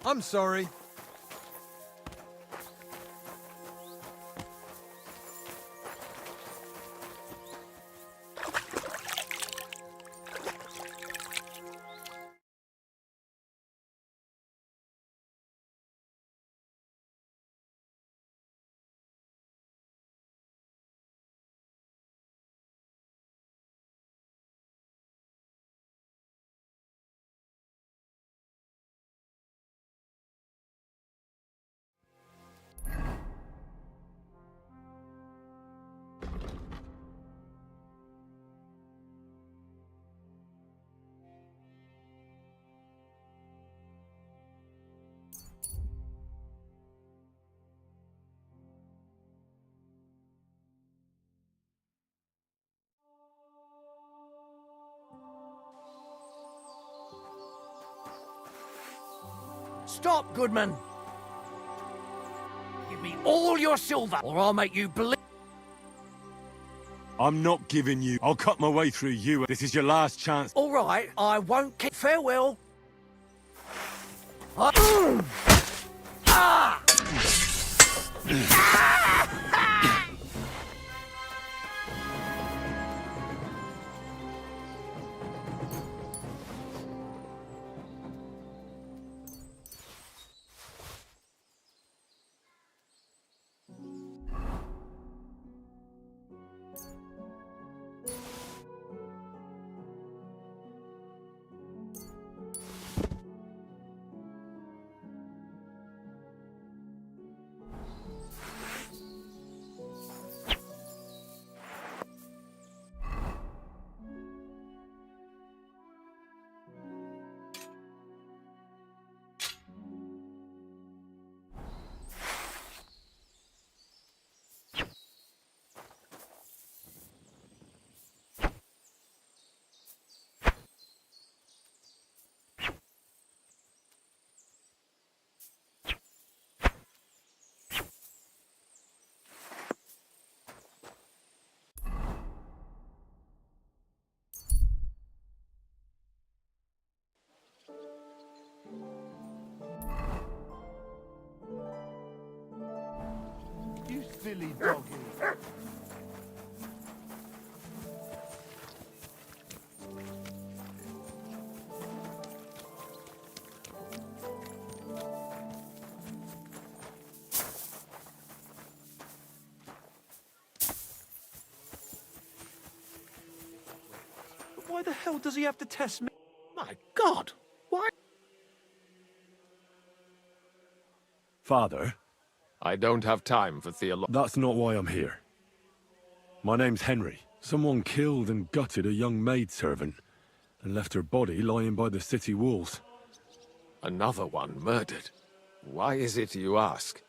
F: I'm sorry.
E: Stop, Goodman! Give me all your silver, or I'll make you believe.
A: I'm not giving you. I'll cut my way through you. This is your last chance.
E: All right, I won't keep. Farewell. Ah!
I: You silly doggy.
K: Why the hell does he have to test me? My God! Why?
A: Father?
V: I don't have time for theology.
A: That's not why I'm here. My name's Henry. Someone killed and gutted a young maidservant and left her body lying by the city walls.
V: Another one murdered. Why is it you ask?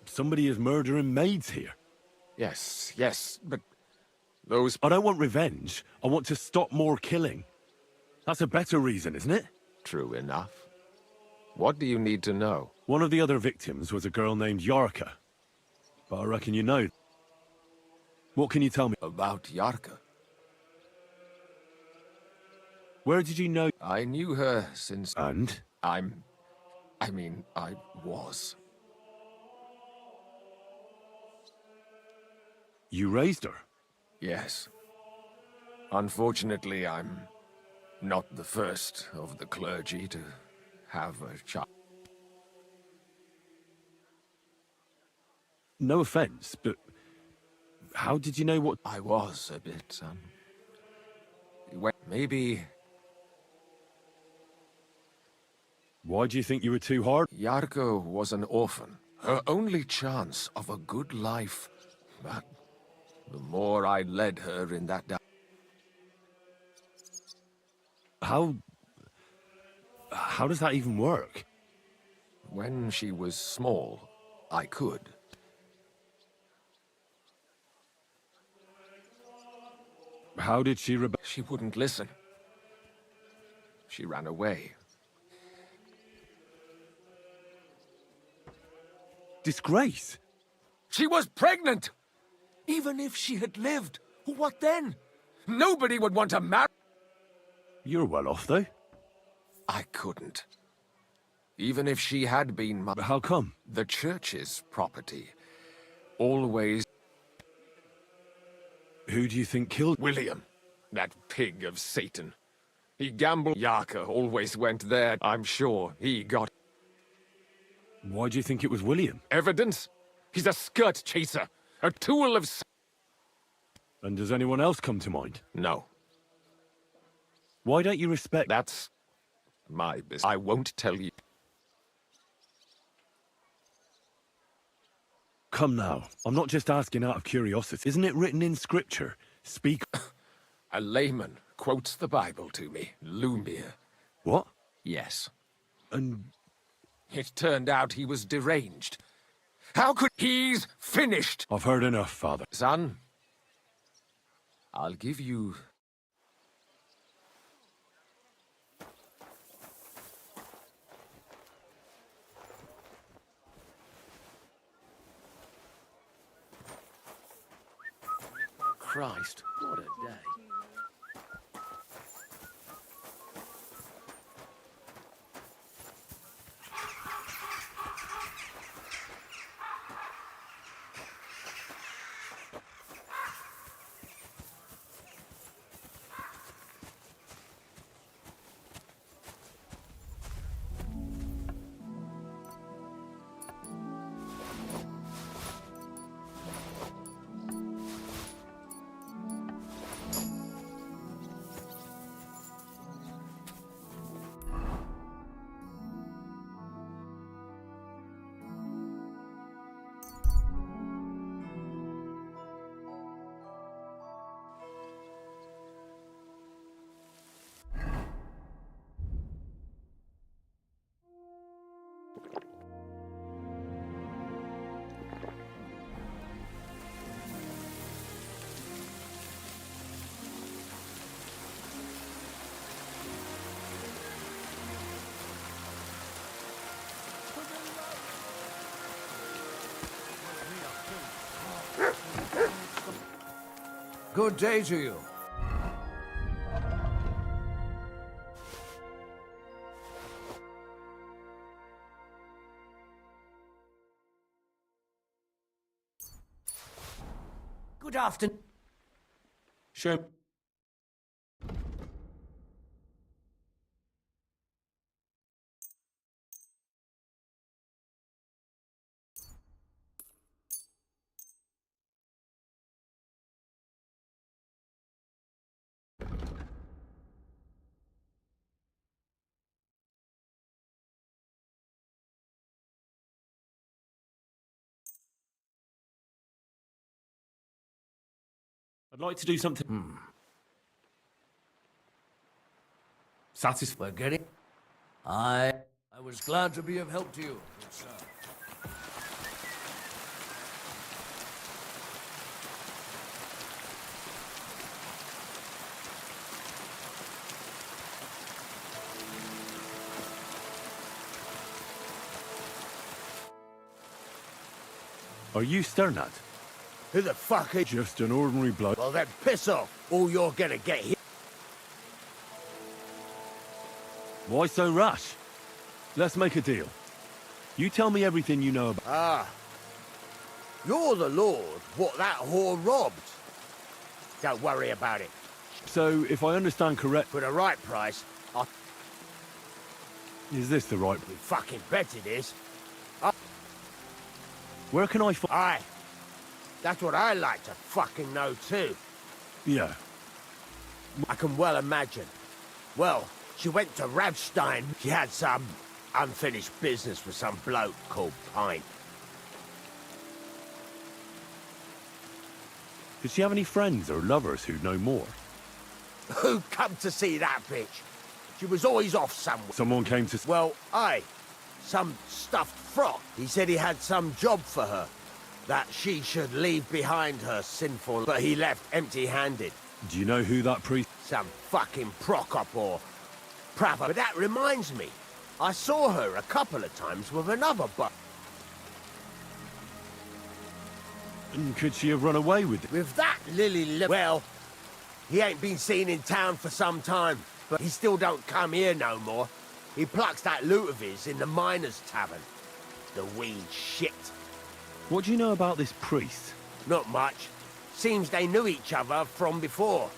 A: Somebody is murdering maids here.
V: Yes, but those...
A: I don't want revenge. I want to stop more killing. That's a better reason, isn't it?
V: True enough. What do you need to know?
A: One of the other victims was a girl named Yarka. But I reckon you know. What can you tell me?
V: About Yarka?
A: Where did you know?
V: I knew her since...
A: And?
V: I was.
A: You raised her?
V: Yes. Unfortunately, I'm not the first of the clergy to have a child.
A: No offense, but how did you know what...
V: I was a bit, maybe...
A: Why do you think you were too hard?
V: Yarko was an orphan. Her only chance of a good life. But the more I led her in that
A: How does that even work?
V: When she was small, I could.
A: How did she rebel?
V: She wouldn't listen. She ran away.
A: Disgrace.
V: She was pregnant! Even if she had lived, what then? Nobody would want to marry...
A: You're well off, though.
V: I couldn't. Even if she had been my...
A: How come?
V: The church's property. Always...
A: Who do you think killed...
V: William. That pig of Satan. He gambled. Yarka always went there. I'm sure he got...
A: Why do you think it was William?
V: Evidence? He's a skirt chaser. A tool of...
A: And does anyone else come to mind?
V: No.
A: Why don't you respect...
V: That's my business. I won't tell you.
A: Come now. I'm not just asking out of curiosity. Isn't it written in scripture? Speak...
V: A layman quotes the Bible to me. Lumir.
A: What?
V: Yes.
A: And...
V: It turned out he was deranged. How could... He's finished!
A: I've heard enough, Father.
V: Son, I'll give you...
K: Christ, what a day.
E: Good day to you. Good afternoon.
V: Sure.
A: I'd like to do something.
E: We're getting. I was glad to be of help to you, good sir.
A: Are you Sternat?
O: Who the fuck is...
A: Just an ordinary bloke.
O: Well then piss off. All you're gonna get here...
A: Why so rash? Let's make a deal. You tell me everything you know about...
O: Ah. You're the lord what that whore robbed. Don't worry about it.
A: So, if I understand correct...
O: For the right price, I'll...
A: Is this the right...
O: You fucking bet it is.
A: Where can I find...
O: Aye. That's what I like to fucking know too.
A: Yeah.
O: I can well imagine. Well, she went to Ravstein. She had some unfinished business with some bloke called Pine.
A: Did she have any friends or lovers who'd know more?
O: Who come to see that bitch? She was always off somewhere.
A: Someone came to...
O: Well, aye. Some stuffed frock. He said he had some job for her. That she should leave behind her sinful... But he left empty-handed.
A: Do you know who that priest...
O: Some fucking Prokop or... Prava. But that reminds me. I saw her a couple of times with another buck.
A: And could she have run away with it?
O: With that Well, he ain't been seen in town for some time. But he still don't come here no more. He plucks that loot of his in the miners' tavern. The weed shit.
A: What do you know about this priest?
O: Not much. Seems they knew each other from before.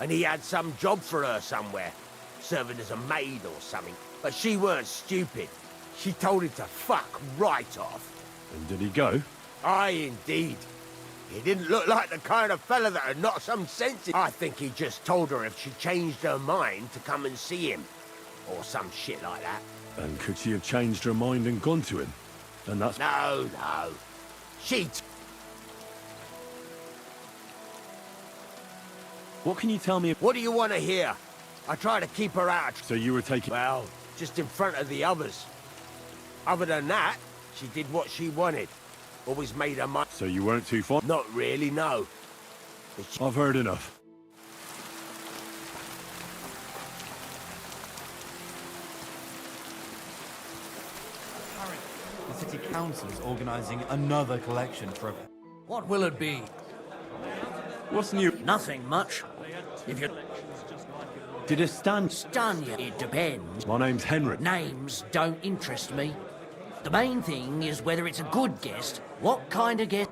O: And he had some job for her somewhere. Serving as a maid or something. But she weren't stupid. She told him to fuck right off.
A: And did he go?
O: Aye, indeed. He didn't look like the kind of fella that had not some sense in... I think he just told her if she changed her mind to come and see him. Or some shit like that.
A: And could she have changed her mind and gone to him? And that's...
O: No.
A: What can you tell me...
O: What do you want to hear? I try to keep her out.
A: So you were taking...
O: Well, just in front of the others. Other than that, she did what she wanted. Always made her mind.
A: So you weren't too fond?
O: Not really, no.
A: I've heard enough.
C: The city council is organizing another collection for a...
E: What will it be?
A: What's new?
E: Nothing much. If you
A: Did it stand?
E: stun you, it depends.
A: My name's Henry.
E: Names don't interest me. The main thing is whether it's a good guest. What kind of guest?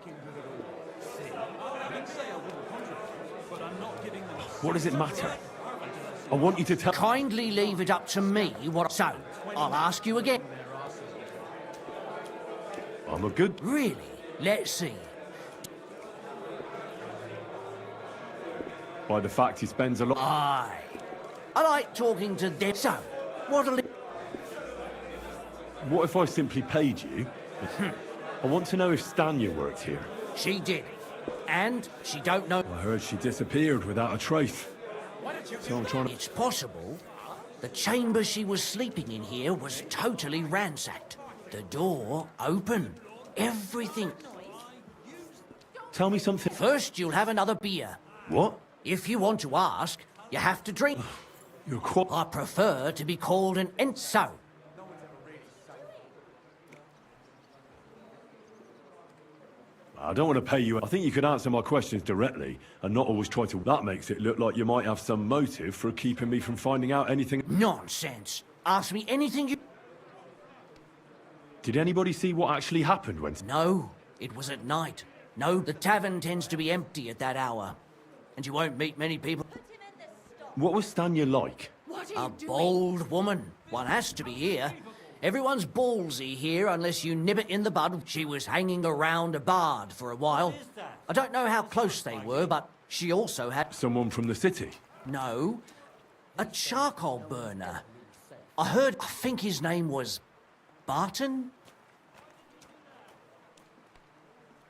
A: What does it matter? I want you to tell...
E: Kindly leave it up to me what... So, I'll ask you again.
A: I'm a good...
E: Really? Let's see.
A: By the fact he spends a lot...
E: Aye. I like talking to them. So, what'll it...
A: What if I simply paid you? I want to know if Stanya worked here.
E: She did. And she don't know...
A: I heard she disappeared without a trace. So I'm trying to...
E: It's possible. The chamber she was sleeping in here was totally ransacked. The door open. Everything.
A: Tell me something...
E: First, you'll have another beer.
A: What?
E: If you want to ask, you have to drink.
A: You're quite...
E: I prefer to be called an enso.
A: I don't want to pay you. I think you could answer my questions directly and not always try to... That makes it look like you might have some motive for keeping me from finding out anything...
E: Nonsense. Ask me anything you...
A: Did anybody see what actually happened when...
E: No, it was at night. No, the tavern tends to be empty at that hour. And you won't meet many people.
A: What was Stanya like?
E: A bold woman. One has to be here. Everyone's ballsy here unless you nib it in the bud. She was hanging around a bard for a while. I don't know how close they were, but she also had...
A: Someone from the city?
E: No, a charcoal burner. I think his name was Barton?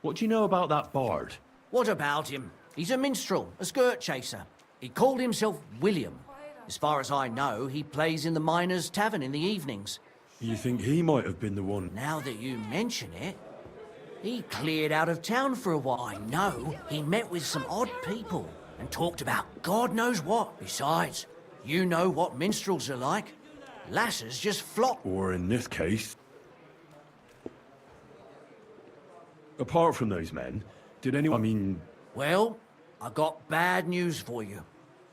A: What do you know about that bard?
E: What about him? He's a minstrel, a skirt chaser. He called himself William. As far as I know, he plays in the Miners' Tavern in the evenings.
A: You think he might have been the one?
E: Now that you mention it, he cleared out of town for a while. I know he met with some odd people and talked about God knows what. Besides, you know what minstrels are like. Lasses just flock.
A: Or in this case... Apart from those men, did anyone... I mean...
E: Well, I got bad news for you.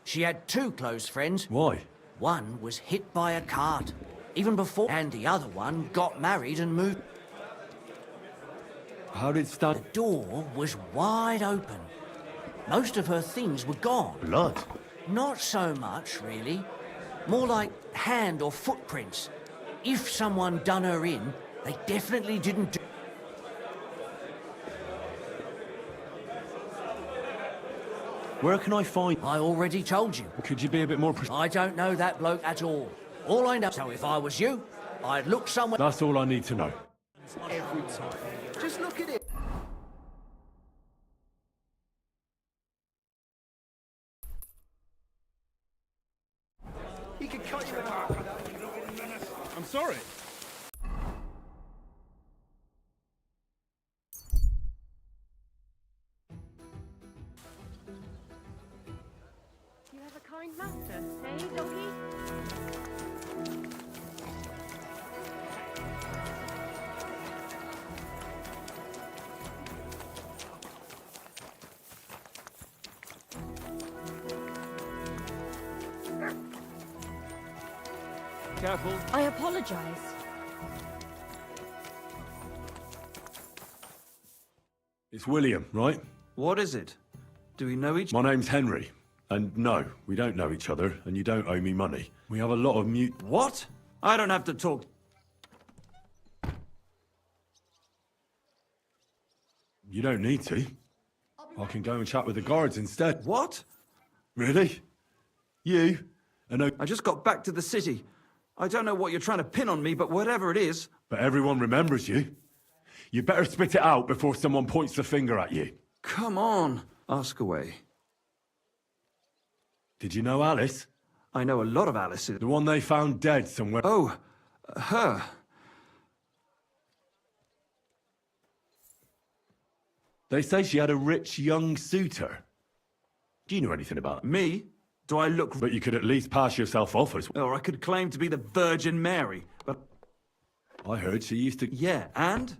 E: She had two close friends.
A: Why?
E: One was hit by a cart, even before, and the other one got married and moved.
A: How did Stan...
E: The door was wide open. Most of her things were gone.
A: Blood?
E: Not so much, really. More like hand or footprints. If someone done her in, they definitely didn't do...
A: Where can I find...
E: I already told you.
A: Could you be a bit more precise?
E: I don't know that bloke at all. All I know... So if I was you, I'd look somewhere...
A: That's all I need to know.
F: Every time. Just look at it. He could cut you in half.
C: I'm sorry.
R: You have a kind master, eh, doggy?
A: Careful.
U: I apologize.
A: It's William, right?
H: What is it? Do we know each...
A: My name's Henry. And no, we don't know each other, and you don't owe me money. We have a lot of mute...
H: What? I don't have to talk...
A: You don't need to. I can go and chat with the guards instead.
H: What?
A: Really? You?
H: I just got back to the city. I don't know what you're trying to pin on me, but whatever it is...
A: But everyone remembers you. You better spit it out before someone points the finger at you.
H: Come on. Ask away.
A: Did you know Alice?
H: I know a lot of Alice's.
A: The one they found dead somewhere.
H: Oh, her.
A: They say she had a rich young suitor. Do you know anything about it?
H: Me? Do I look...
A: But you could at least pass yourself off as...
H: Or I could claim to be the Virgin Mary, but...
A: I heard she used to...
H: Yeah, and?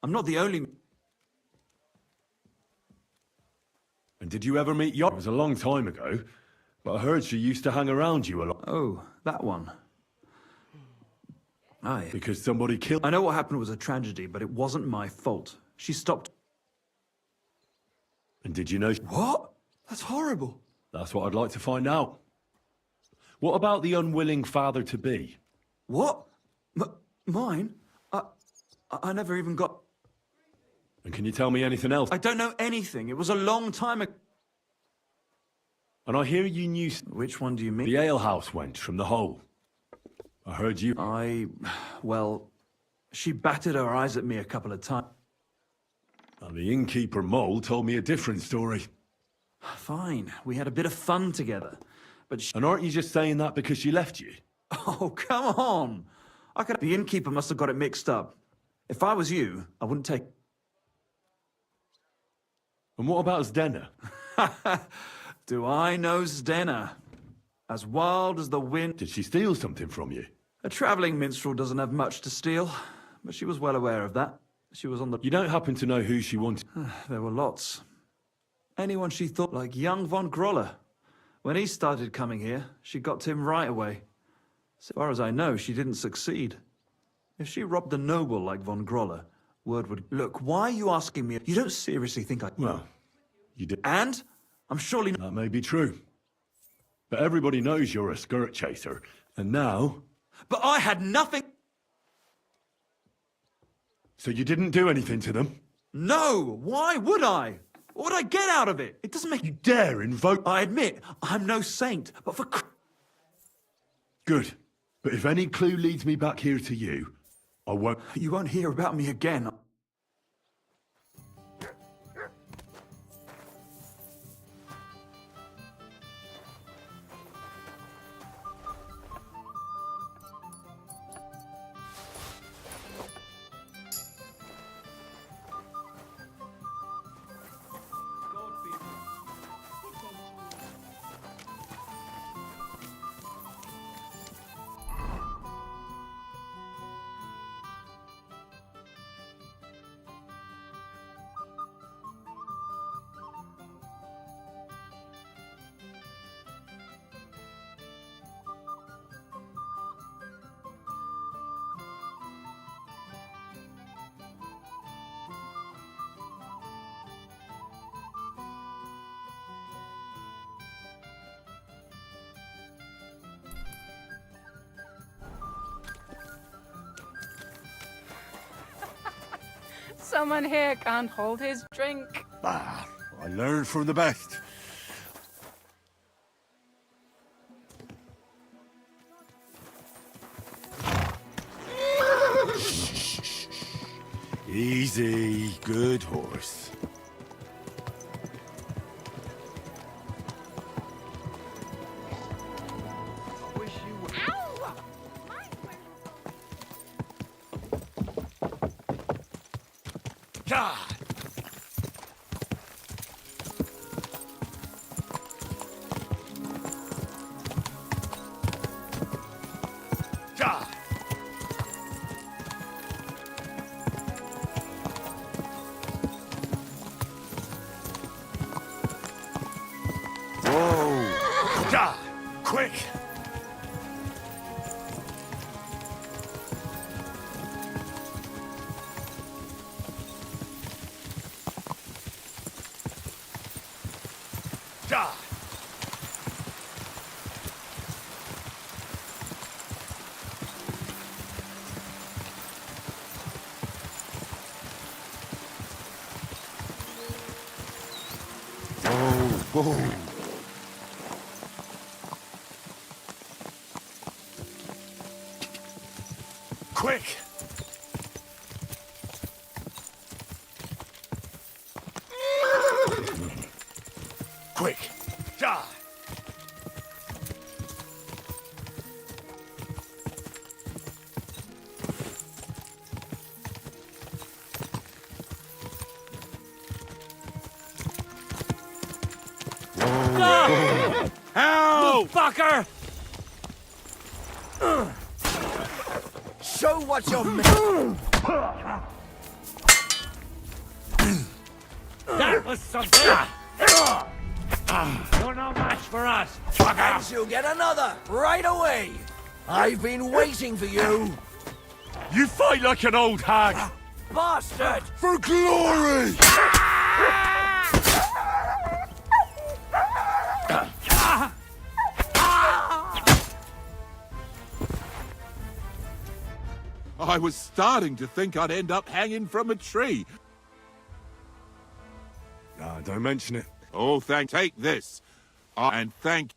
H: I'm not the only...
L: And did you ever meet It was a long time ago, but I heard she used to hang around you a lot.
M: Oh, that one. Aye.
L: Because somebody killed...
M: I know what happened was a tragedy, but it wasn't my fault. She stopped...
L: And did you know...
M: What? That's horrible.
L: That's what I'd like to find out. What about the unwilling father-to-be?
M: What? Mine? I never even got...
L: And can you tell me anything else?
M: I don't know anything. It was a long time ago.
L: And I hear you knew...
M: Which one do you mean?
L: The alehouse wench from the hole. I heard you...
M: Well, she batted her eyes at me a couple of times.
L: And the innkeeper Mole told me a different story.
M: Fine. We had a bit of fun together. But
L: And aren't you just saying that because she left you?
M: Oh, come on. The innkeeper must have got it mixed up. If I was you, I wouldn't take...
L: And what about Zdena?
M: Do I know Zdena? As wild as the wind...
L: Did she steal something from you?
M: A travelling minstrel doesn't have much to steal, but she was well aware of that. She was on the...
L: You don't happen to know who she wanted?
M: There were lots. Anyone she thought, like young von Groller. When he started coming here, she got to him right away. So far as I know, she didn't succeed. If she robbed a noble like von Groller, word would... Look, why are you asking me? You don't seriously think I...
L: Well, you did.
M: And? I'm surely...
L: That may be true. But everybody knows you're a skirt chaser. And now...
M: But I had nothing...
L: So you didn't do anything to them?
M: No! Why would I? What would I get out of it? It doesn't make...
L: You dare invoke...
M: I admit, I'm no saint, but for...
L: Good. But if any clue leads me back here to you, I won't...
M: You won't hear about me again.
G: Someone here can't hold his drink.
S: Ah, I learned from the best. Easy, good horse. Quick! Whoa! Quick! Quick! Die!
A: Help! You fucker!
E: Show what you're made.
A: That was something!
B: You're no match for us.
E: And you'll get another right away. I've been waiting for you.
A: You fight like an old hag.
E: Bastard!
S: For glory!
I: I was starting to think I'd end up hanging from a tree.
S: Nah, don't mention it.
I: Oh, take this. And thank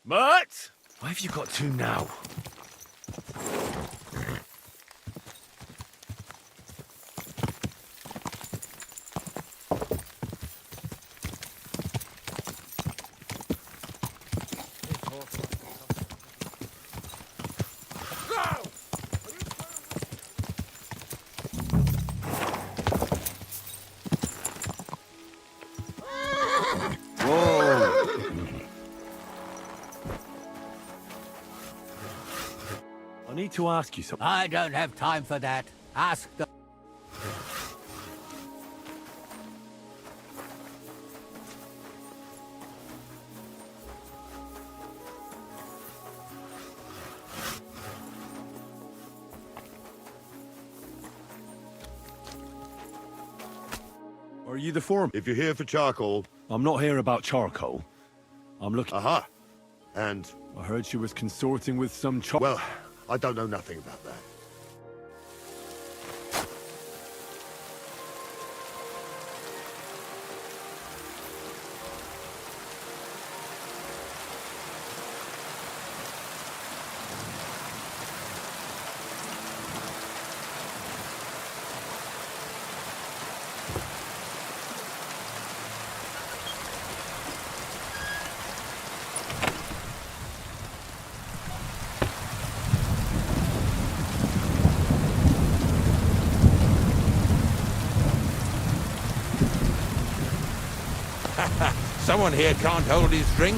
A: Mert! Why have you got to now? I need to ask you something.
J: I don't have time for that. Ask the...
A: Are you the foreman?
S: If you're here for charcoal...
A: I'm not here about charcoal. I'm looking...
S: Aha. And?
A: I heard she was consorting with some
S: Well, I don't know nothing about that.
I: someone here can't hold his drink.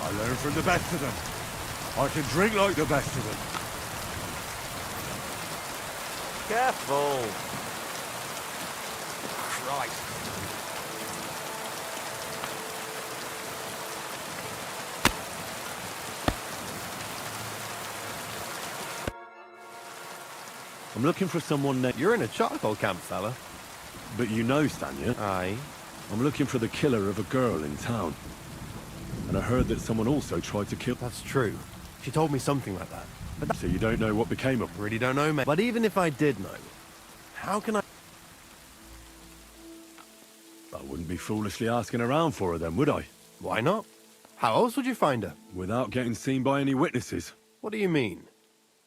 S: I learned from the best of them. I can drink like the best of them.
H: Careful.
S: Christ.
A: I'm looking for someone named...
H: You're in a charcoal camp, fella.
A: But you know, Stanya.
H: Aye.
A: I'm looking for the killer of a girl in town. And I heard that someone also tried to kill...
H: That's true. She told me something like that. But
A: So you don't know what became of her?
H: really don't know, mate. But even if I did know, how can I...
A: I wouldn't be foolishly asking around for her then, would I?
H: Why not? How else would you find her?
A: Without getting seen by any witnesses.
H: What do you mean?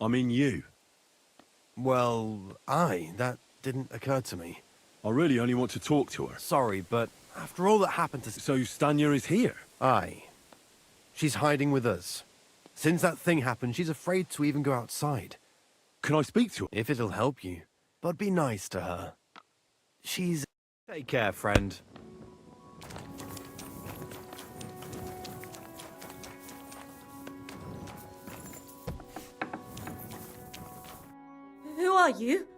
A: I mean you.
H: Well, that didn't occur to me.
A: I really only want to talk to her.
H: Sorry, but after all that happened to...
A: So Stanya is here?
H: Aye. She's hiding with us. Since that thing happened, she's afraid to even go outside.
A: Can I speak to her?
H: If it'll help you. But be nice to her. She's... Take care, friend.
U: Who are you?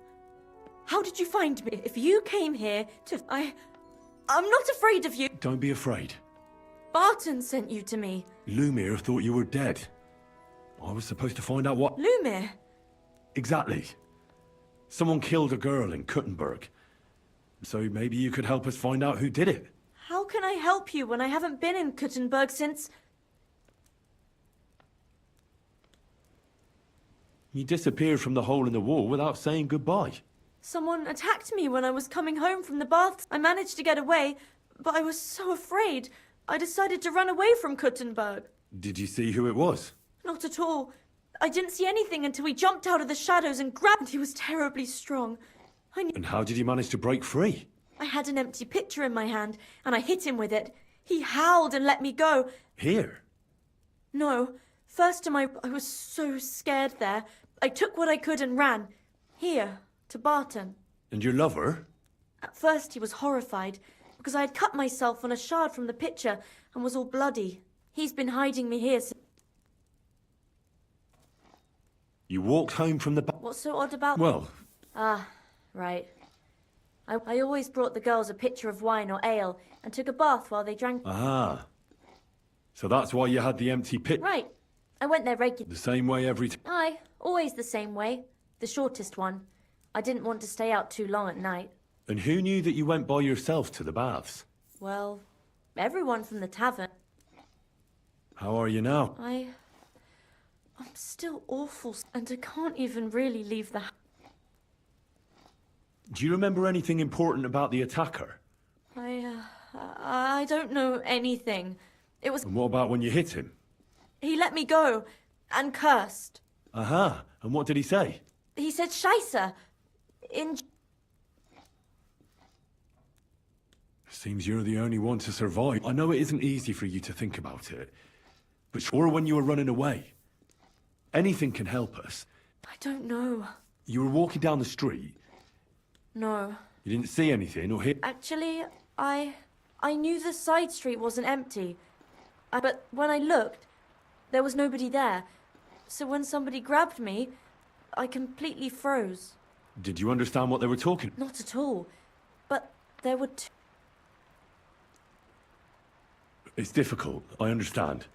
U: How did you find me? If you came here to... I'm not afraid of you.
A: Don't be afraid.
U: Barton sent you to me.
A: Lumir thought you were dead. I was supposed to find out what...
U: Lumir?
A: Exactly. Someone killed a girl in Kuttenberg. So maybe you could help us find out who did it.
U: How can I help you when I haven't been in Kuttenberg since...
A: You disappeared from the hole in the wall without saying goodbye.
U: Someone attacked me when I was coming home from the baths. I managed to get away, but I was so afraid. I decided to run away from Kuttenberg.
A: Did you see who it was?
U: Not at all. I didn't see anything until he jumped out of the shadows and grabbed. He was terribly strong.
A: And how did you manage to break free?
U: I had an empty pitcher in my hand, and I hit him with it. He howled and let me go.
A: Here?
U: No. First time I was so scared there. I took what I could and ran. Here, to Barton.
A: And your lover?
U: At first he was horrified, because I had cut myself on a shard from the pitcher and was all bloody. He's been hiding me here since...
A: You walked home from the...
U: What's so odd about...
A: Well...
U: Ah, right. I always brought the girls a pitcher of wine or ale and took a bath while they drank...
A: Ah. So that's why you had the empty pit...
U: Right. I went there regularly.
A: The same way every time.
U: Aye, always the same way. The shortest one. I didn't want to stay out too long at night.
A: And who knew that you went by yourself to the baths?
U: Well, everyone from the tavern.
A: How are you now?
U: I'm still awful, and I can't even really leave the house.
A: Do you remember anything important about the attacker?
U: I don't know anything. It was...
A: And what about when you hit him?
U: He let me go, and cursed.
A: Aha. And what did he say?
U: He said Scheisse.
A: Seems you're the only one to survive. I know it isn't easy for you to think about it, but sure, when you were running away, anything can help us.
U: I don't know.
A: You were walking down the street.
U: No.
A: You didn't see anything or hear...
U: Actually, I knew the side street wasn't empty. But when I looked, there was nobody there. So when somebody grabbed me, I completely froze.
A: Did you understand what they were talking?
U: Not at all. But there were two...
A: It's difficult, I understand.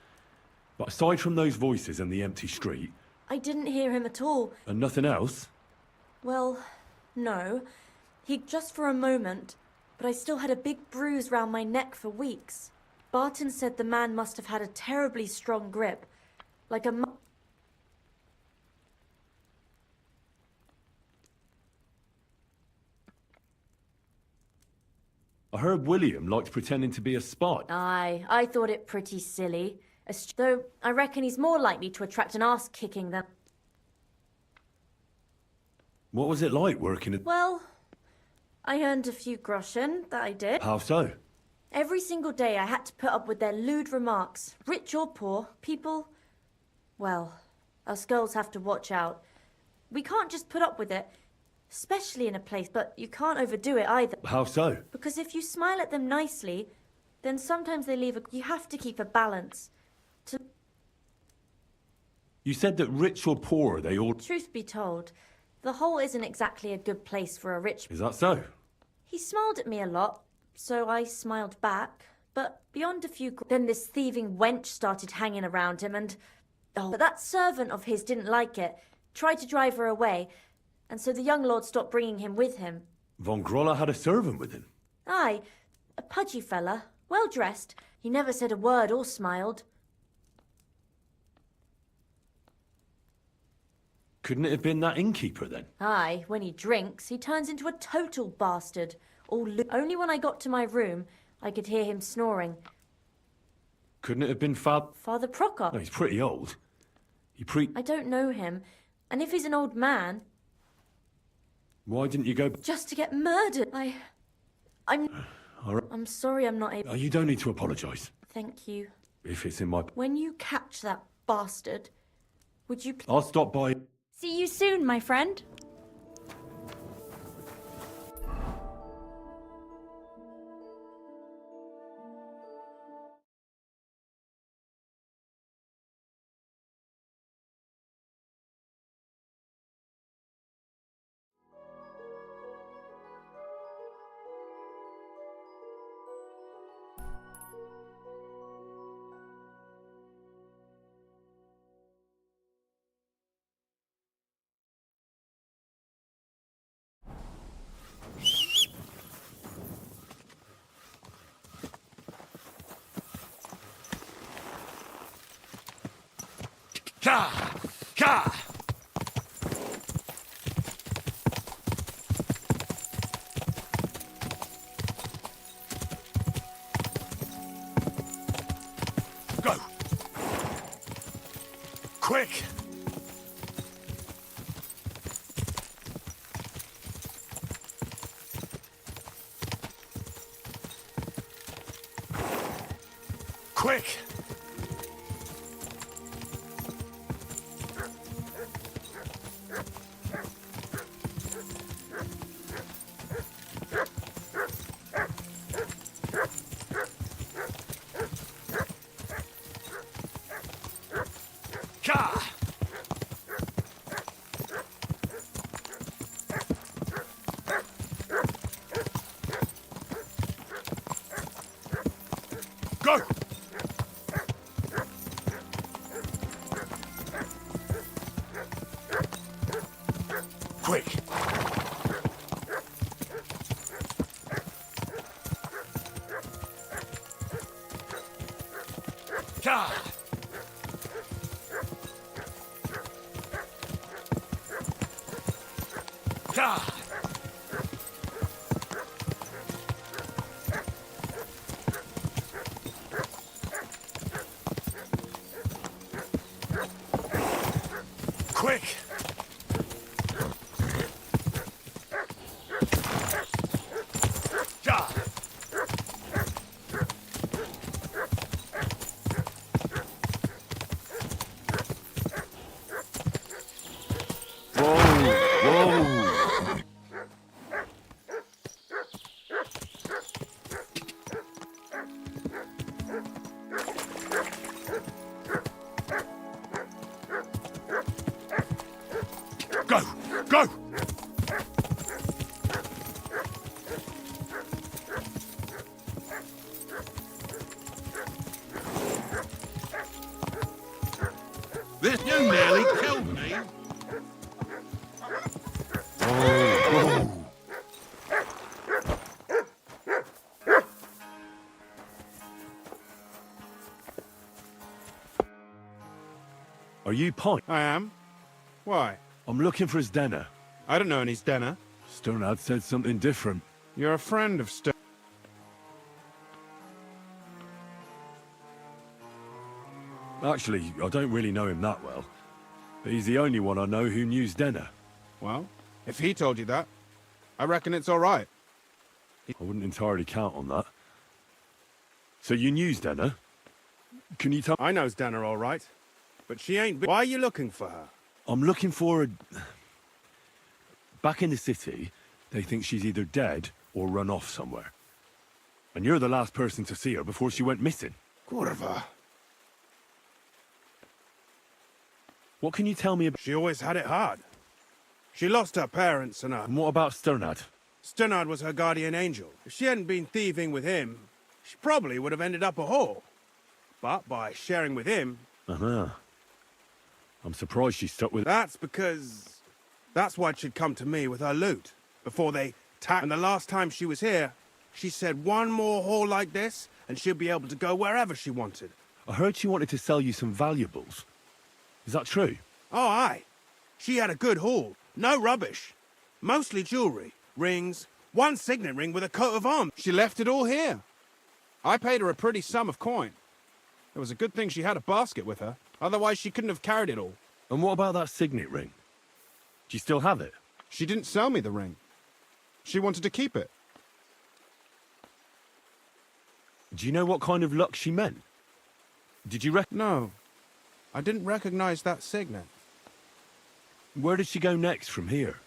A: But aside from those voices and the empty street...
U: I didn't hear him at all.
A: And nothing else?
U: Well, no. He just for a moment, but I still had a big bruise round my neck for weeks. Barton said the man must have had a terribly strong grip, like a...
A: I heard William liked pretending to be a spy.
U: Aye, I thought it pretty silly. Though I reckon he's more likely to attract an ass-kicking than...
A: What was it like working at...
U: Well, I earned a few groschen, that I did.
A: How so?
U: Every single day I had to put up with their lewd remarks. Rich or poor, people... Well, us girls have to watch out. We can't just put up with it, especially in a place, but you can't overdo it either.
A: How so?
U: Because if you smile at them nicely, then sometimes they leave a... You have to keep a balance.
A: You said that rich or poor, they all...
U: Truth be told, the hole isn't exactly a good place for a rich...
A: Is that so?
U: He smiled at me a lot, so I smiled back. But beyond a few... Then this thieving wench started hanging around him and... Oh, but that servant of his didn't like it. Tried to drive her away. And so the young lord stopped bringing him with him.
A: Von Groller had a servant with him?
U: Aye, a pudgy fella, well-dressed. He never said a word or smiled.
A: Couldn't it have been that innkeeper, then?
U: Aye, when he drinks, he turns into a total bastard. Only when I got to my room, I could hear him snoring.
A: Couldn't it have been
U: Father Prokop?
A: No, he's pretty old.
U: I don't know him. And if he's an old man...
A: Why didn't you go...
U: Just to get murdered. I'm sorry I'm not able...
A: You don't need to apologise.
U: Thank you.
A: If it's in my...
U: When you catch that bastard, would you...
A: I'll stop by...
U: See you soon, my friend.
A: Quick! Quick! Ka! Go! Quick! Ka! Ka! Quick! Ja! Go! Go!
S: This you nearly killed me.
A: Are you Pine?
C: I am. Why?
A: I'm looking for his Denner.
C: I don't know any Stenner.
A: Sternad said something different.
C: You're a friend of Sten.
A: Actually, I don't really know him that well. But he's the only one I know who knew Denner.
C: Well, if he told you that, I reckon it's all right.
A: I wouldn't entirely count on that. So you knew Denner? Can you tell...
C: I know Stenner all right, but she ain't... Why are you looking for her?
A: I'm looking for a... Back in the city, they think she's either dead or run off somewhere. And you're the last person to see her before she went missing.
C: Kurva.
A: What can you tell me about...
C: She always had it hard. She lost her parents and her...
A: And what about Sternad?
C: Sternad was her guardian angel. If she hadn't been thieving with him, she probably would have ended up a whore. But by sharing with him...
A: Uh-huh. I'm surprised she stuck with...
C: That's because... That's why she'd come to me with her loot. Before they tapped... And the last time she was here, she said one more haul like this, and she'll be able to go wherever she wanted.
A: I heard she wanted to sell you some valuables. Is that true?
C: Oh, aye. She had a good haul. No rubbish. Mostly jewellery, rings, one signet ring with a coat of arms. She left it all here. I paid her a pretty sum of coin. It was a good thing she had a basket with her. Otherwise, she couldn't have carried it all.
A: And what about that signet ring? Do you still have it?
C: She didn't sell me the ring. She wanted to keep it.
A: Do you know what kind of luck she meant? Did you
C: No. I didn't recognize that signet.
A: Where did she go next from here?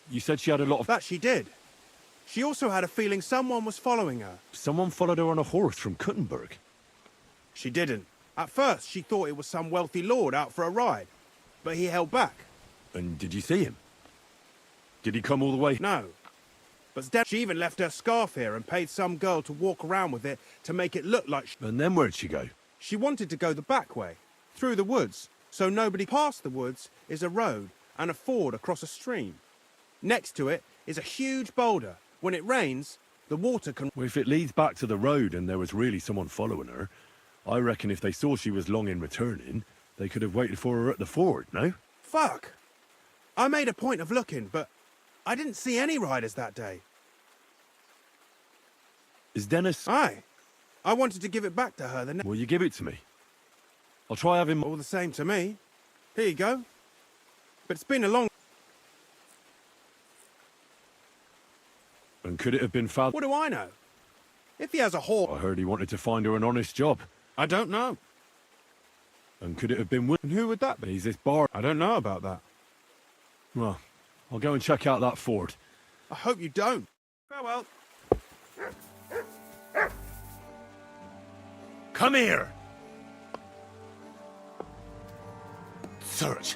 A: You said she had a lot of...
C: That she did. She also had a feeling someone was following her.
A: Someone followed her on a horse from Kuttenberg.
C: She didn't. At first, she thought it was some wealthy lord out for a ride. But he held back.
A: And did you see him? Did he come all the way?
C: No. But she even left her scarf here and paid some girl to walk around with it to make it look like...
A: And then where'd she go?
C: She wanted to go the back way, through the woods, so nobody past the woods is a road and a ford across a stream. Next to it is a huge boulder. When it rains, the water can...
A: Well, if it leads back to the road and there was really someone following her, I reckon if they saw she was long in returning, they could have waited for her at the ford, no?
C: Fuck! I made a point of looking, but I didn't see any riders that day.
A: Is Dennis...
C: Aye. I wanted to give it back to her the next...
A: Will you give it to me? I'll try having...
C: All the same to me. Here you go. But it's been a long...
S: And could it have been Father?
C: What do I know? If he has a whore...
S: I heard he wanted to find her an honest job.
C: I don't know.
S: And could it have been...
C: And who would that be?
S: He's this bar...
C: I don't know about that.
S: Well, I'll go and check out that ford.
C: I hope you don't. Farewell.
A: Come here! Search.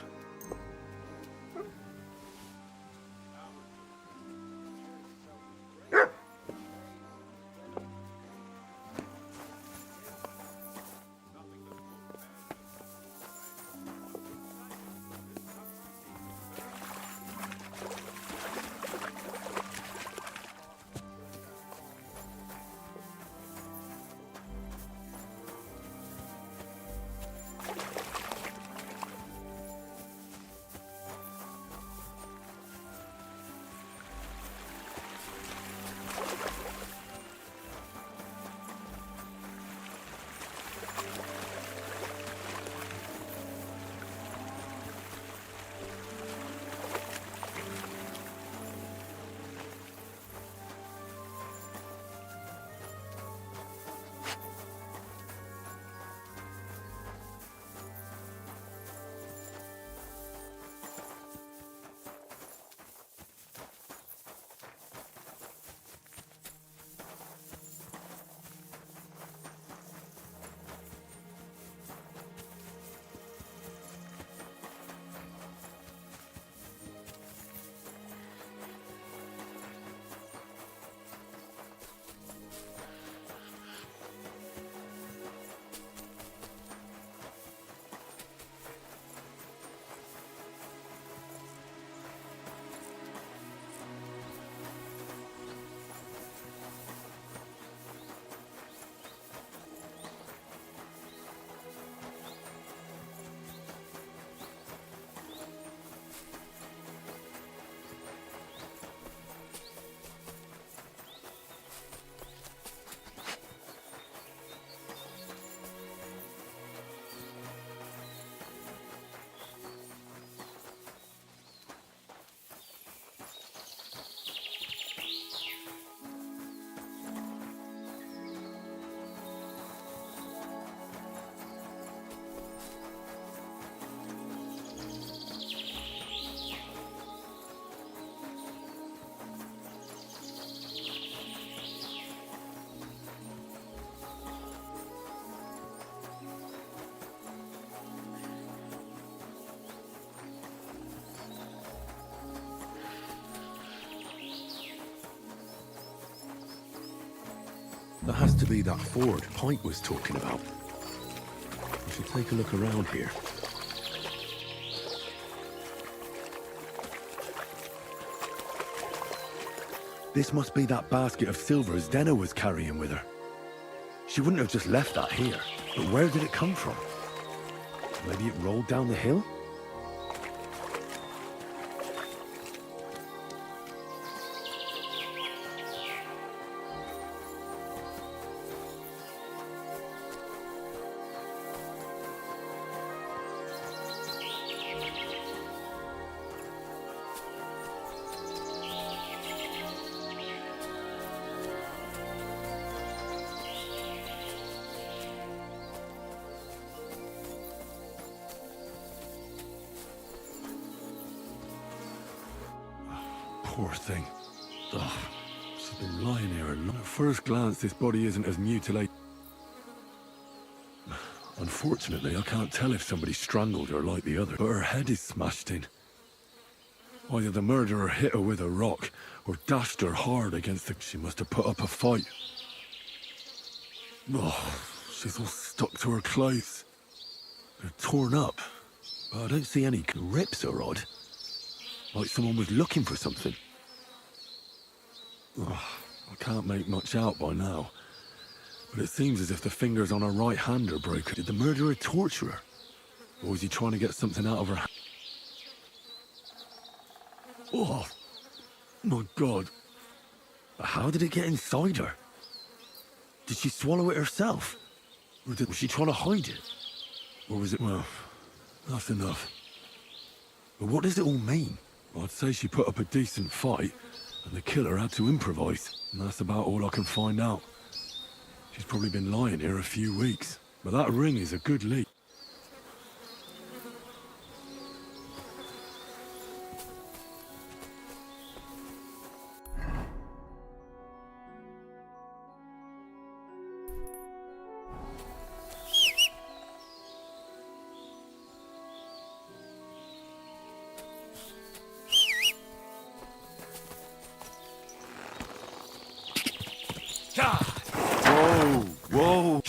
L: That has to be that ford Pike was talking about. We should take a look around here. This must be that basket of silver Zdena was carrying with her. She wouldn't have just left that here. But where did it come from? Maybe it rolled down the hill? Poor thing. Ugh, she's been lying here alone. At first glance, this body isn't as mutilated. Unfortunately, I can't tell if somebody strangled her like the other, but her head is smashed in. Either the murderer hit her with a rock, or dashed her hard against the... She must have put up a fight. Oh, she's all stuck to her clothes. They're torn up, but I don't see any rips are odd. Like someone was looking for something. Oh, I can't make much out by now. But it seems as if the fingers on her right hand are broken. Did the murderer torture her? Or was he trying to get something out of her hand? Oh, my God. How did it get inside her? Did she swallow it herself? Or was she trying to hide it? Or was it... Well, that's enough. But what does it all mean? I'd say she put up a decent fight, and the killer had to improvise. And that's about all I can find out. She's probably been lying here a few weeks. But that ring is a good lead. Whoa! Whoa!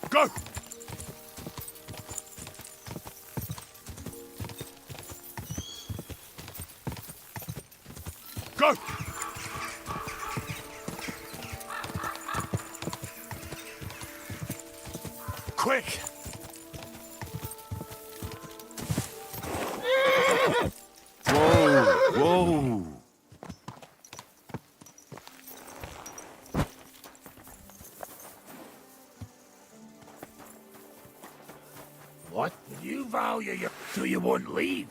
A: Go! Go! Quick!
L: Whoa! Whoa!
A: What? Did you value your... so you wouldn't leave?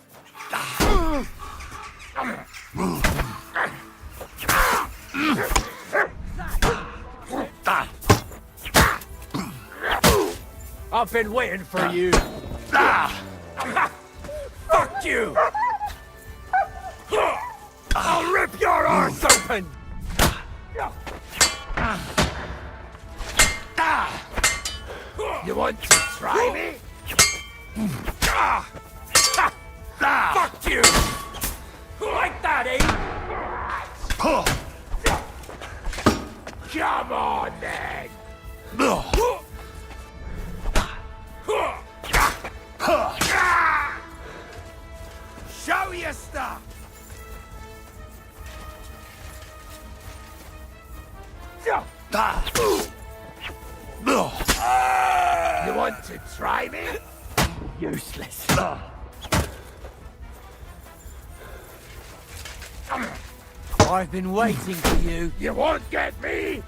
J: I've been waiting for you.
A: Fuck you! I'll rip your arse open! You want to try me? Fuck you! Like that, eh? Come on, then! Show your stuff! You want to try me? Useless.
J: I've been waiting for you.
A: You won't get me!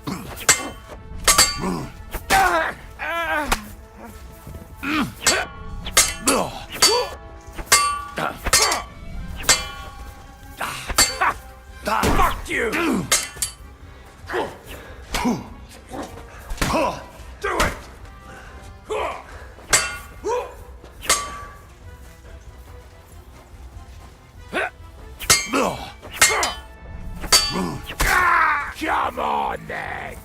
A: Fuck you! Do it! Come on, then!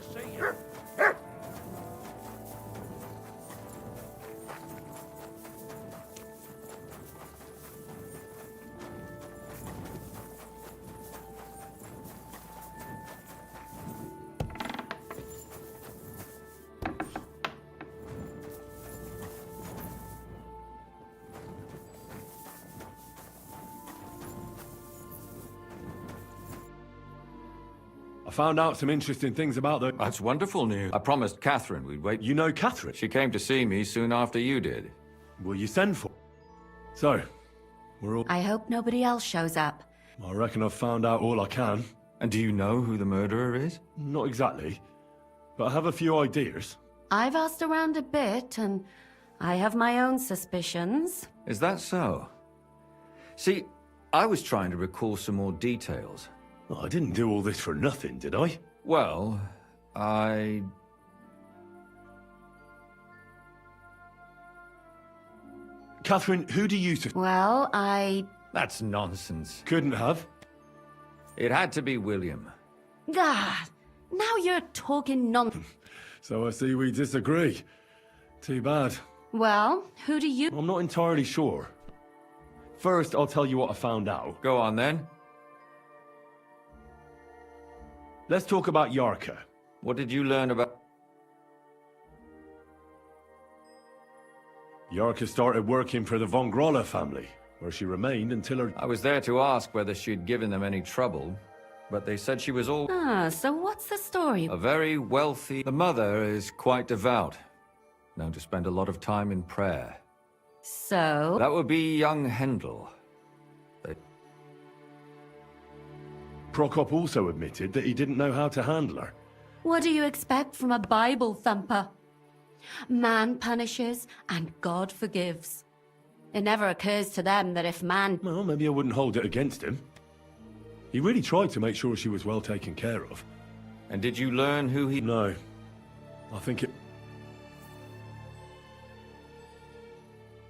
I: to see you.
L: I found out some interesting things about the...
N: That's wonderful news. I promised Catherine we'd wait.
L: You know Catherine?
N: She came to see me soon after you did.
L: Will you send for... So, we're all...
P: I hope nobody else shows up.
L: I reckon I've found out all I can.
N: And do you know who the murderer is?
L: Not exactly, but I have a few ideas.
P: I've asked around a bit, and I have my own suspicions.
N: Is that so? See, I was trying to recall some more details.
L: Well, I didn't do all this for nothing, did I?
N: Well,
L: Catherine, who do you...
P: Well,
N: That's nonsense.
L: Couldn't have.
N: It had to be William.
P: Ah, now you're talking nonsense.
L: So I see we disagree. Too bad.
P: Well, who do you...
L: I'm not entirely sure. First, I'll tell you what I found out.
N: Go on, then.
L: Let's talk about Yarka.
N: What did you learn about...
L: Yarka started working for the von Grolle family, where she remained until her...
N: I was there to ask whether she'd given them any trouble, but they said she was all...
P: So what's the story?
N: A very wealthy... The mother is quite devout, known to spend a lot of time in prayer.
P: So?
N: That would be young Hendel.
L: Prokop also admitted that he didn't know how to handle her.
P: What do you expect from a Bible thumper? Man punishes and God forgives. It never occurs to them that if man...
L: Well, maybe I wouldn't hold it against him. He really tried to make sure she was well taken care of.
N: And did you learn who he...
L: No. I think it...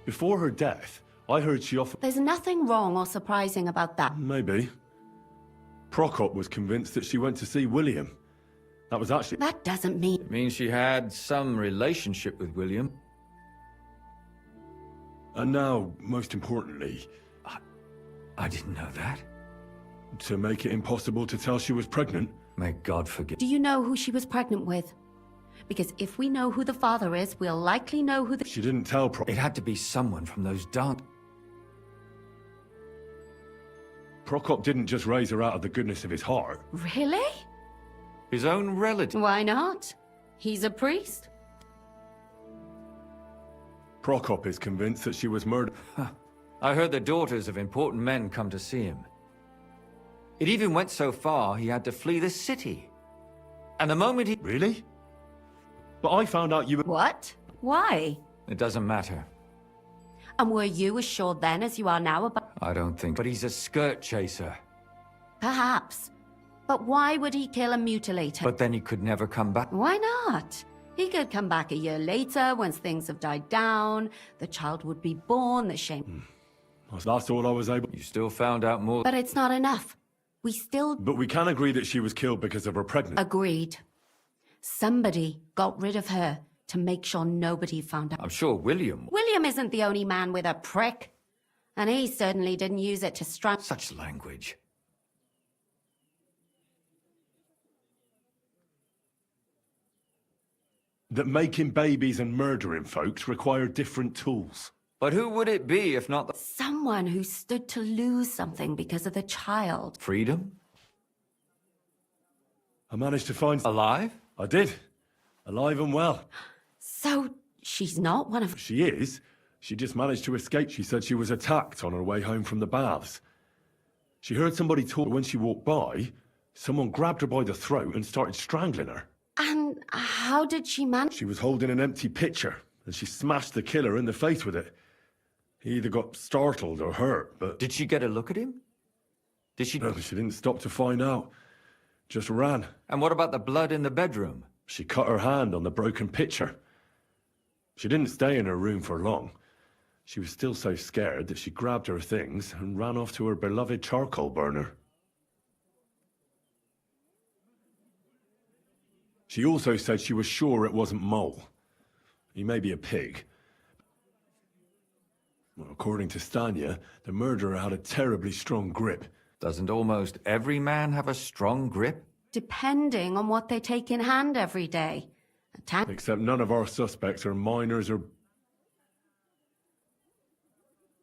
L: Before her death, I heard she offered...
P: There's nothing wrong or surprising about that.
L: Maybe. Prokop was convinced that she went to see William. That was actually...
P: That doesn't mean...
N: It means she had some relationship with William.
L: And now, most importantly...
N: I didn't know that.
L: To make it impossible to tell she was pregnant.
N: May God forgive...
P: Do you know who she was pregnant with? Because if we know who the father is, we'll likely know who the...
L: She didn't tell Prokop.
N: It had to be someone from those dark...
L: Prokop didn't just raise her out of the goodness of his heart.
P: Really?
N: His own relative.
P: Why not? He's a priest.
L: Prokop is convinced that she was murdered.
N: I heard the daughters of important men come to see him. It even went so far he had to flee the city. And the moment he...
L: Really? But I found out you were...
P: What? Why?
N: It doesn't matter.
P: And were you as sure then as you are now about...
N: I don't think... But he's a skirt chaser.
P: Perhaps. But why would he kill and mutilate her?
N: But then he could never come back.
P: Why not? He could come back a year later, once things have died down, the child would be born, the shame...
L: That's all I was able...
N: You still found out more...
P: But it's not enough. We still...
L: But we can agree that she was killed because of her pregnancy.
P: Agreed. Somebody got rid of her to make sure nobody found out.
N: I'm sure William...
P: William isn't the only man with a prick. And he certainly didn't use it to strike...
N: Such language.
L: That making babies and murdering folks require different tools.
N: But who would it be if not the...
P: Someone who stood to lose something because of the child.
N: Freedom?
L: I managed to find...
N: Alive?
L: I did. Alive and well.
P: So, she's not one of...
L: She is. She just managed to escape. She said she was attacked on her way home from the baths. She heard somebody talk when she walked by. Someone grabbed her by the throat and started strangling her.
P: And how did she manage?
L: She was holding an empty pitcher, and she smashed the killer in the face with it. He either got startled or hurt, but...
N: Did she get a look at him? Did she...
L: No, she didn't stop to find out. Just ran.
N: And what about the blood in the bedroom?
L: She cut her hand on the broken pitcher. She didn't stay in her room for long. She was still so scared that she grabbed her things and ran off to her beloved charcoal burner. She also said she was sure it wasn't Mole. He may be a pig. Well, according to Stanya, the murderer had a terribly strong grip.
N: Doesn't almost every man have a strong grip?
P: Depending on what they take in hand every day.
L: Except none of our suspects are miners or...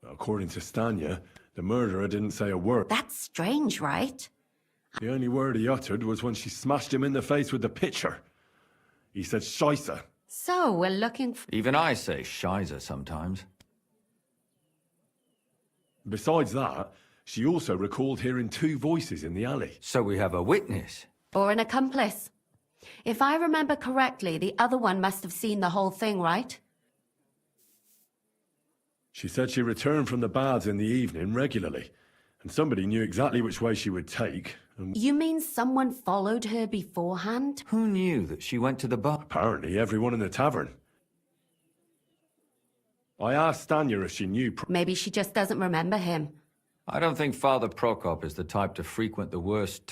L: According to Stanya, the murderer didn't say a word.
P: That's strange, right?
L: The only word he uttered was when she smashed him in the face with the pitcher. He said, "Scheisse."
P: So, we're looking for...
N: Even I say shizer sometimes.
L: Besides that, she also recalled hearing 2 voices in the alley.
N: So we have a witness.
P: Or an accomplice. If I remember correctly, the other one must have seen the whole thing, right?
L: She said she returned from the baths in the evening regularly, and somebody knew exactly which way she would take. And
P: You mean someone followed her beforehand?
N: Who knew that she went to the bar?
L: apparently everyone in the tavern. I asked Stanya if she knew...
P: Maybe she just doesn't remember him.
N: I don't think Father Prokop is the type to frequent the worst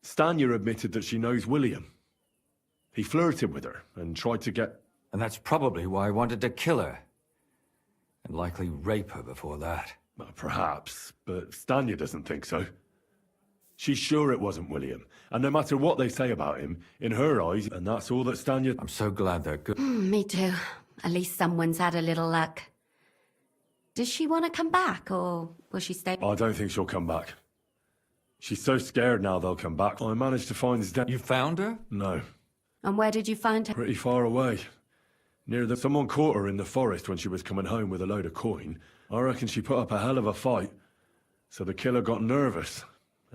L: Stanya admitted that she knows William. He flirted with her and tried to get...
N: And that's probably why I wanted to kill her. And likely rape her before that.
L: Well, perhaps, but Stanya doesn't think so. She's sure it wasn't William, and no matter what they say about him, in her eyes, and that's all that Stanya...
N: I'm so glad they're good.
P: Me too. At least someone's had a little luck. Does she want to come back, or will she stay?
L: I don't think she'll come back. She's so scared now they'll come back. I managed to find
N: You found her?
L: No.
P: And where did you find her?
L: Pretty far away. Near the... Someone caught her in the forest when she was coming home with a load of coin. I reckon she put up a hell of a fight. So the killer got nervous.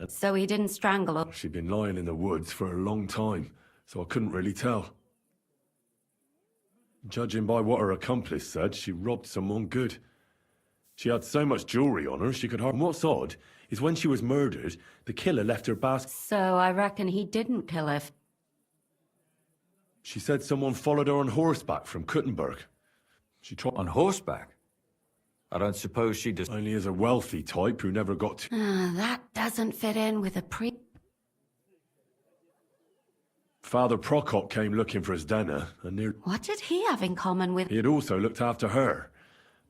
P: So he didn't strangle her?
L: She'd been lying in the woods for a long time, so I couldn't really tell. Judging by what her accomplice said, she robbed someone good. She had so much jewellery on her, she could hardly... What's odd is when she was murdered, the killer left her basket...
P: So I reckon he didn't kill her.
L: She said someone followed her on horseback from Kuttenberg. She tried...
N: On horseback? I don't suppose she just...
L: Only as a wealthy type who never got to...
P: That doesn't fit in with a
L: Father Prokop came looking for Zdena, and near...
P: What did he have in common with...
L: He had also looked after her.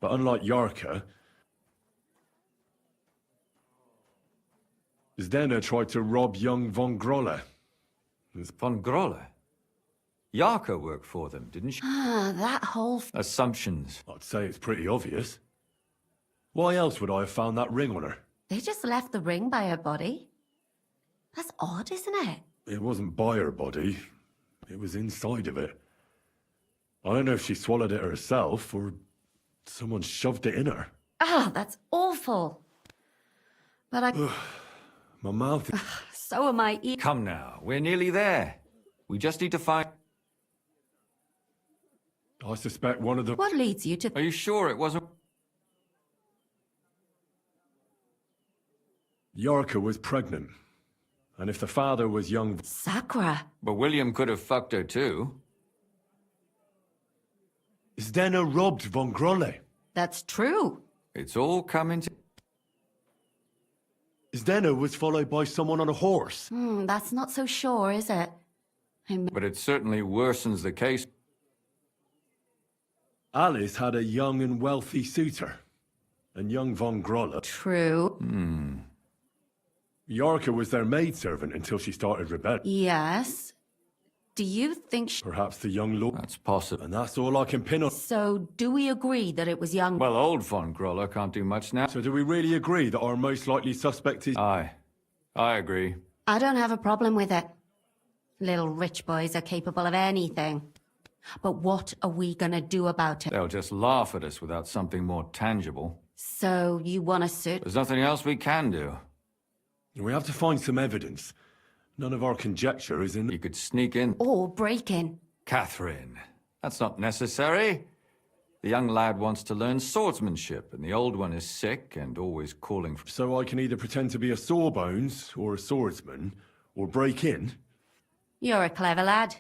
L: But unlike Yarka, Zdena tried to rob young von Grolle.
N: Von Grolle? Yarka worked for them, didn't she?
P: That whole...
N: Assumptions.
L: I'd say it's pretty obvious. Why else would I have found that ring on her?
P: They just left the ring by her body? That's odd, isn't it?
L: It wasn't by her body. It was inside of it. I don't know if she swallowed it herself or someone shoved it in her.
P: That's awful. But I...
L: My mouth...
P: So am I...
N: Come now, we're nearly there. We just need to find...
L: I suspect one of the...
P: What leads you to...
N: Are you sure it wasn't...
L: Yarka was pregnant. And if the father was young...
P: Sakura.
N: But William could have fucked her too.
L: Zdena robbed von Grolle.
P: That's true.
N: It's all coming to...
L: Zdena was followed by someone on a horse.
P: That's not so sure, is it?
N: But it certainly worsens the case.
L: Alice had a young and wealthy suitor. And young von Grolle...
P: True.
L: Yarka was their maidservant until she started rebelling.
P: Yes. Do you think
L: Perhaps the young lord...
N: That's possible.
L: And that's all I can pin on...
P: So, do we agree that it was young...
N: Well, old von Grolle can't do much now.
L: So do we really agree that our most likely suspect is...
N: Aye. I agree.
P: I don't have a problem with it. Little rich boys are capable of anything. But what are we gonna do about it?
N: They'll just laugh at us without something more tangible.
P: So, you want to search...
N: There's nothing else we can do.
L: We have to find some evidence. None of our conjecture is in...
N: You could sneak in.
P: Or break in.
N: Catherine, that's not necessary. The young lad wants to learn swordsmanship, and the old one is sick and always calling for...
L: So I can either pretend to be a sawbones, or a swordsman, or break in?
P: You're a clever lad.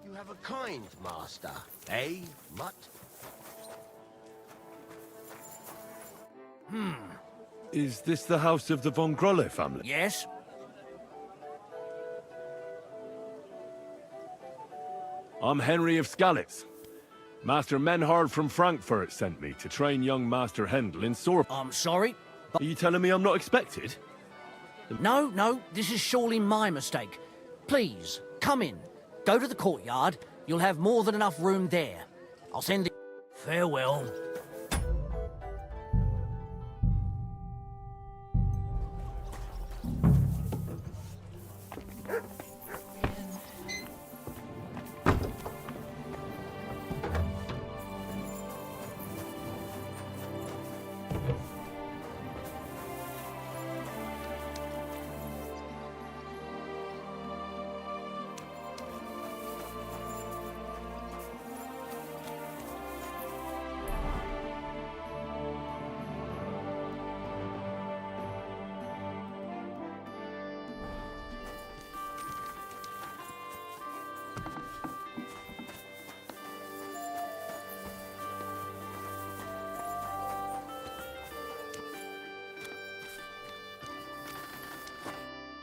O: You have a kind master, eh, Mutt?
L: Is this the house of the von Grolle family?
E: Yes?
L: I'm Henry of Skalitz. Master Menhard from Frankfurt sent me to train young Master Hendel in sword.
E: I'm sorry.
L: Are you telling me I'm not expected?
E: No, this is surely my mistake. Please, come in. Go to the courtyard. You'll have more than enough room there. I'll send it. Farewell.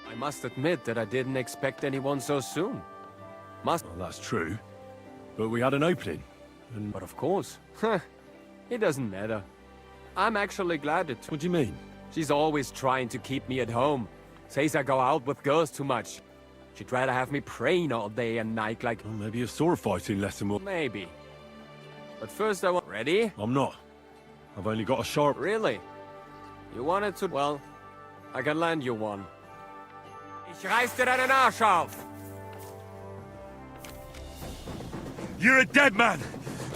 H: I must admit that I didn't expect anyone so soon.
L: Well, that's true. But we had an opening. And...
H: But of course. It doesn't matter. I'm actually glad it...
L: What do you mean?
H: She's always trying to keep me at home. Says I go out with girls too much. She'd rather have me praying all day and night like...
L: Well, maybe a sword fighting lesson will...
H: Maybe. But first I want... Ready?
L: I'm not. I've only got a sharp...
H: Really? You wanted to... Well, I can lend you one. Ich reiß dir deinen Arsch auf!
L: You're a dead man!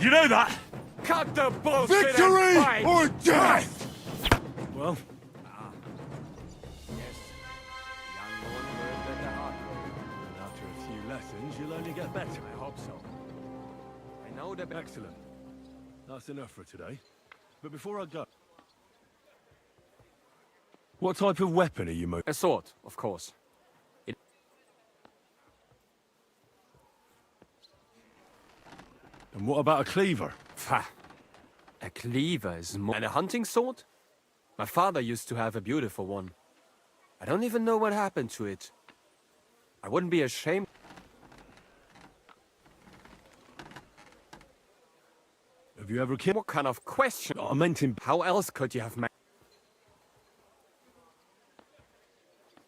L: You know that?
H: Cut the bullshit
L: Victory
H: and fight!
L: or death! Well...
H: Yes. Young one learned at the hard way.
L: After a few lessons, you'll only get better.
H: I hope so. I know the...
L: Excellent. That's enough for today. But before I go... What type of weapon are you mo...
H: A sword, of course.
L: And what about a cleaver?
H: Pah. A cleaver is more... And a hunting sword? My father used to have a beautiful one. I don't even know what happened to it. I wouldn't be ashamed...
L: Have you ever killed...
H: What kind of question?
L: I meant him...
H: How else could you have...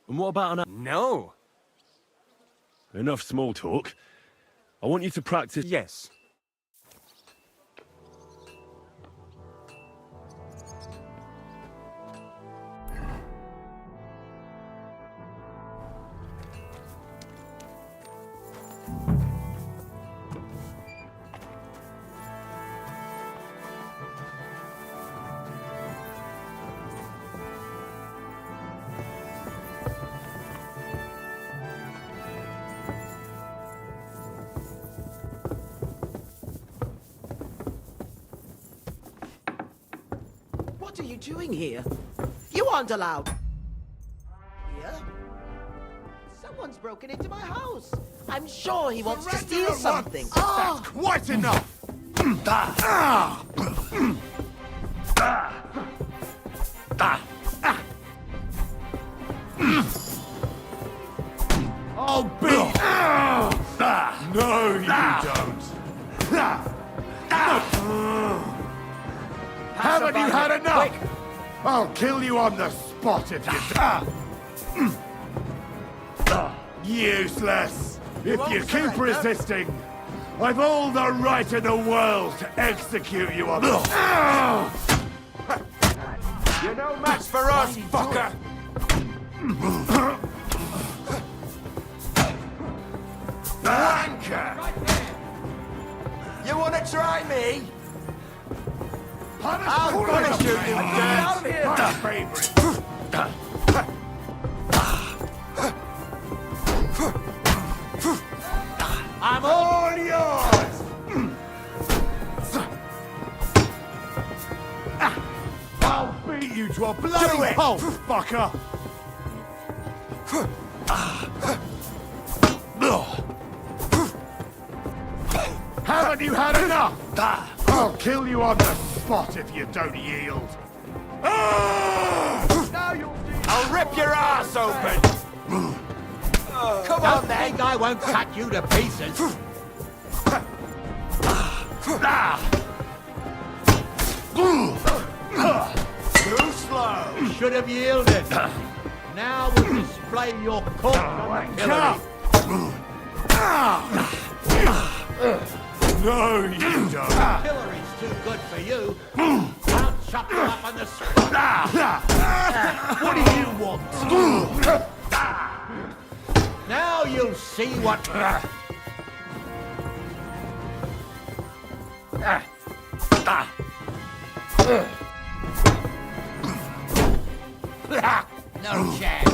L: And what about an...
H: No!
L: Enough small talk. I want you to practice...
H: Yes.
D: What are you doing here? You aren't allowed. Here? Someone's broken into my house. I'm sure he wants to steal something.
S: That's quite enough! I'll beat... No, you don't. Haven't you had enough?
D: Quick.
S: I'll kill you on the spot if you... Useless! If you keep resisting, I've all the right in the world to execute you on the...
I: You're no match for us, fucker!
S: Wanker!
D: You want to try me?
S: I'll
D: punish you, you
S: out of
D: dirt.
S: here! My favorite! a bloody pulp, fucker! Haven't you had enough? I'll kill you on the spot if you don't yield.
I: I'll rip your ass open! Come on, then!
J: Think I won't cut you to pieces.
I: Too slow!
J: You should have yielded. Now we'll display your corpse on the pillory.
S: No, you don't.
J: The pillory's too good for you. I'll chop you up on the spot. What do you want? Now you'll see what... No chance.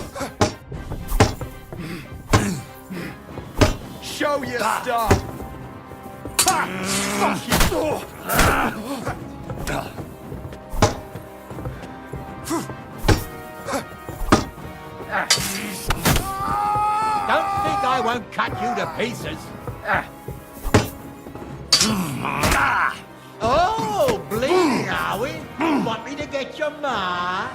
I: Show your stuff! Fuck you!
J: Don't think I won't cut you to pieces. Oh, bleeding, are we? Want me to get your ma?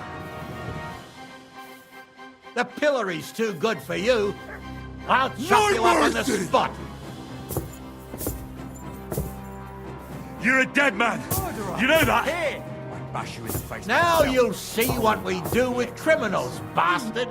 J: The pillory's too good for you. I'll chop you up on the spot.
S: You're a dead man. You know that?
J: Here.
S: I'd bash you in the face.
J: Now you'll see what we do with criminals, bastard.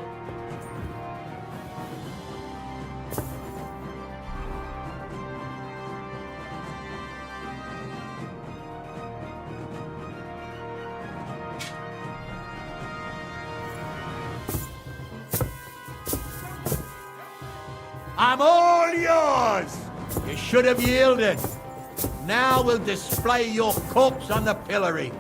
J: I'm all yours! You should have yielded. Now we'll display your corpse on the pillory.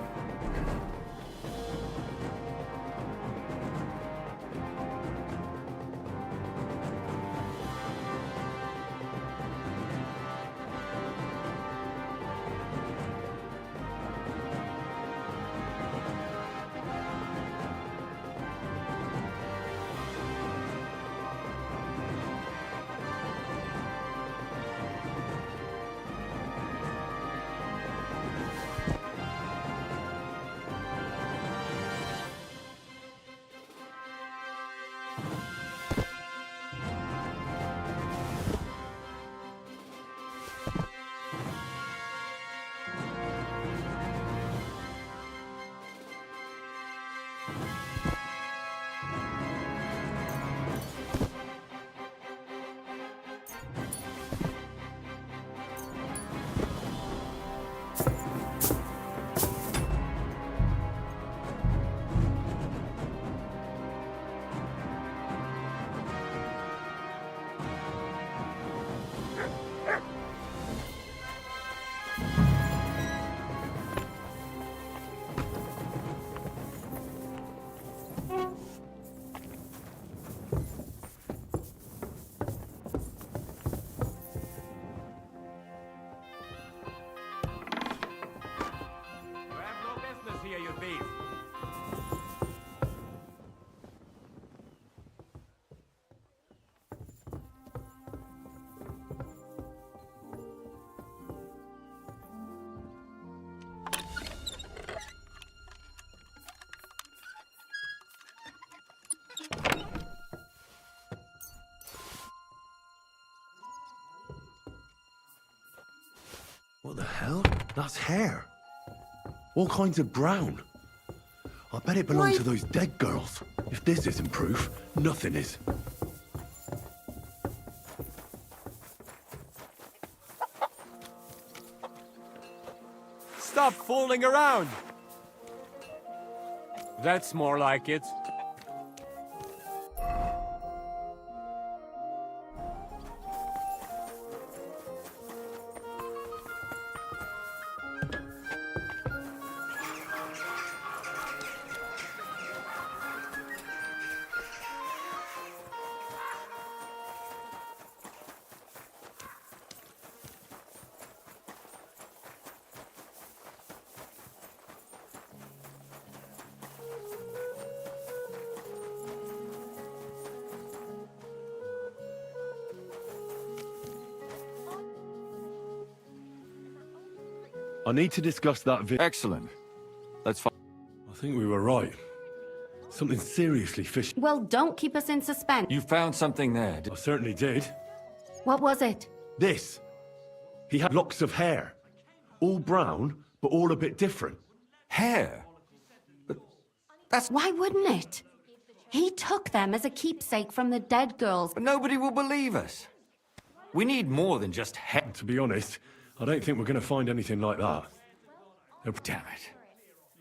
B: Here, you thief.
L: What the hell? That's hair. All kinds of brown. I bet it belonged to those dead girls. If this isn't proof, nothing is.
B: Stop fooling around! That's more like it.
L: I need to discuss that
N: Excellent. Let's find...
L: I think we were right. Something seriously fishy.
P: Well, don't keep us in suspense.
N: You found something there.
L: I certainly did.
P: What was it?
L: This. He had locks of hair. All brown, but all a bit different.
N: Hair? But that's...
P: Why wouldn't it? He took them as a keepsake from the dead girls.
N: But nobody will believe us. We need more than just hair.
L: To be honest, I don't think we're going to find anything like that.
N: Oh, damn it.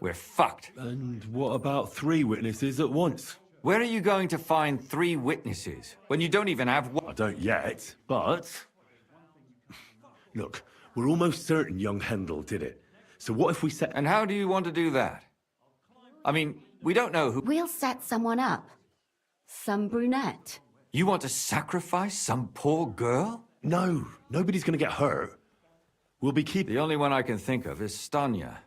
N: We're fucked.
L: And what about 3 witnesses at once?
N: Where are you going to find 3 witnesses when you don't even have one?
L: I don't yet, but... Look, we're almost certain young Hendel did it. So what if we set...
N: And how do you want to do that? I mean, we don't know who...
P: We'll set someone up. Some brunette.
N: You want to sacrifice some poor girl?
L: No, nobody's going to get hurt. We'll be keeping...
N: The only one I can think of is Stanya.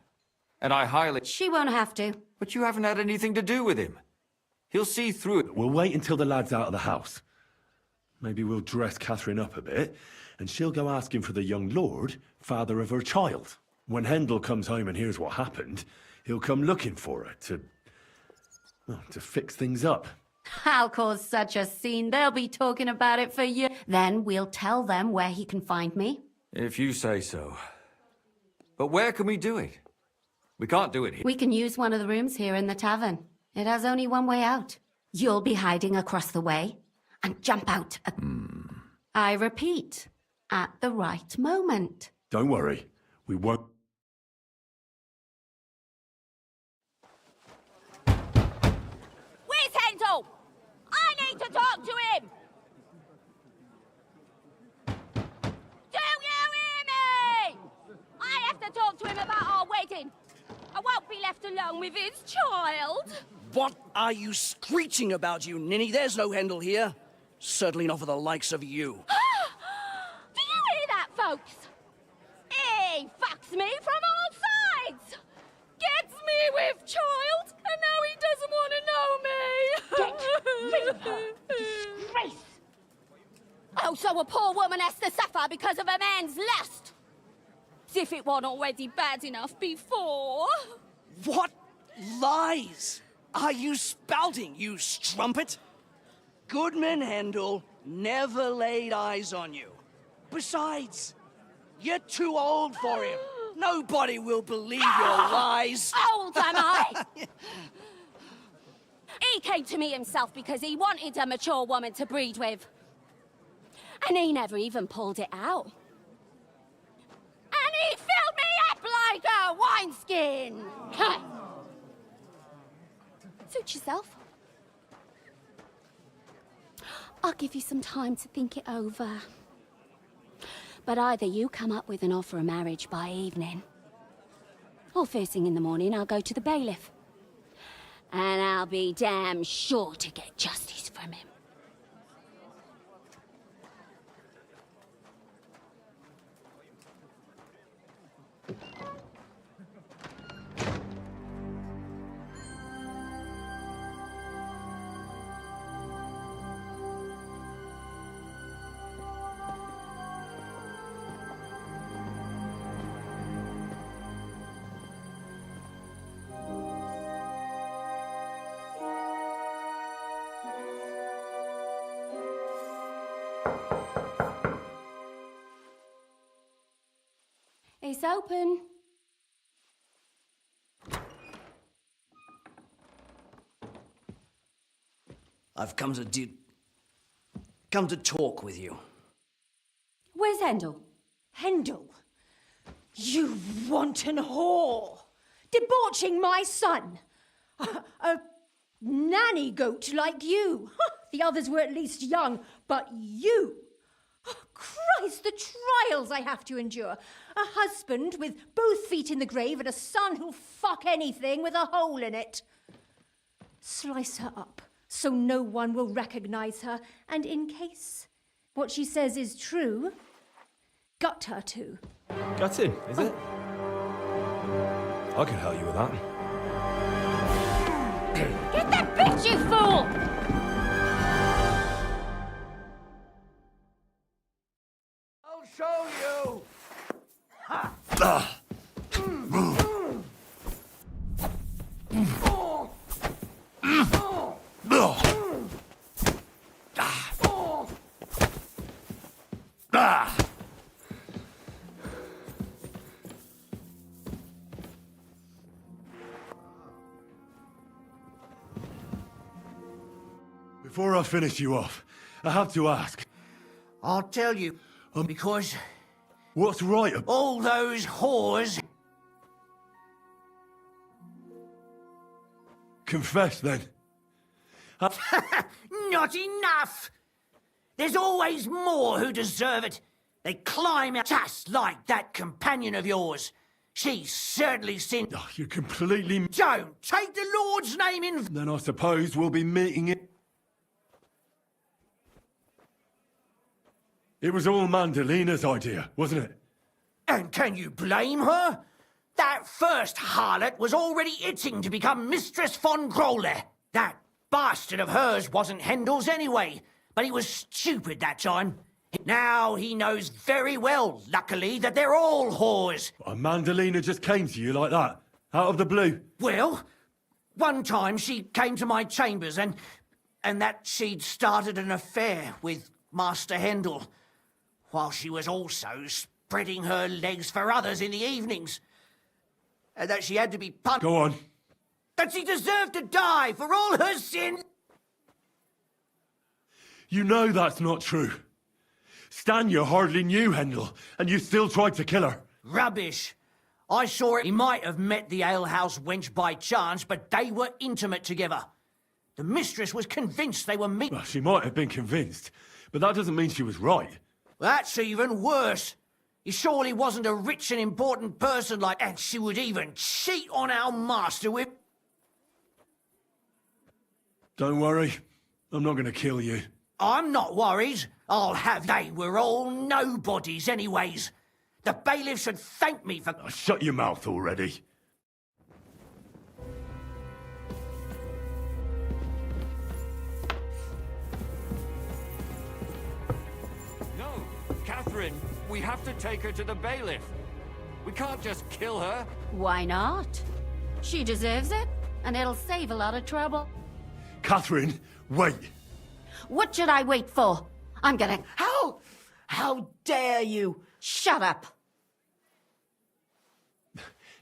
N: And I highly...
P: She won't have to.
N: But you haven't had anything to do with him. He'll see through it.
L: We'll wait until the lad's out of the house. Maybe we'll dress Catherine up a bit, and she'll go asking for the young lord, father of her child. When Hendel comes home and hears what happened, he'll come looking for her to... well, to fix things up.
P: I'll cause such a scene, they'll be talking about it for years. Then we'll tell them where he can find me.
N: If you say so. But where can we do it? We can't do it here.
P: We can use one of the rooms here in the tavern. It has only one way out. You'll be hiding across the way and jump out. I repeat, at the right moment.
L: Don't worry, we won't...
Q: Where's Hendel? I need to talk to him! Do you hear me? I have to talk to him about our wedding. I won't be left alone with his child.
E: What are you screeching about, you ninny? There's no Hendel here. Certainly not for the likes of you.
Q: Do you hear that, folks? He fucks me from all sides. Gets me with child, and now he doesn't want to know me. Get rid of her. Disgrace. Oh, so a poor woman has to suffer because of a man's lust. As if it wasn't already bad enough before.
E: What lies are you spouting, you strumpet? Goodman Hendel never laid eyes on you. Besides, you're too old for him. Nobody will believe your lies.
Q: Old am I? He came to me himself because he wanted a mature woman to breed with. And he never even pulled it out. And he filled me up like a wineskin. Suit yourself. I'll give you some time to think it over. But either you come up with an offer of marriage by evening, or first thing in the morning I'll go to the bailiff. And I'll be damn sure to get justice from him. It's open.
E: I've come to talk with you.
Q: Where's Hendel?
R: Hendel, you wanton whore! Debauching my son! A nanny goat like you! The others were at least young, but you! Christ, the trials I have to endure! A husband with both feet in the grave and a son who'll fuck anything with a hole in it. Slice her up so no one will recognize her, and in case what she says is true, gut her too.
T: Gutting, is it? I can help you with that.
Q: Get that bitch, you fool!
O: I'll show you! Ha!
S: Before I finish you off, I have to ask.
E: I'll tell you, because
S: What's right?
E: all those whores...
S: Confess, then.
E: Not enough! There's always more who deserve it. They climb out just like that companion of yours. She's certainly sinned.
S: Oh, you're completely...
E: Don't take the Lord's name in...
S: Then I suppose we'll be meeting it. It was all Mandalina's idea, wasn't it?
E: And can you blame her? That first harlot was already itching to become Mistress von Grole. That bastard of hers wasn't Hendel's anyway, but he was stupid that time. Now he knows very well, luckily, that they're all whores.
S: And Mandalina just came to you like that, out of the blue.
E: Well, one time she came to my chambers and that she'd started an affair with Master Hendel, while she was also spreading her legs for others in the evenings. And that she had to be punished.
S: Go on.
E: That she deserved to die for all her sin.
S: You know that's not true. Stanya hardly knew Hendel, and you still tried to kill her.
E: Rubbish. I saw it. He might have met the alehouse wench by chance, but they were intimate together. The mistress was convinced they were
S: Well, she might have been convinced, but that doesn't mean she was right.
E: That's even worse. He surely wasn't a rich and important person like... And she would even cheat on our master with...
S: Don't worry. I'm not going to kill you.
E: I'm not worried. I'll have... They were all nobodies anyways. The bailiff should thank me for...
S: Oh, shut your mouth already.
N: No, Catherine, we have to take her to the bailiff. We can't just kill her.
P: Why not? She deserves it, and it'll save a lot of trouble.
S: Catherine, wait.
P: What should I wait for? I'm gonna...
D: How dare you?
P: Shut up!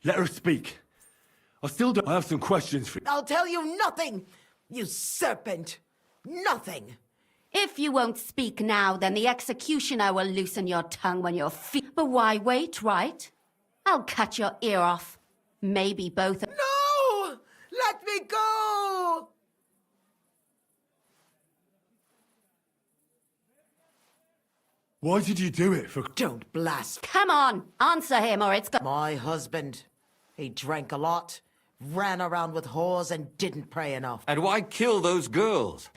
S: Let her speak. I have some questions for you.
D: I'll tell you nothing, you serpent. Nothing.
P: If you won't speak now, then the executioner will loosen your tongue when you're But why wait, right? I'll cut your ear off. Maybe both...
D: No! Let me go!
S: Why did you do it for...
D: Don't blaspheme.
P: Come on, answer him or it's...
D: My husband. He drank a lot, ran around with whores, and didn't pray enough.
N: And why kill those girls?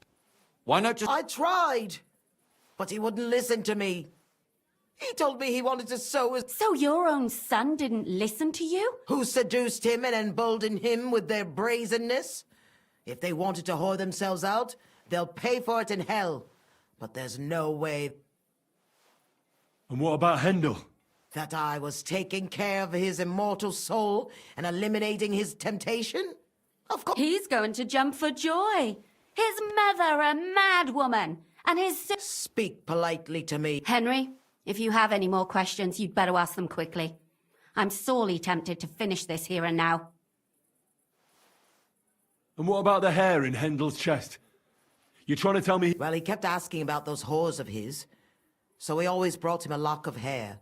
N: Why not just...
D: I tried, but he wouldn't listen to me. He told me he wanted to sow his...
P: So your own son didn't listen to you?
D: Who seduced him and emboldened him with their brazenness? If they wanted to whore themselves out, they'll pay for it in hell. But there's no way...
S: And what about Hendel?
D: That I was taking care of his immortal soul and eliminating his temptation? Of course.
P: He's going to jump for joy. His mother, a mad woman, and his...
D: Speak politely to me.
P: Henry, if you have any more questions, you'd better ask them quickly. I'm sorely tempted to finish this here and now.
S: And what about the hair in Hendel's chest? You're trying to tell me...
D: Well, he kept asking about those whores of his. So we always brought him a lock of hair.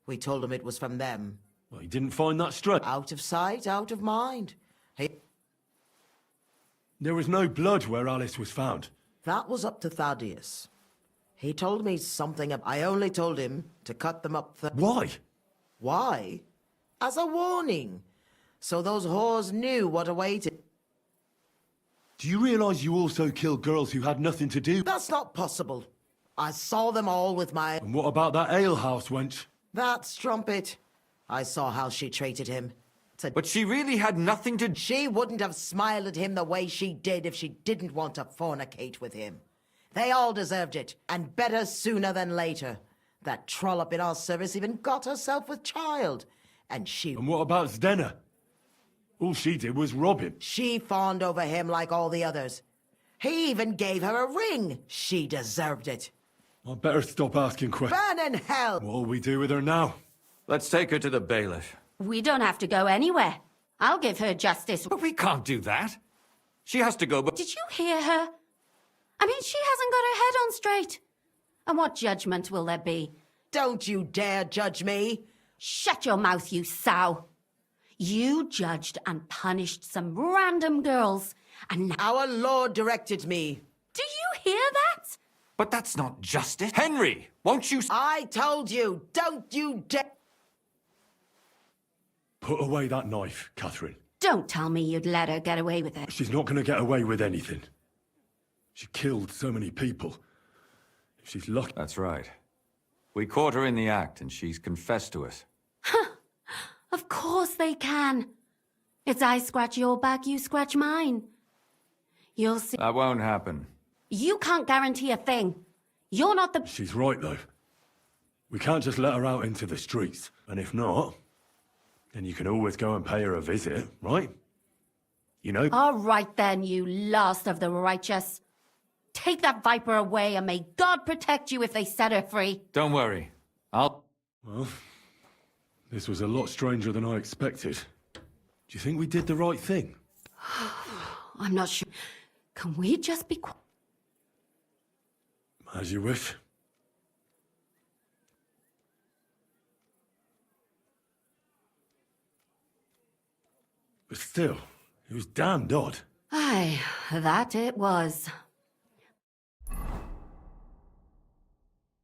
D: We told him it was from them.
S: Well, he didn't find that straight.
D: Out of sight, out of mind.
S: There was no blood where Alice was found.
D: That was up to Thaddeus. He told me something... I only told him to cut them up...
S: Why?
D: Why? As a warning. So those whores knew what awaited.
S: Do you realise you also killed girls who had nothing to do?
D: That's not possible. I saw them all with my...
S: And what about that alehouse wench?
D: That strumpet. I saw how she treated him.
N: But she really had nothing to...
D: She wouldn't have smiled at him the way she did if she didn't want to fornicate with him. They all deserved it, and better sooner than later. That trollop in our service even got herself with child. And she...
S: And what about Zdenna? All she did was rob him.
D: She fawned over him like all the others. He even gave her a ring. She deserved it.
L: I better stop asking questions.
D: Burn in hell!
L: What'll we do with her now?
N: Let's take her to the bailiff.
P: We don't have to go anywhere. I'll give her justice.
N: But we can't do that. She has to go, but...
P: Did you hear her? I mean, she hasn't got her head on straight. And what judgment will there be?
D: Don't you dare judge me.
P: Shut your mouth, you sow. You judged and punished some random girls, and now...
D: Our Lord directed me.
P: Do you hear that?
N: But that's not justice. Henry, won't you...
D: I told you, don't you dare...
L: Put away that knife, Catherine.
P: Don't tell me you'd let her get away with it.
L: She's not going to get away with anything. She killed so many people. If she's lucky...
N: That's right. We caught her in the act, and she's confessed to us.
P: Of course they can. It's I scratch your back, you scratch mine. You'll see...
N: That won't happen.
P: You can't guarantee a thing. You're not the...
L: She's right, though. We can't just let her out into the streets. And if not, then you can always go and pay her a visit, right? You know?
P: All right then, you last of the righteous. Take that viper away and may God protect you if they set her free.
N: Don't worry. I'll...
L: Well, this was a lot stranger than I expected. Do you think we did the right thing?
P: I'm not sure. Can we just be quiet?
L: As you wish. But still, it was damned odd.
P: Aye, that it was.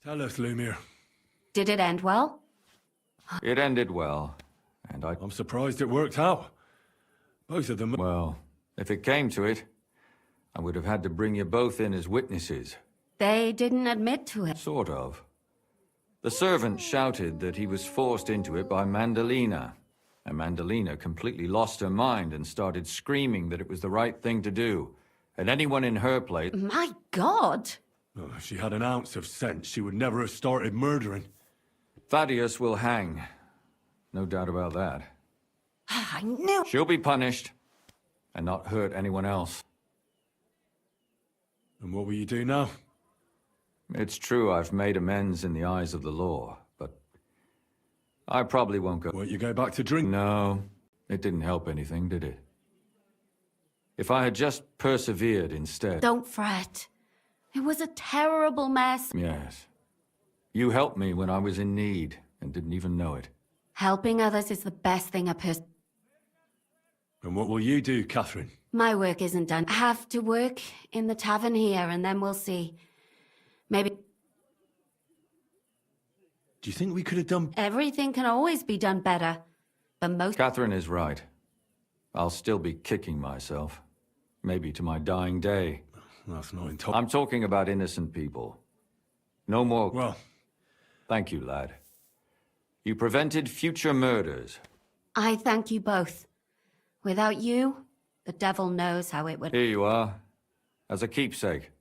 L: Tell us, Lumiere.
P: Did it end well?
N: It ended well, and
L: I'm surprised it worked out. Both of them...
N: Well, if it came to it, I would have had to bring you both in as witnesses.
P: They didn't admit to it.
N: Sort of. The servant shouted that he was forced into it by Mandalina, and Mandalina completely lost her mind and started screaming that it was the right thing to do, and anyone in her place...
P: My God!
L: Oh, if she had an ounce of sense, she would never have started murdering.
N: Thaddeus will hang. No doubt about that.
P: I knew...
N: She'll be punished, and not hurt anyone else.
L: And what will you do now?
N: It's true I've made amends in the eyes of the law, but I probably won't go...
L: Won't you go back to drink?
N: No, it didn't help anything, did it? If I had just persevered instead...
P: Don't fret. It was a terrible mess.
N: Yes. You helped me when I was in need, and didn't even know it.
P: Helping others is the best thing a person...
L: And what will you do, Catherine?
P: My work isn't done. I have to work in the tavern here, and then we'll see. Maybe...
L: Do you think we could have done...
P: Everything can always be done better, but most...
N: Catherine is right. I'll still be kicking myself. Maybe to my dying day.
L: That's not entirely...
N: I'm talking about innocent people. No more...
L: Well...
N: Thank you, lad. You prevented future murders.
P: I thank you both. Without you, the devil knows how it would...
N: Here you are. As a keepsake.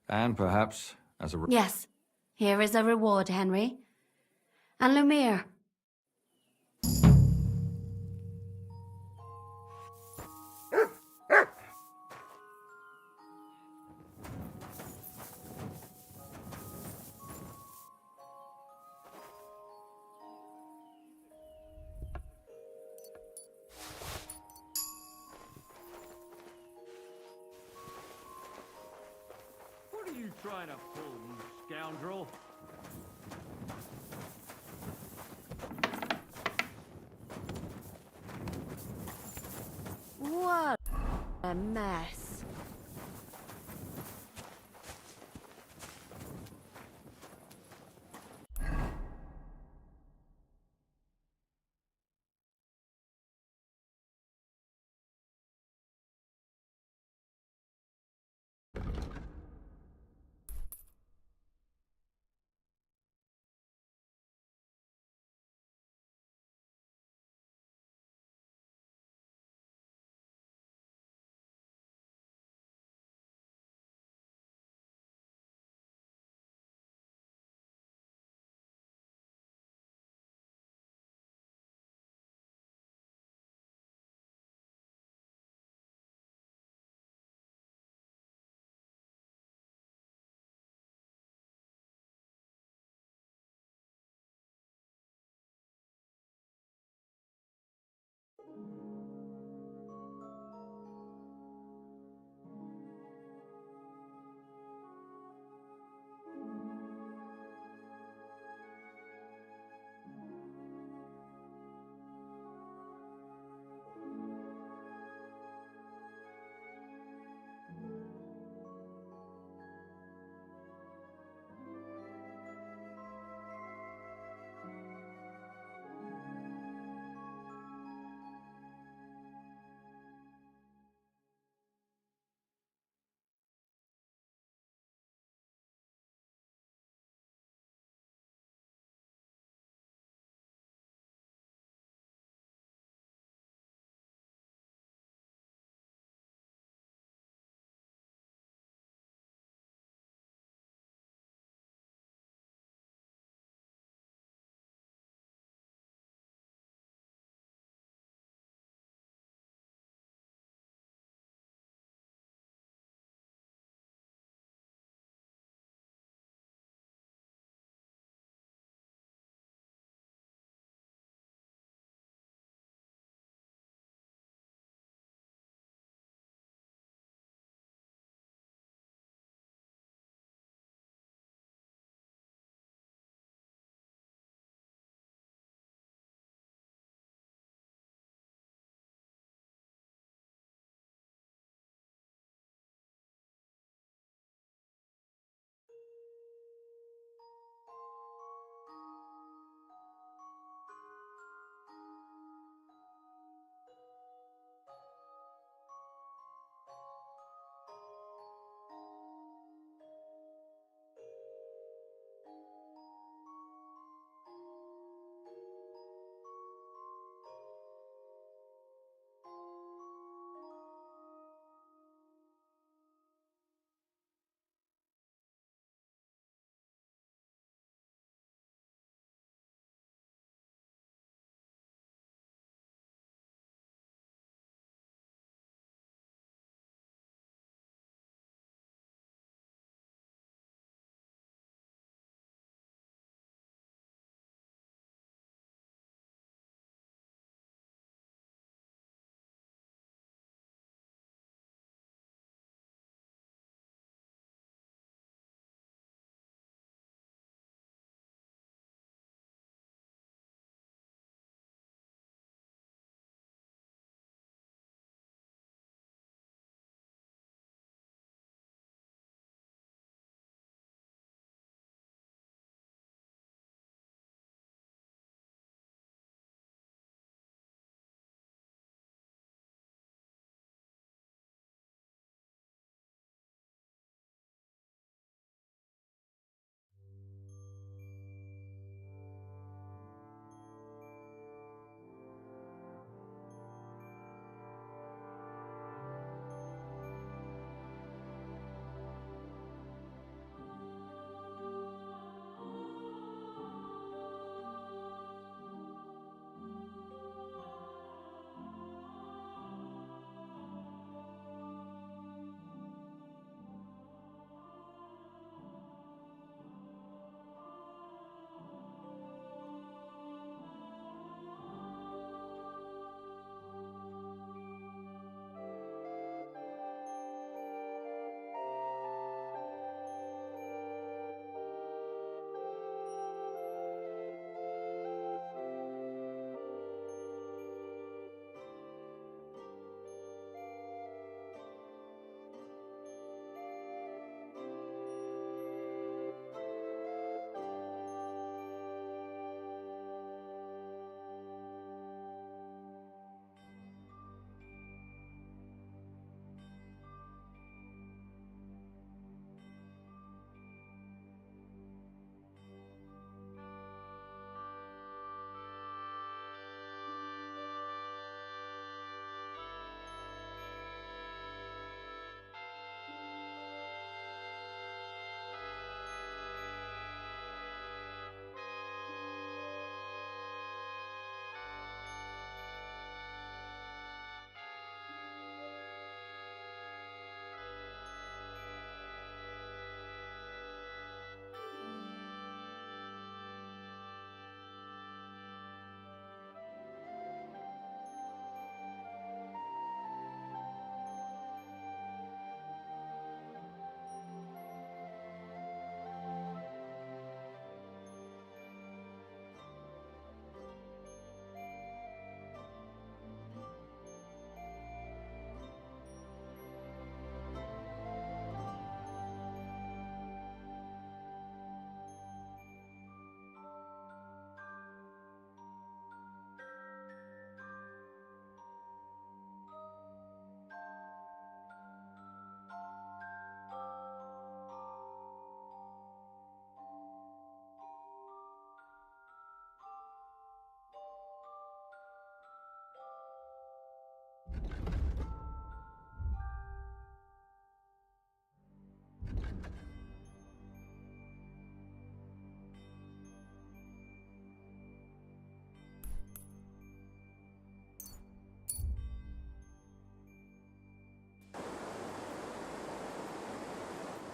N: And perhaps as a...
P: Yes. Here is a reward, Henry. And Lumiere.
E: What are you trying to pull, you scoundrel?
P: What a mess.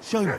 A: Show me.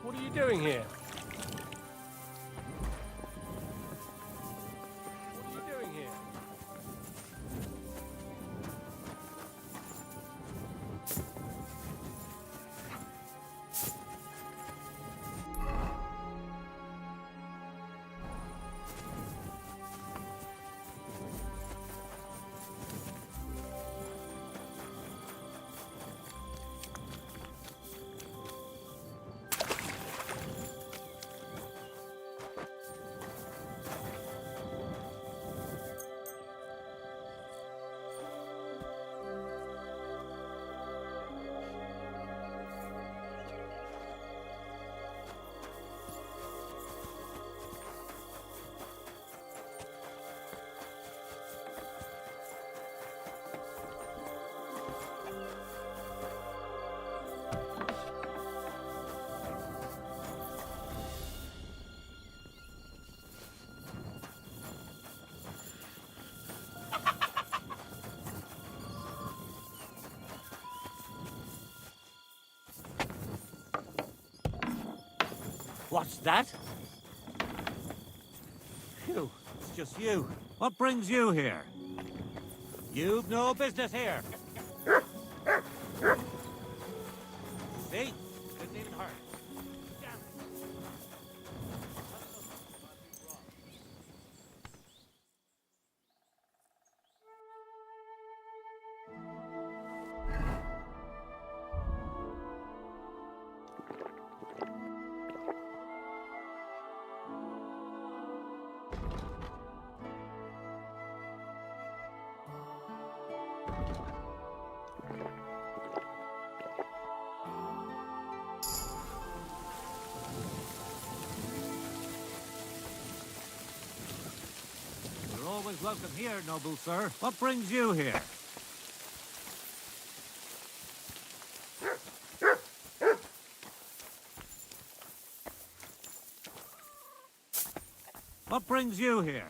T: What are you doing here? What are you doing here?
B: What's that? Phew, it's just you. What brings you here? You've no business here. See? Didn't even hurt. always welcome here, noble sir. What brings you here? What brings you here?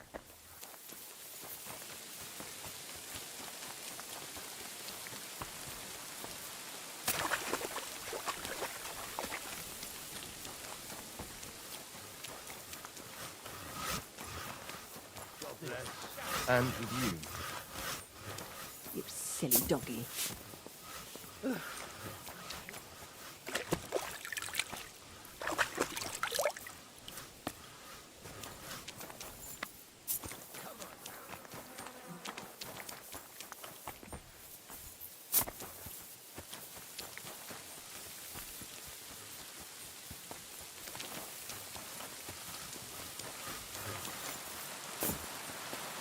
H: And with you.
R: You silly doggy.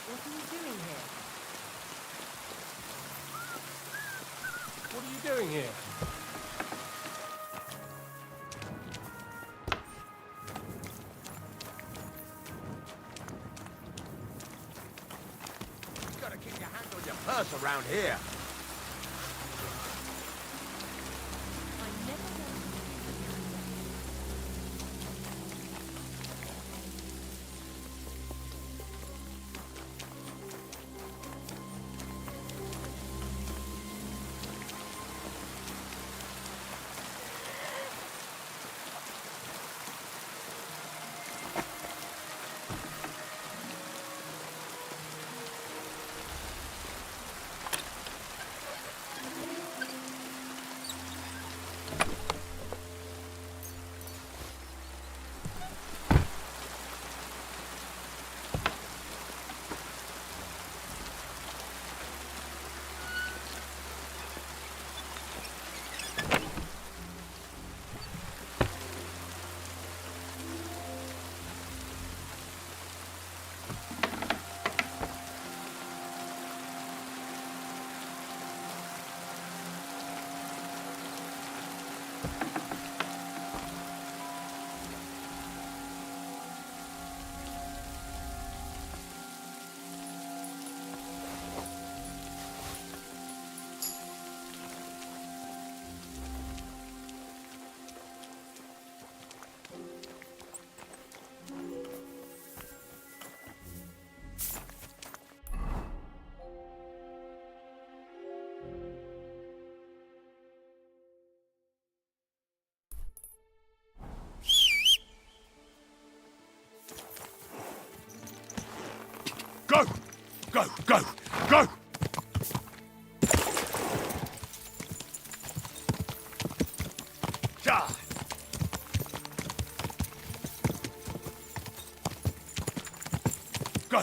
G: What are you doing here?
H: What are you doing here?
I: You gotta keep your hand on your purse around here.
S: Go! Go! Go! Go! Ja! Go!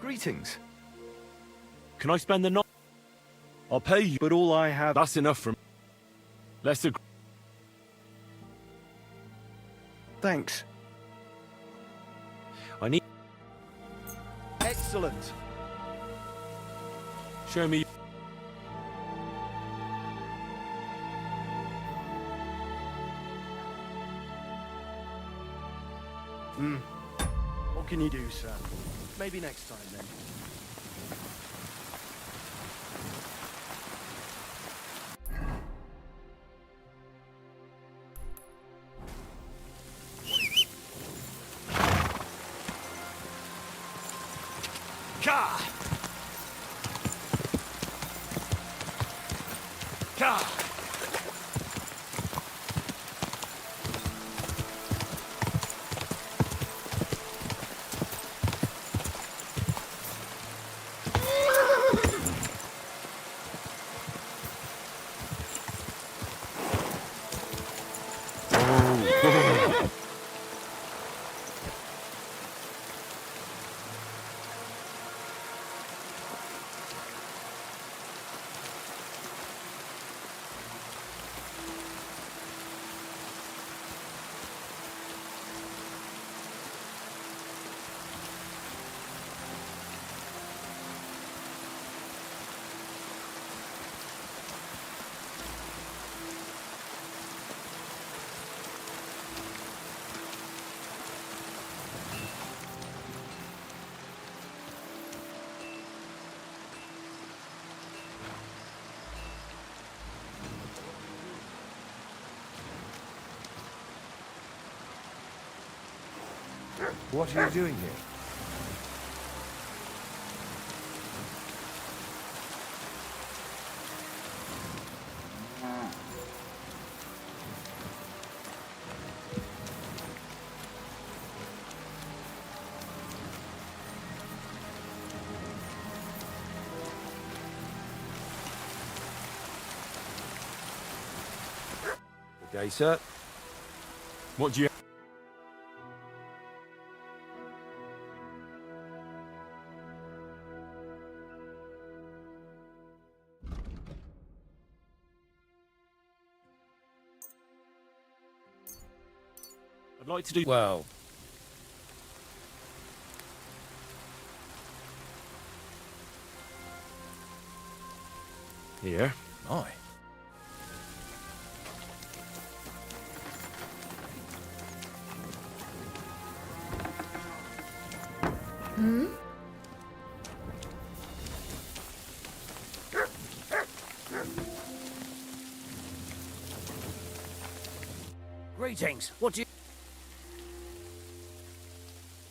T: Greetings.
A: Can I spend the night? I'll pay you, but all I have... That's enough from... Let's agree.
T: Thanks.
A: I need...
T: Excellent.
A: Show me...
T: What can you do, sir? Maybe next time, then.
I: Ka! Ka!
T: What are you doing here? Okay, sir. What do you...
A: I'd like to do...
E: Well,
T: Here?
E: my.
D: Hmm?
E: Greetings. What do you...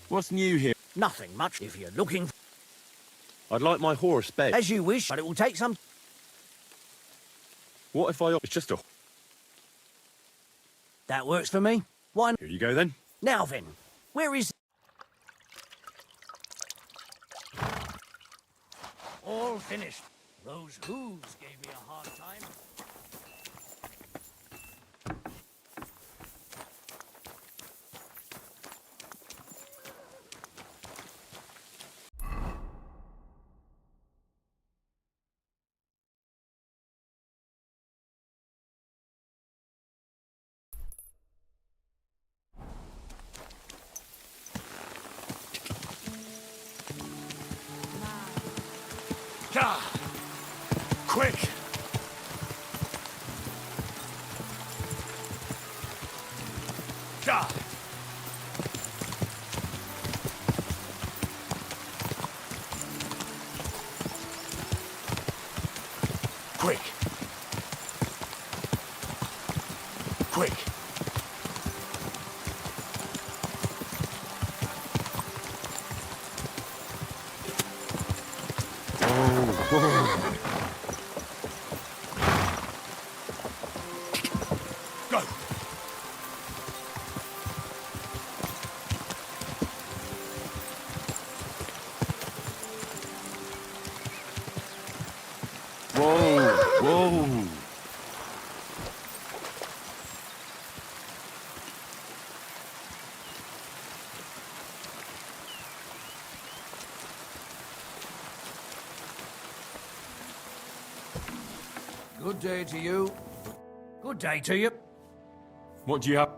T: What's new here?
E: Nothing much. If you're looking for...
T: I'd like my horse bed.
E: As you wish, but it will take some...
T: What if I... It's just a...
E: That works for me. Why...
T: Here you go, then.
E: Now then, where is... All finished. Those hooves gave me a hard time.
I: Ka! Quick! Ka! Quick! Quick! Go!
T: Whoa! Whoa!
E: Good day to you. Good day to you.
T: What do you have?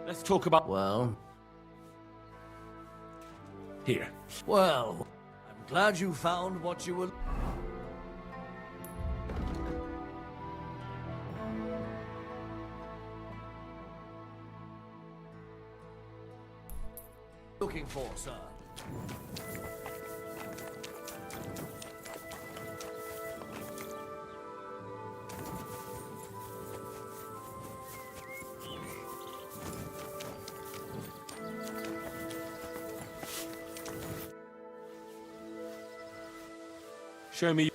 A: Let's talk about...
E: Well?
A: Here.
E: Well, I'm glad you found what you were... looking for, sir.
A: Show me...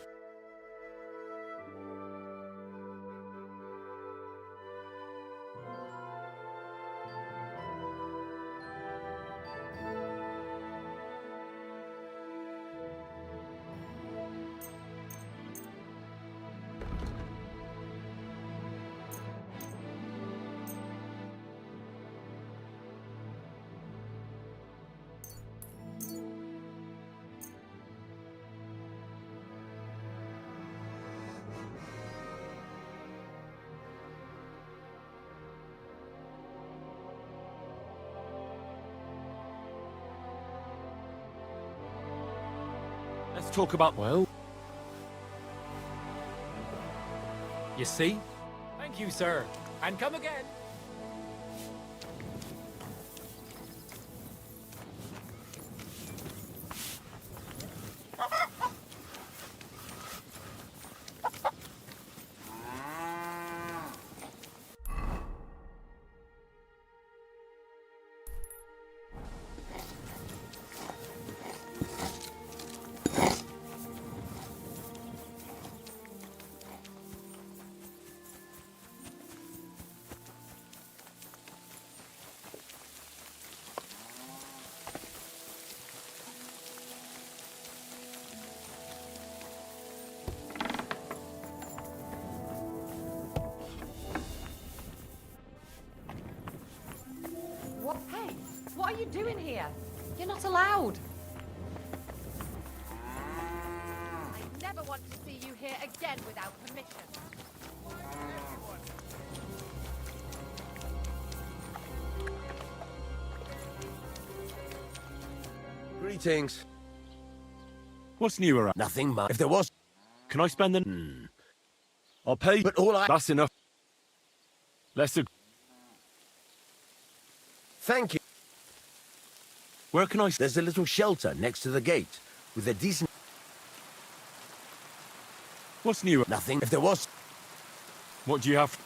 A: Let's talk about... Well... You see?
K: Thank you, sir. And come again.
G: What? Hey, what are you doing here? You're not allowed. I never want to see you here again without permission.
O: Greetings.
A: What's new around?
O: Nothing much. If there was...
A: Can I spend the... I'll pay...
O: But all I...
A: That's enough. Let's...
O: Thank you.
A: Where can I...
O: There's a little shelter next to the gate with a decent...
A: What's new?
O: Nothing. If there was...
A: What do you have?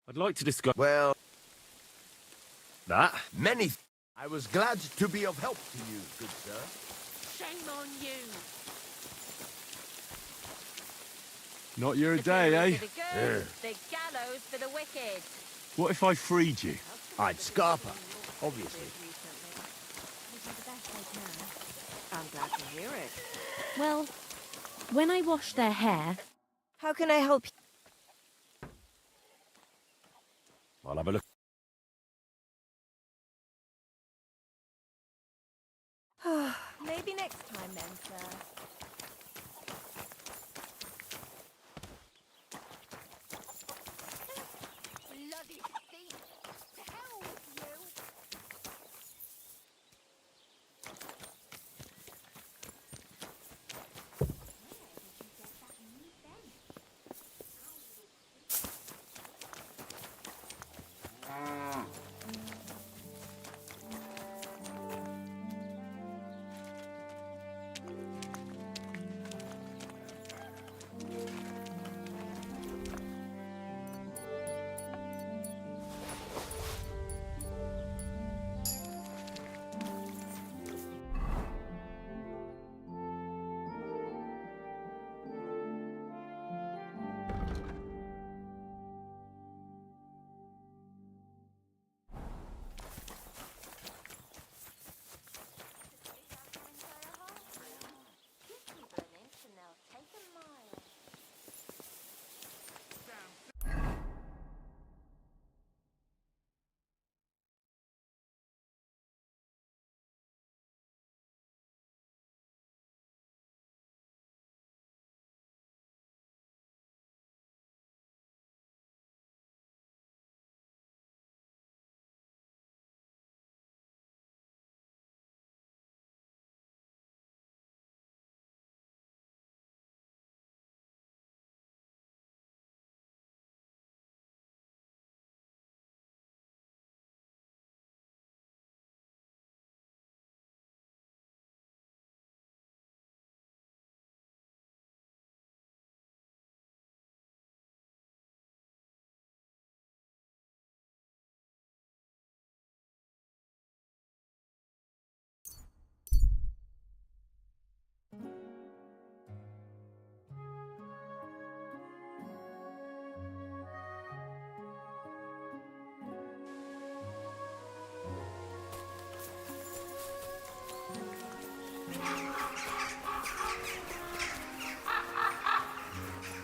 A: I'd like to discuss...
O: Well...
A: That?
O: Many... I was glad to be of help to you, good sir.
G: Shame on you.
A: Not your day, eh?
Q: For the good, the gallows for the wicked.
A: What if I freed you?
O: I'd scarper, obviously.
G: I'm glad to hear it.
U: Well, when I wash their hair...
V: How can I help you?
A: I'll have a look.
V: Maybe next time then, sir.
Q: Bloody thief! To hell with you!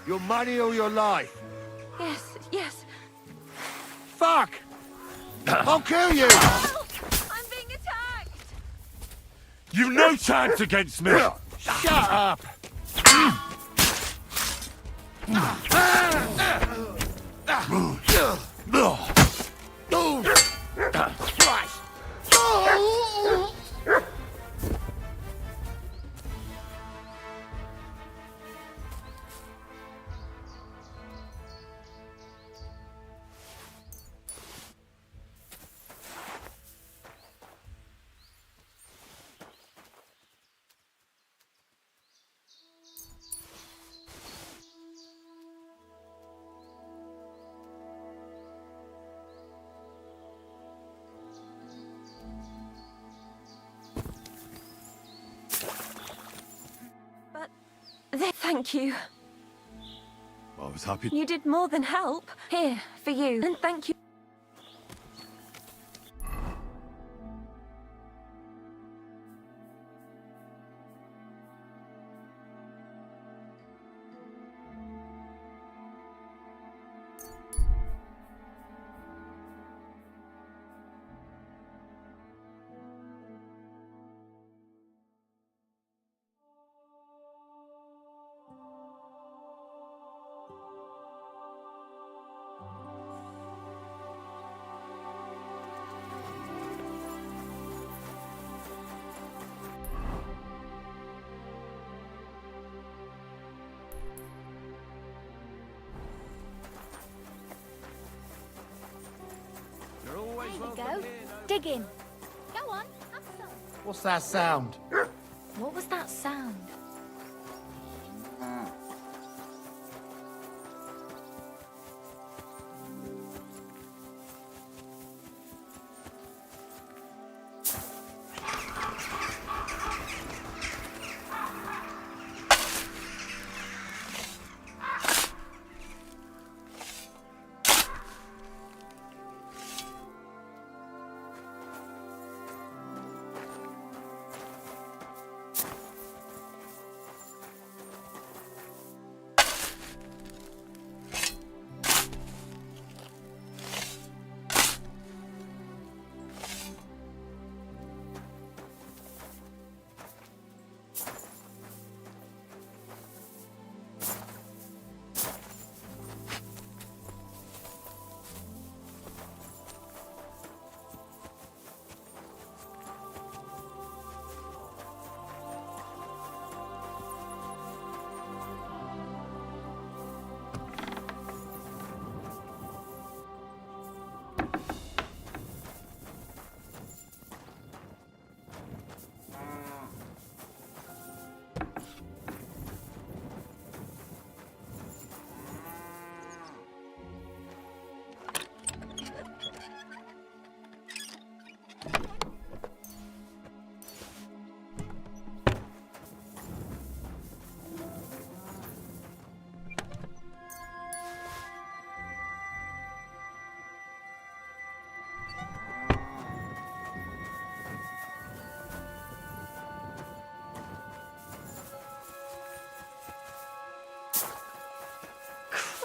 S: Your money or your life?
Q: Yes, yes.
S: Fuck! I'll kill you!
Q: I'm being attacked!
S: You've no chance against me! Shut up! Christ!
Q: Thank you.
S: I was happy.
Q: You did more than help. Here, for you. And thank you.
J: There
Q: you go. Dig in. Go on, have some.
J: What's that sound?
Q: What was that sound?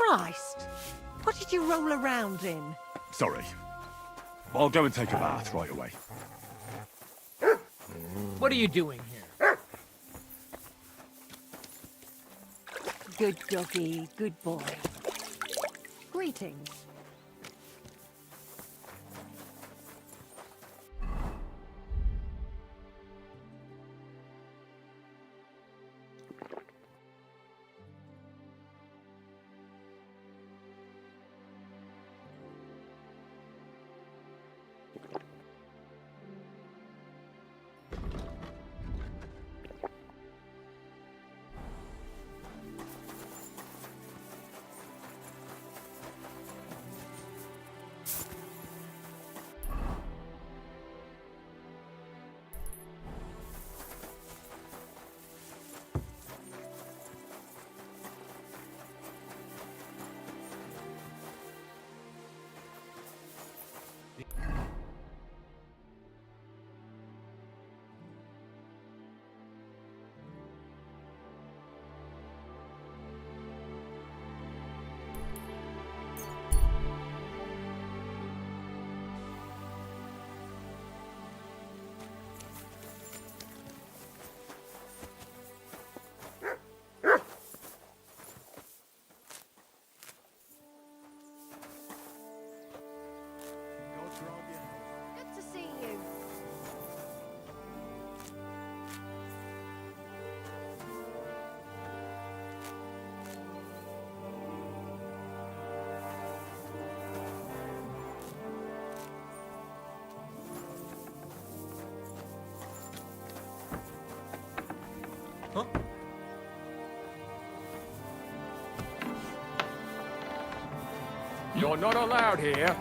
F: Christ! What did you roll around in?
S: Sorry. I'll go and take a bath right away.
K: What are you doing here?
F: Good doggy, good boy. Greetings.
I: You're not allowed here.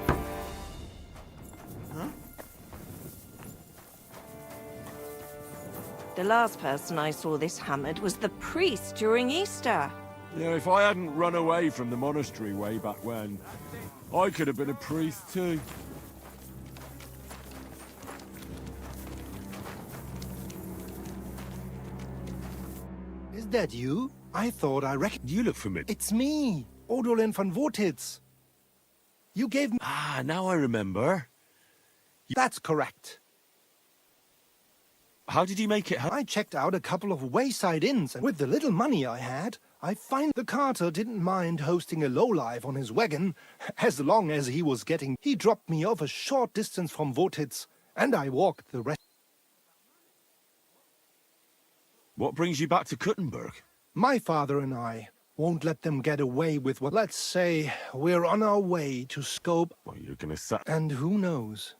F: The last person I saw this hammered was the priest during Easter.
T: Yeah, if I hadn't run away from the monastery way back when, I could have been a priest too.
C: Is that you? I thought I recognized.
A: You look familiar.
C: It's me, Odolin von Wotitz. You gave me...
A: Ah, now I remember.
C: That's correct.
A: How did you make it?
C: I checked out a couple of wayside inns, and with the little money I had, I find the carter didn't mind hosting a lowlife on his wagon, as long as he was getting... He dropped me off a short distance from Wotitz, and I walked the rest.
A: What brings you back to Kuttenberg?
C: My father and I won't let them get away with what... Let's say we're on our way to scope...
A: Well, you're gonna say...
C: And who knows?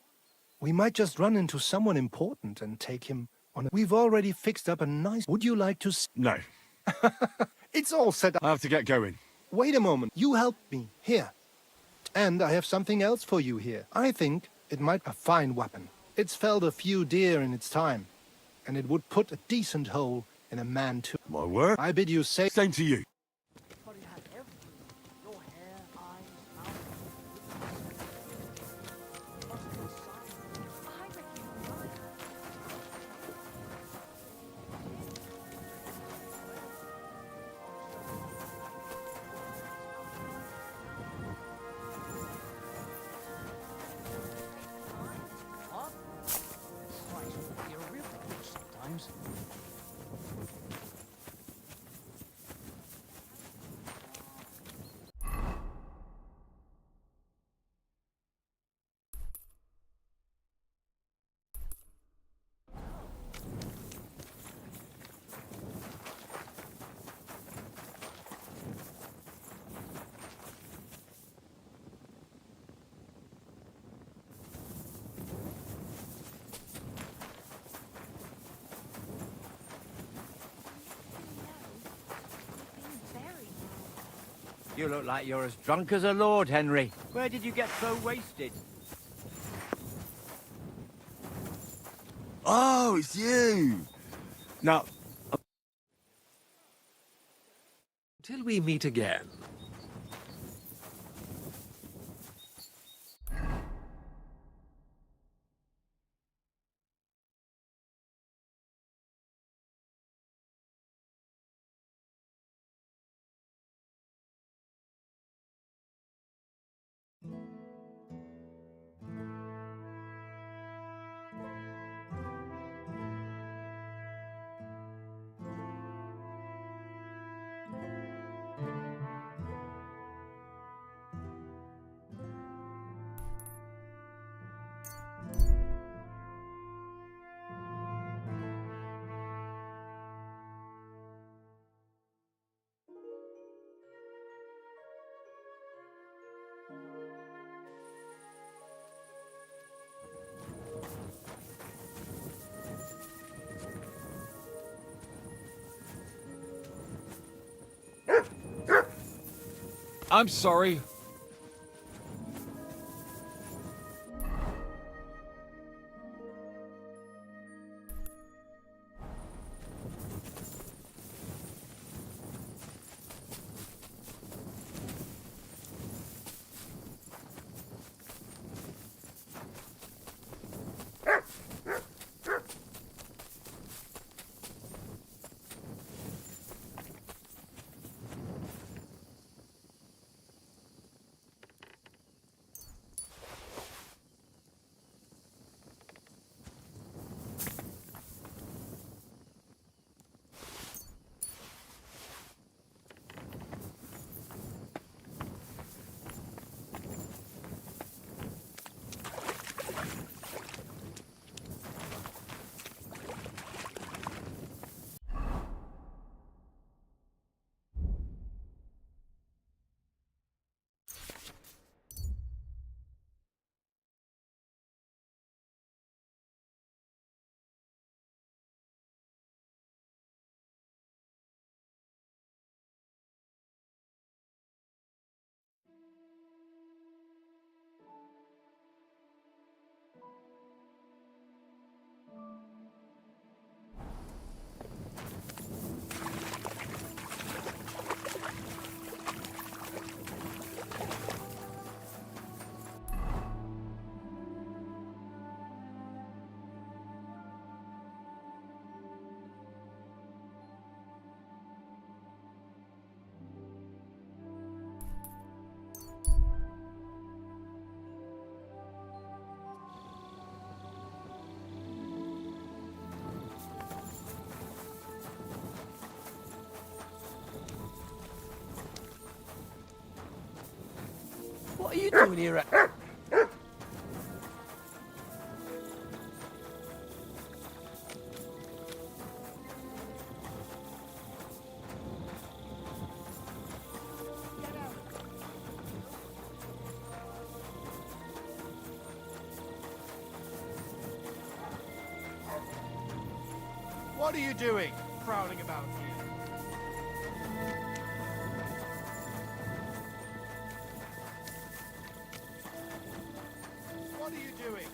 C: We might just run into someone important and take him on... We've already fixed up a nice... Would you like to...
A: No.
C: It's all set up.
A: I have to get going.
C: Wait a moment. You helped me. Here. And I have something else for you here. I think it might... A fine weapon. It's felled a few deer in its time. And it would put a decent hole in a man too.
A: My word.
C: I bid you say...
A: Same to you.
J: You look like you're as drunk as a lord, Henry. Where did you get so wasted?
A: Oh, it's you. Now...
T: Till we meet again. I'm sorry.
H: are you doing here?
I: What are you doing, prowling about here? What are you doing?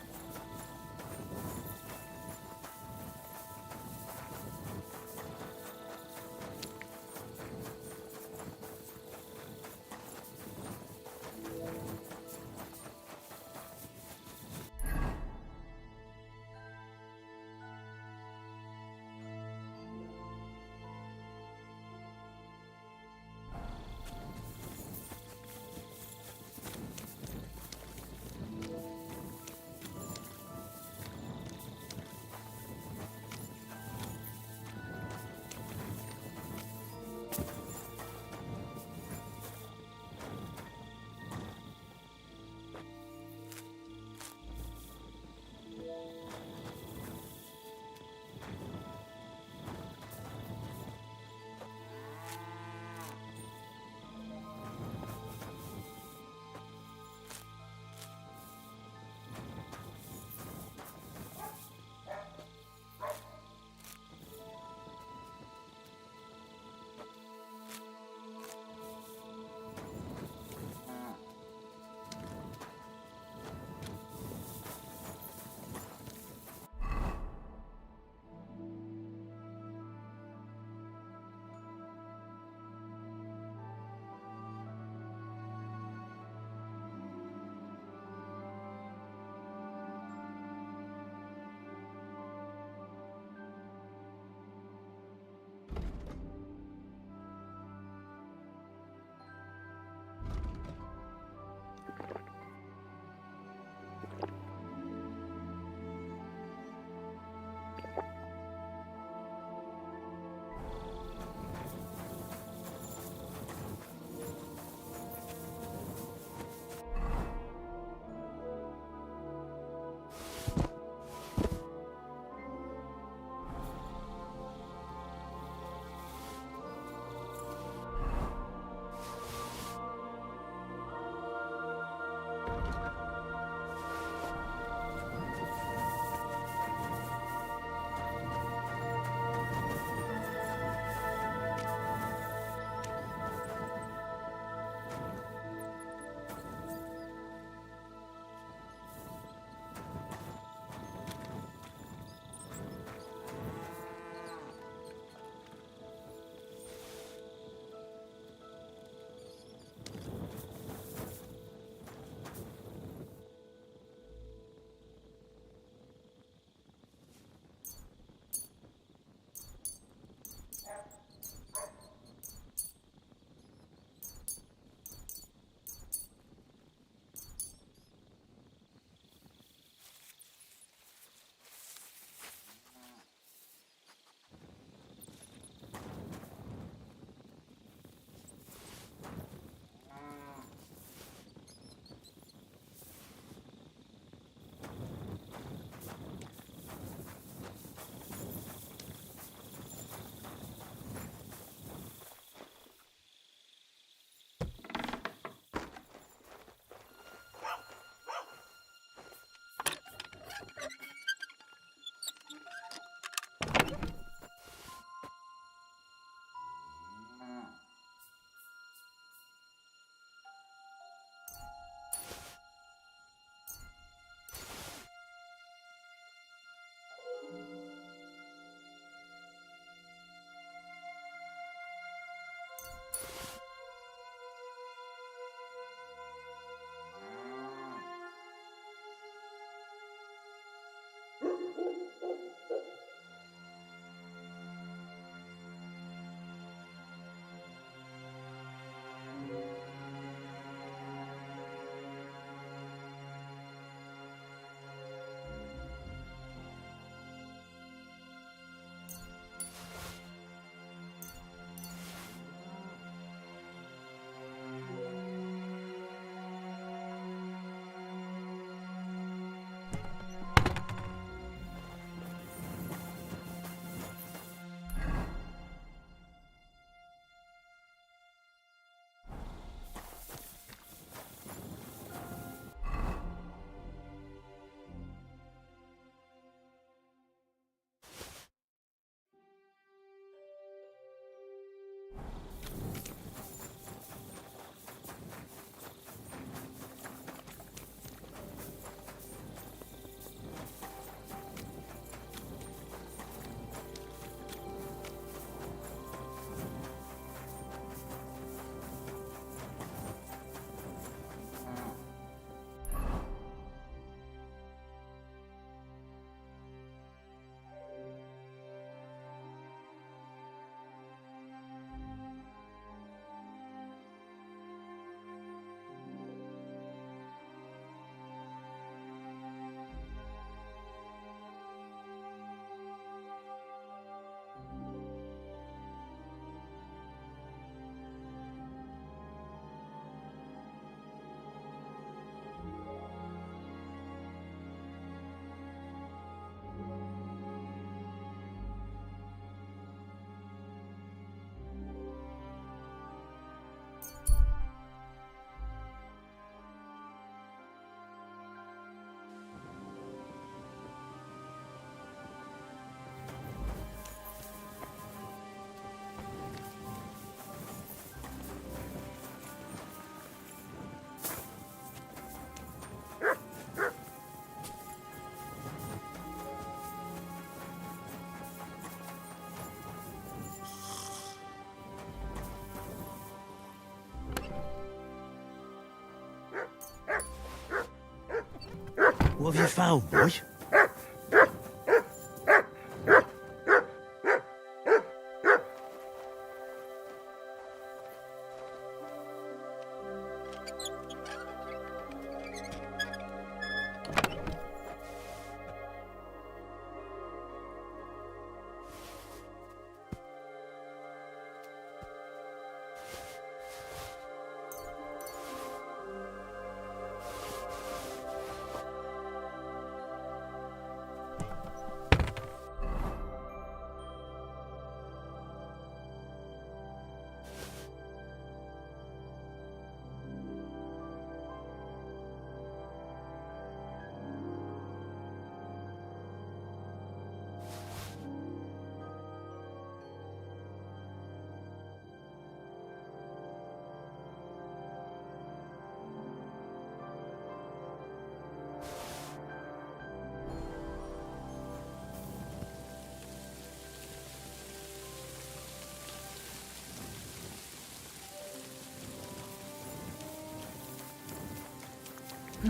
A: What have you found, boy?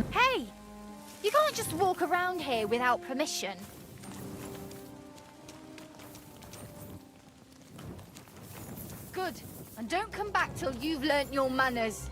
Q: Hey! You can't just walk around here without permission. Good. And don't come back till you've learnt your manners.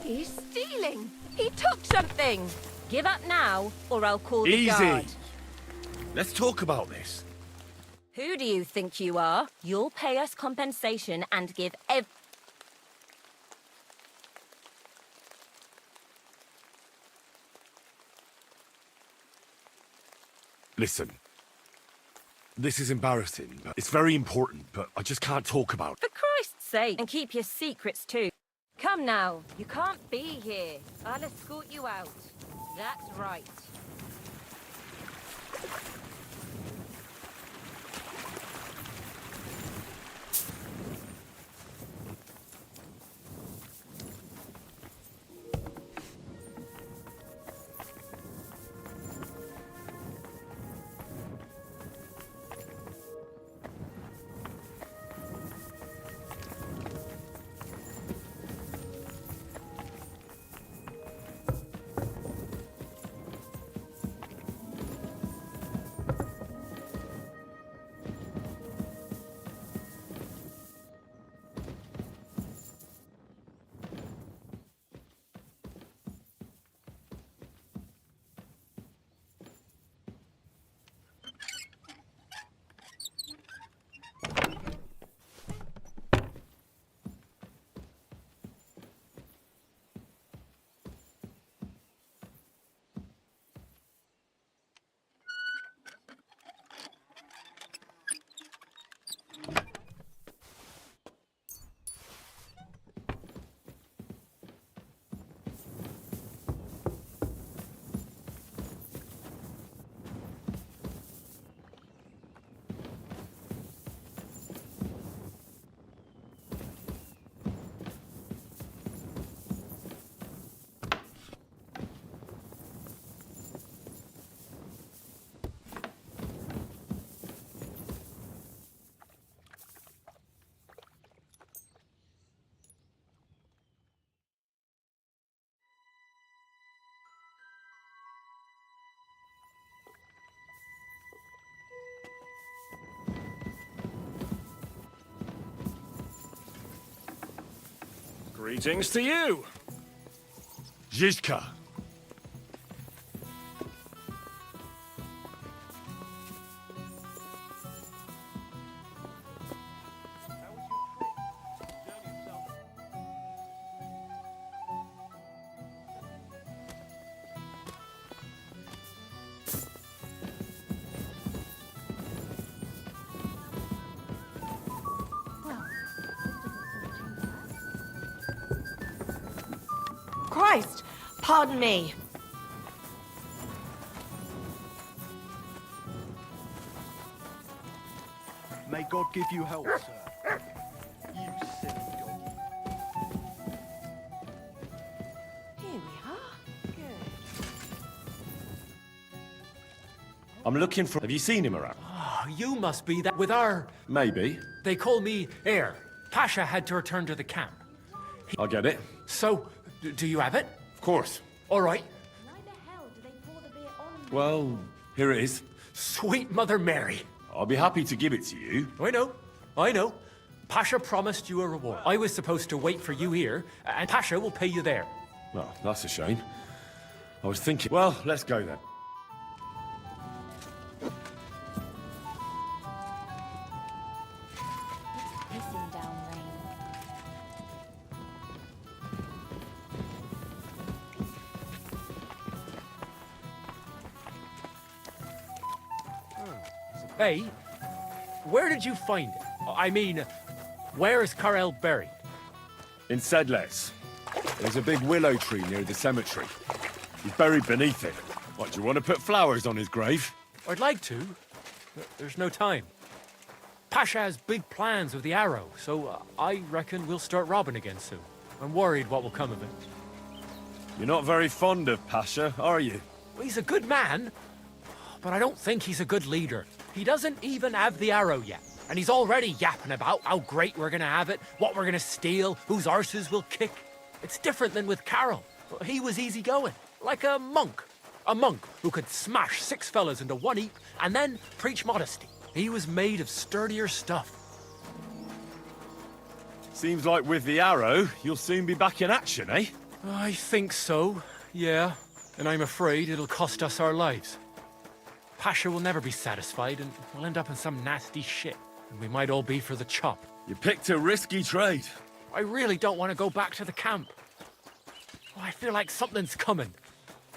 U: He's stealing! He took something! Give up now, or I'll call the
A: Easy.
U: guard.
A: Let's talk about this.
U: Who do you think you are? You'll pay us compensation and give
A: Listen. This is embarrassing. It's very important, but I just can't talk about it.
U: For Christ's sake, and keep your secrets too. Come now, you can't be here. I'll escort you out. That's right.
T: Greetings to you.
S: Zizka.
F: Christ! Pardon me.
C: May God give you help, sir. You silly doggy.
F: Here we are. Good.
L: I'm looking for... Have you seen him around?
K: Oh, you must be that with our...
L: Maybe.
K: They call me Heir. Pasha had to return to the camp.
L: I get it.
K: So, do you have it?
L: Of course.
K: All right.
L: Well, here it is.
K: Sweet Mother Mary.
L: I'll be happy to give it to you.
K: I know. Pasha promised you a reward. I was supposed to wait for you here, and Pasha will pay you there.
L: Well, that's a shame. I was thinking... Well, let's go then.
Q: Pissing down rain.
K: Hey, where did you find it? I mean, where is Karel buried?
L: In Sedlets. There's a big willow tree near the cemetery. He's buried beneath it. What, do you want to put flowers on his grave?
K: I'd like to, but there's no time. Pasha has big plans with the arrow, so I reckon we'll start robbing again soon. I'm worried what will come of it.
L: You're not very fond of Pasha, are you?
K: Well, he's a good man, but I don't think he's a good leader. He doesn't even have the arrow yet, and he's already yapping about how great we're gonna have it, what we're gonna steal, whose arses we'll kick. It's different than with Karel. He was easygoing, like a monk. A monk who could smash 6 fellas into one heap and then preach modesty. He was made of sturdier stuff.
L: Seems like with the arrow, you'll soon be back in action, eh?
K: I think so, yeah. And I'm afraid it'll cost us our lives. Pasha will never be satisfied, and we'll end up in some nasty shit. And we might all be for the chop.
L: You picked a risky trade.
K: I really don't want to go back to the camp. Oh, I feel like something's coming,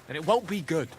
K: and it won't be good.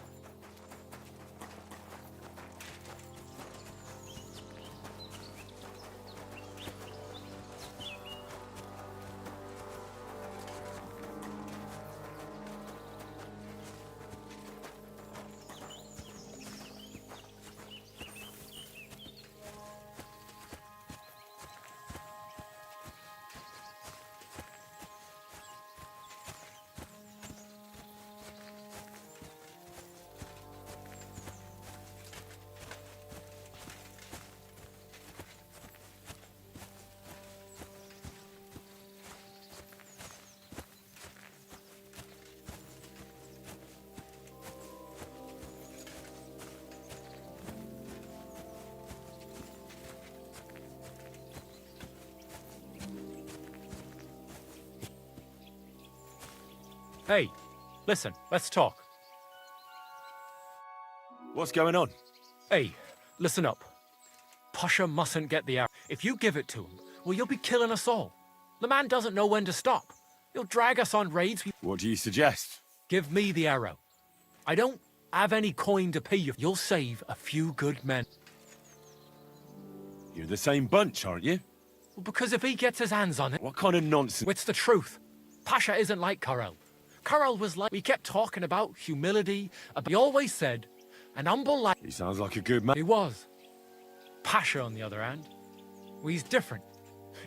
K: Hey, listen, let's talk.
L: What's going on?
K: Hey, listen up. Pasha mustn't get the arrow. If you give it to him, well, you'll be killing us all. The man doesn't know when to stop. He'll drag us on raids.
L: What do you suggest?
K: Give me the arrow. I don't have any coin to pay you. You'll save a few good men.
L: You're the same bunch, aren't you?
K: Well, because if he gets his hands on it...
L: What kind of nonsense?
K: It's the truth. Pasha isn't like Karel. Karel was like... We kept talking about humility. He always said, an humble life...
L: He sounds like a good man.
K: He was. Pasha, on the other hand, well, he's different.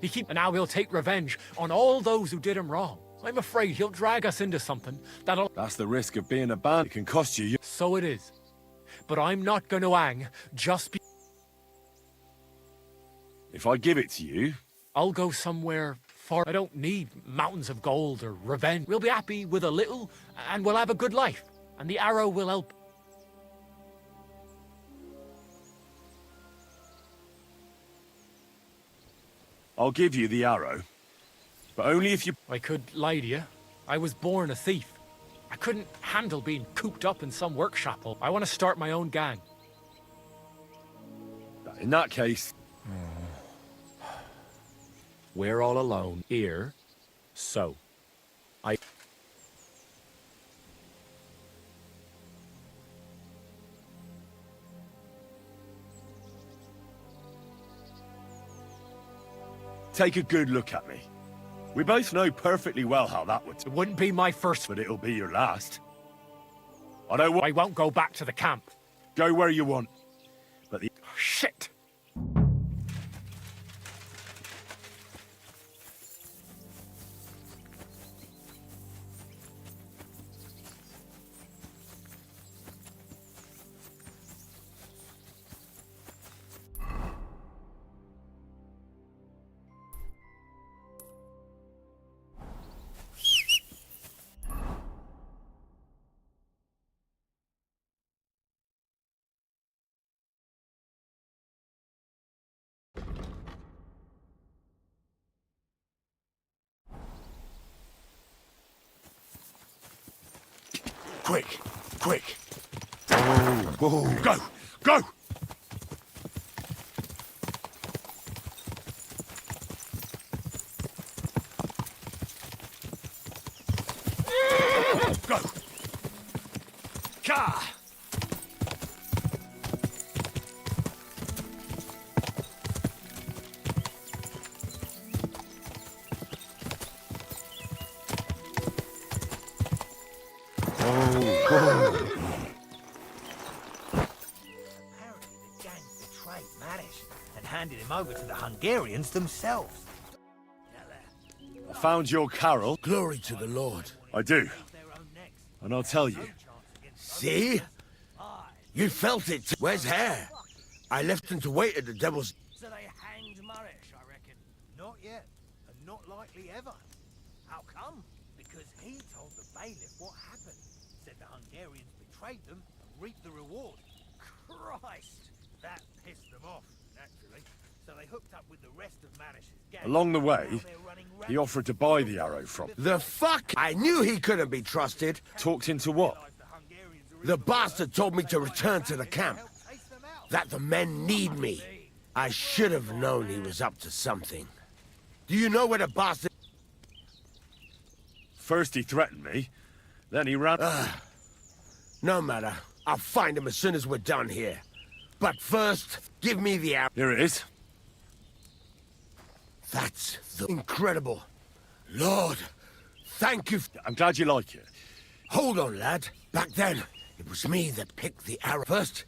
K: And now he'll take revenge on all those who did him wrong. I'm afraid he'll drag us into something that'll...
L: That's the risk of being a band. It can cost you...
K: So it is. But I'm not going to hang just be...
L: If I give it to you...
K: I'll go somewhere far. I don't need mountains of gold or revenge. We'll be happy with a little, and we'll have a good life. And the arrow will help.
L: I'll give you the arrow. But only if you...
K: I could lie to you. I was born a thief. I couldn't handle being cooped up in some workshop. I want to start my own gang.
L: In that case...
K: We're all alone here, so I...
L: Take a good look at me. We both know perfectly well how that would...
K: It wouldn't be my first...
L: But it'll be your last.
K: I won't go back to the camp.
L: Go where you want. But the...
K: Shit!
L: Quick! Quick! Go! Go! Go! Go! Ka!
M: Handed him over to the Hungarians themselves.
L: I found your Carol.
O: Glory to the Lord.
L: I do. And I'll tell you.
O: See? You felt it. Where's Hare? I left him to wait at the devil's...
M: So they hanged Marish, I reckon. Not yet, and not likely ever. How come? Because he told the bailiff what happened. Said the Hungarians betrayed them and reaped the reward. Christ! That pissed them off, naturally. So they hooked up with the rest of Marish's gang.
L: Along the way, he offered to buy the arrow from...
O: The fuck? I knew he couldn't be trusted.
L: Talked into what?
O: The bastard told me to return to the camp. That the men need me. I should have known he was up to something. Do you know where the bastard...
L: First he threatened me, then he ran...
O: No matter. I'll find him as soon as we're done here. But first, give me the arrow.
L: Here it is.
O: That's incredible. Lord, thank you.
L: I'm glad you like it.
O: Hold on, lad. Back then, it was me that picked the arrow. First,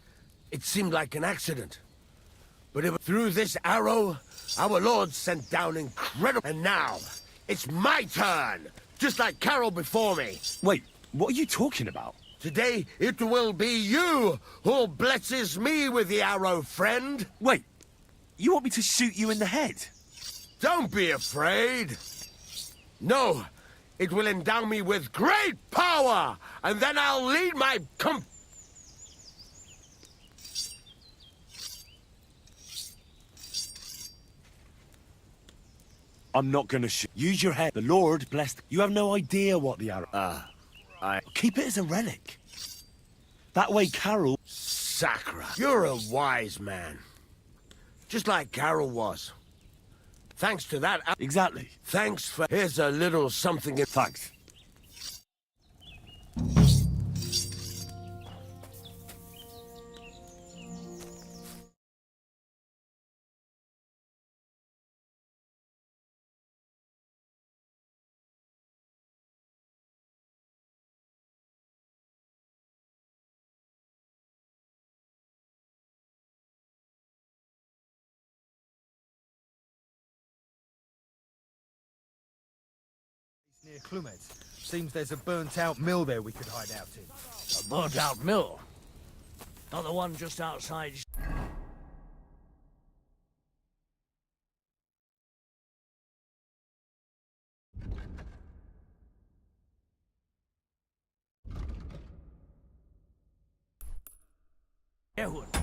O: it seemed like an accident. But through this arrow, our Lord sent down incredible... And now, it's my turn! Just like Carol before me.
L: Wait, what are you talking about?
O: Today, it will be you who blesses me with the arrow, friend.
L: Wait, you want me to shoot you in the head?
O: Don't be afraid. No, it will endow me with great power, and then I'll lead my
L: I'm not gonna shoot. Use your head. The Lord blessed... You have no idea what the arrow... Keep it as a relic. That way Carol...
O: Sacra. You're a wise man. Just like Carol was. Thanks to that...
L: Exactly.
O: Thanks for... Here's a little something...
L: Thanks.
M: Near Clumet. Seems there's a burnt-out mill there we could hide out in.
E: A burnt-out mill? Not the one just outside... Erwood.